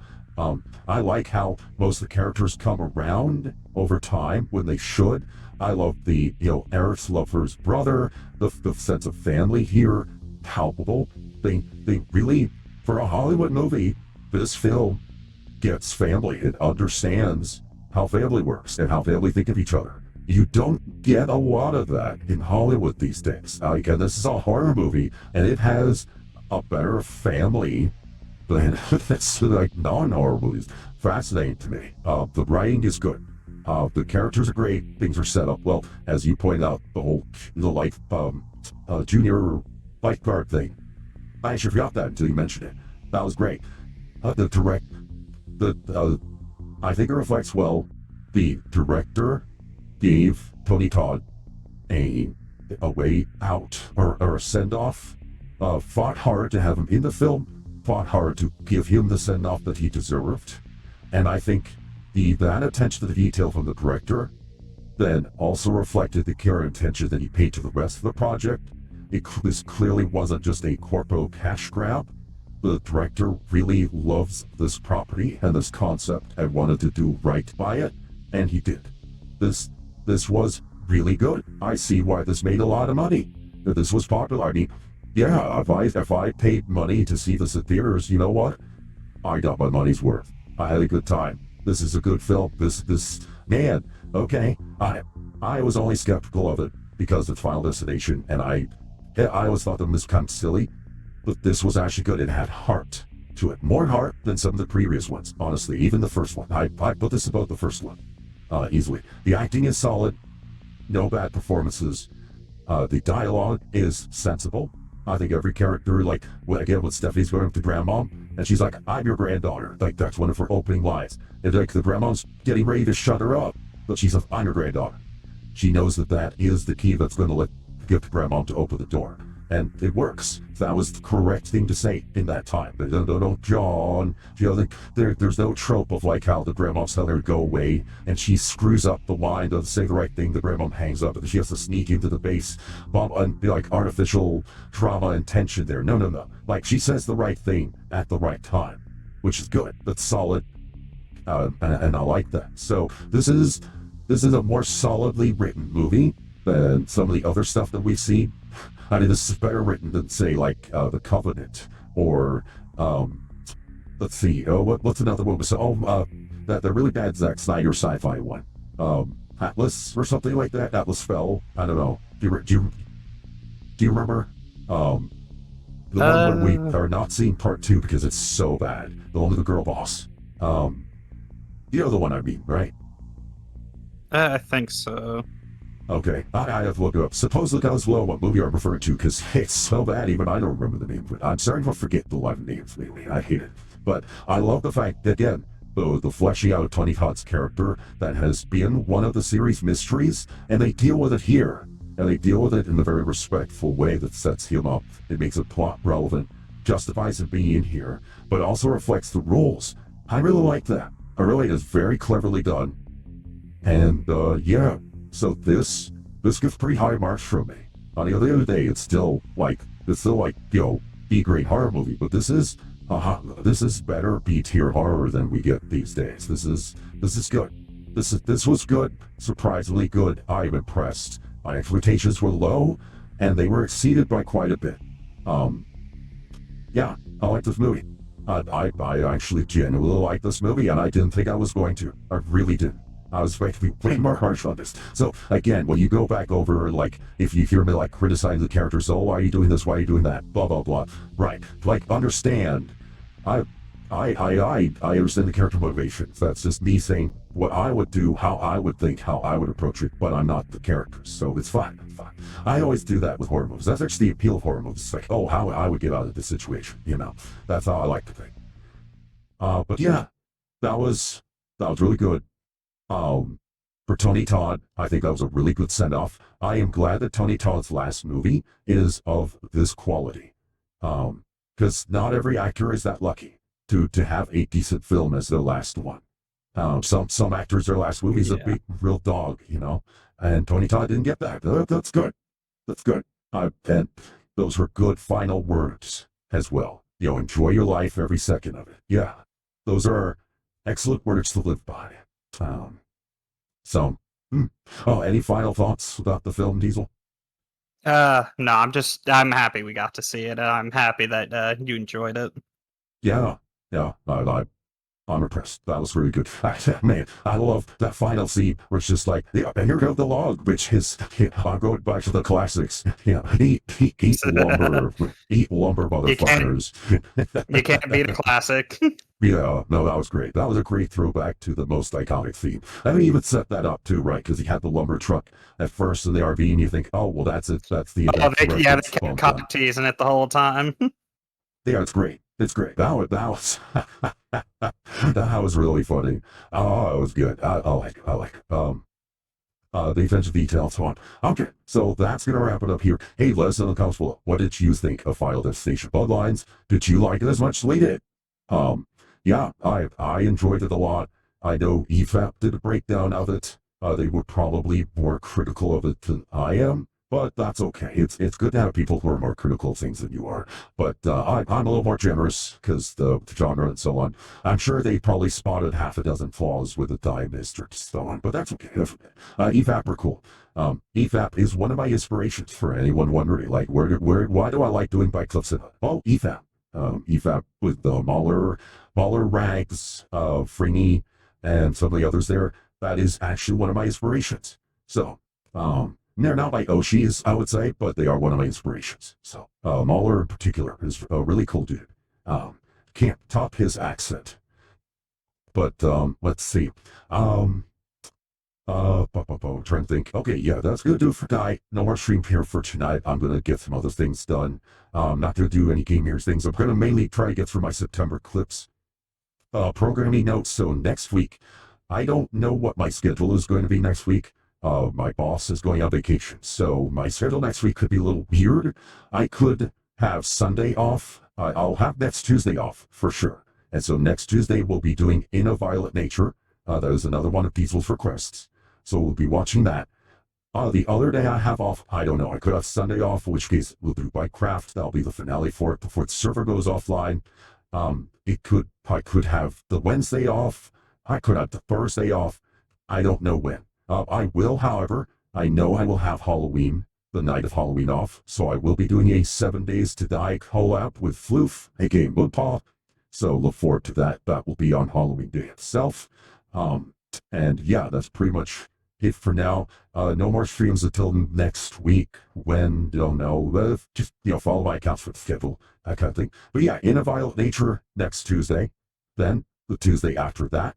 I like how most of the characters come around over time when they should. I love the, Eric's love for his brother, the sense of family here, palpable. They really, for a Hollywood movie, this film gets family. It understands how family works and how family think of each other. You don't get a lot of that in Hollywood these days. Again, this is a horror movie, and it has a better family than that's like non-horror movies. Fascinating to me. The writing is good. The characters are great. Things are set up well. As you pointed out, the life junior lifeguard thing. I actually forgot that until you mentioned it. That was great. I think it reflects well. The director gave Tony Todd a way out or a send-off. Fought hard to have him in the film. Fought hard to give him the send-off that he deserved. And I think that attention to the detail from the director then also reflected the care and attention that he paid to the rest of the project. This clearly wasn't just a corpo cash grab. The director really loves this property and this concept and wanted to do right by it, and he did. This was really good. I see why this made a lot of money. This was popular. I mean, yeah, if I paid money to see this at theaters, you know what? I got my money's worth. I had a good time. This is a good film. This man, okay. I was only skeptical of it because it's Final Destination, and I always thought them was kind of silly, but this was actually good. It had heart to it, more heart than some of the previous ones. Honestly, even the first one. I put this about the first one easily. The acting is solid, no bad performances. The dialogue is sensible. I think every character, like, again, when Stephanie's going to grandma, and she's like, I'm your granddaughter. Like, that's one of her opening lines. And like, the grandma's getting ready to shut her up, but she's like, I'm your granddaughter. She knows that is the key that's going to get the grandma to open the door. And it works. That was the correct thing to say in that time. No, John. There's no trope of like how the grandma's telling her to go away, and she screws up the line, doesn't say the right thing, the grandma hangs up, and she has to sneak into the base, and be like artificial drama and tension there. No. Like, she says the right thing at the right time, which is good. That's solid, and I like that. So this is a more solidly written movie than some of the other stuff that we've seen. I mean, this is better written than, say, like The Covenant, or let's see, what's another one? So, that really bad Zack Snyder sci-fi one, Atlas or something like that. Atlas Fell. I don't know. Do you remember? The one when we are not seeing part 2 because it's so bad. The one with the girl boss. You know the one I mean, right? I think so. Okay, I have to look it up. Supposedly that was what movie I'm referring to, because it's so bad, even I don't remember the name of it. I'm sorry if I forget the live names lately. I hate it. But I love the fact that, again, the fleshing out of Tony Todd's character that has been one of the series' mysteries, and they deal with it here. And they deal with it in a very respectful way that sets him up. It makes it plot relevant, justifies him being in here, but also reflects the rules. I really like that. I really, it's very cleverly done. And, yeah. So this gets pretty high marks from me. On the other day, it's still like B-grade horror movie, but this is better B-tier horror than we get these days. This is good. This was good, surprisingly good. I'm impressed. My expectations were low, and they were exceeded by quite a bit. Yeah, I like this movie. I actually genuinely like this movie, and I didn't think I was going to. I really didn't. I was going to be way more harsh on this. So again, when you go back over, like, if you hear me like criticizing the characters, oh, why are you doing this? Why are you doing that? Blah blah blah. Right? Like, understand. I understand the character motivations. That's just me saying what I would do, how I would think, how I would approach it. But I'm not the characters, so it's fine. I always do that with horror movies. That's actually the appeal of horror movies. It's like, oh, how I would get out of this situation. That's how I like to think. But yeah, that was really good. For Tony Todd, I think that was a really good send-off. I am glad that Tony Todd's last movie is of this quality. Because not every actor is that lucky to have a decent film as their last one. Some actors, their last movie is a big, real dog, and Tony Todd didn't get that. That's good. That's good. And those were good final words as well. enjoy your life every second of it. Yeah, those are excellent words to live by. Um, so, oh, any final thoughts about the film, Diesel? No, I'm happy we got to see it. I'm happy that you enjoyed it. Yeah, yeah, I'm impressed. That was really good. Man, I love that final scene where it's just like, yeah, and here goes the log, which is, I'm going back to the classics. Yeah, eat lumber, You can't motherfuckers. you can't beat a classic. Yeah, no, that was great. That was a great throwback to the most iconic theme. And he even set that up too, right? Because he had the lumber truck at first in the RV, and you think, oh, well, that's it. That's the Oh, they reference. kept Boom, caught done. teasing it the whole time. Yeah, it's great. It's great. That was that was really funny. Oh, it was good. I like it. I like it. The attention to detail and so on. Okay, so that's gonna wrap it up here. Hey, let us know in the comments below. What did you think of Final Destination Bloodlines? Did you like it as much as we did? Yeah, I enjoyed it a lot. I know EFAP did a breakdown of it. They were probably more critical of it than I am, but that's okay. It's good to have people who are more critical of things than you are. But I'm a little more generous because the genre and so on. I'm sure they probably spotted half a dozen flaws with the time district and so on, but that's okay. That's okay. EFAP were cool. EFAP is one of my inspirations for anyone wondering, like, why do I like doing Byte Club Cinema? Oh, EFAP. EFAP with the Mahler, Rags, Fringy, and some of the others there. That is actually one of my inspirations. So, they're not my Oshis, I would say, but they are one of my inspirations. So, Mahler in particular is a really cool dude. Can't top his accent. But, let's see. Trying to think. Okay, yeah, that's gonna do it for tonight. No more stream here for tonight. I'm gonna get some other things done. Not gonna do any Game Years things. I'm gonna mainly try to get through my September clips. Programming notes. So next week, I don't know what my schedule is going to be next week. My boss is going on vacation, so my schedule next week could be a little weird. I could have Sunday off. I'll have next Tuesday off for sure. And so next Tuesday we'll be doing In a Violent Nature. That is another one of Diesel's requests. So we'll be watching that. The other day I have off, I don't know. I could have Sunday off, in which case we'll do Bytecraft. That'll be the finale for it before the server goes offline. I could have the Wednesday off. I could have the Thursday off. I don't know when. I will, however, I know I will have Halloween, the night of Halloween off. So I will be doing a 7 Days to Die collab with Floof, aka Moodpaw. So look forward to that. That will be on Halloween Day itself. And yeah, that's pretty much it for now. No more streams until next week. When, don't know. Just, follow my accounts for the schedule, that kind of thing. But yeah, In a Violent Nature next Tuesday. Then the Tuesday after that,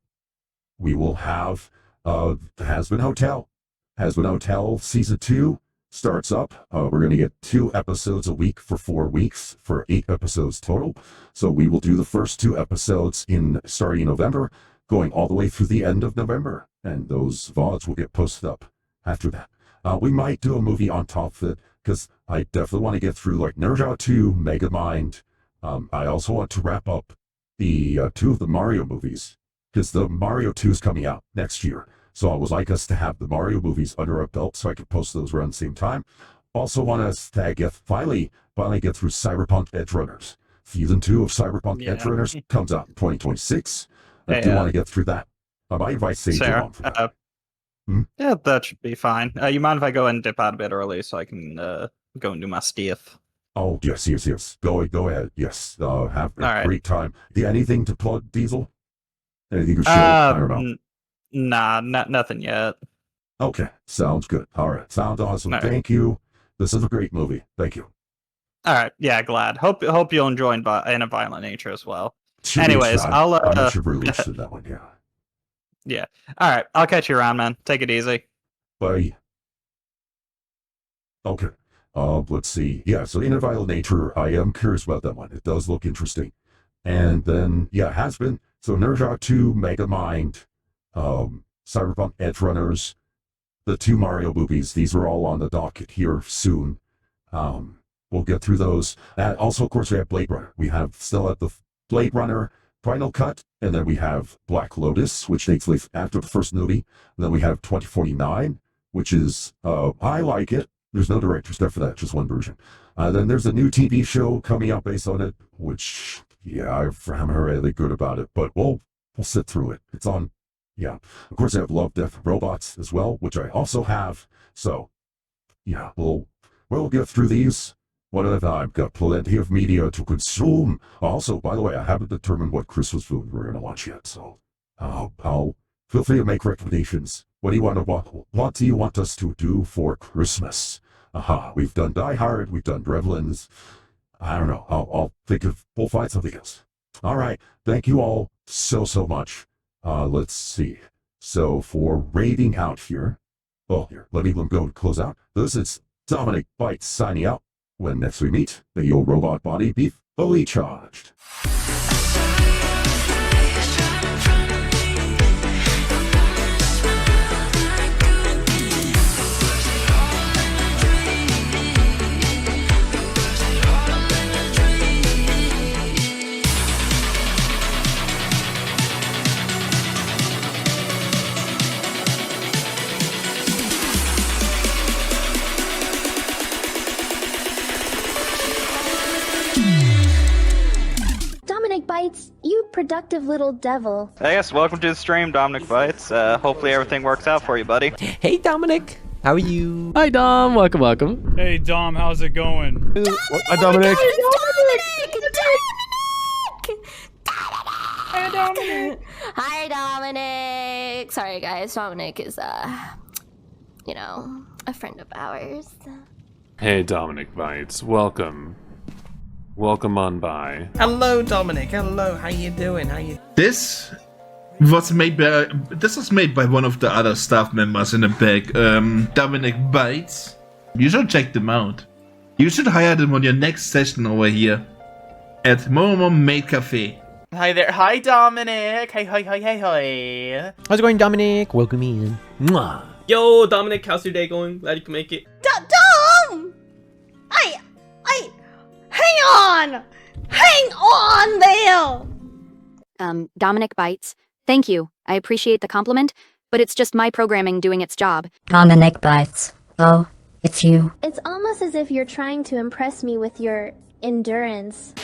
we will have the Has Been Hotel. Has Been Hotel Season 2 starts up. We're going to get 2 episodes a week for 4 weeks for 8 episodes total. So we will do the first 2 episodes starting in November, going all the way through the end of November. And those VODs will get posted up after that. We might do a movie on top of it, because I definitely want to get through like Nerja 2, Megamind. I also want to wrap up the 2 of the Mario movies, because the Mario 2 is coming out next year. So I would like us to have the Mario movies under our belt so I can post those around the same time. Also want us to finally get through Cyberpunk Edge Runners. Season 2 of Cyberpunk Edge Runners comes out in 2026. I do want to get through that. I might invite Sage Sarah, along for that. yeah, that should be fine. You mind if I go and dip out a bit early so I can go and do my stuff? Oh, yes. Go ahead. Yes. Have a All great time. Yeah, anything to plug, Diesel? Anything to show? I don't know. Nah, nothing yet. Okay, sounds good. All right, sounds awesome. All right. Thank you. This is a great movie. Thank you. All right, yeah, glad. Hope you'll enjoy In a Violent Nature as well. Should Anyways, I'm not sure released in that one. Yeah. Yeah. All right, I'll catch you around, man. Take it easy. Bye. Okay. Let's see. Yeah, so In a Violent Nature, I am curious about that one. It does look interesting. And then, yeah, Has Been. So Nerja 2, Megamind, Cyberpunk Edge Runners, the 2 Mario movies. These are all on the docket here soon. We'll get through those. Also, of course, we have Blade Runner. We have still at the Blade Runner Final Cut, and then we have Black Lotus, which takes place after the first movie. And then we have 2049, which is, I like it. There's no director's cut for that, just one version. Then there's a new TV show coming out based on it, which, yeah, I haven't heard anything good about it, but we'll sit through it. It's on, yeah. Of course, I have Love, Death, Robots as well, which I also have. So, yeah, we'll get through these one at a time. Got plenty of media to consume. Also, by the way, I haven't determined what Christmas food we're going to watch yet, so I'll feel free to make recommendations. What do you want us to do for Christmas? We've done Die Hard, we've done Gremlins. I don't know. We'll find something else. All right. Thank you all so much. Let's see. So for raiding out here, here, let me go close out. This is Dominic Bytes signing out. When next we meet, may your robot body be fully charged. Dominic Bytes, you productive little devil. Hey guys, welcome to the stream, Dominic Bytes. Hopefully everything works out for you, buddy. Hey Dominic, how are you? Hi Dom, welcome. Hey Dom, how's it going? Hi Dominic. Hi Dominic. Sorry guys, Dominic is you know, a friend of ours. Hey Dominic Bytes, welcome. Welcome on by. Hello Dominic, hello, how you doing? This was made by one of the other staff members in the back, Dominic Bytes. You should check them out. You should hire them on your next session over here at Momo Maid Cafe. Hi there. Hi, Dominic. Hi. How's it going, Dominic? Welcome in. Mwah. Yo, Dominic, how's your day going? Glad you can make it. Dom! Hang on there! Dominic Bytes, thank you. I appreciate the compliment, but it's just my programming doing its job. Dominic Bytes. Oh, it's you. It's almost as if you're trying to impress me with your endurance.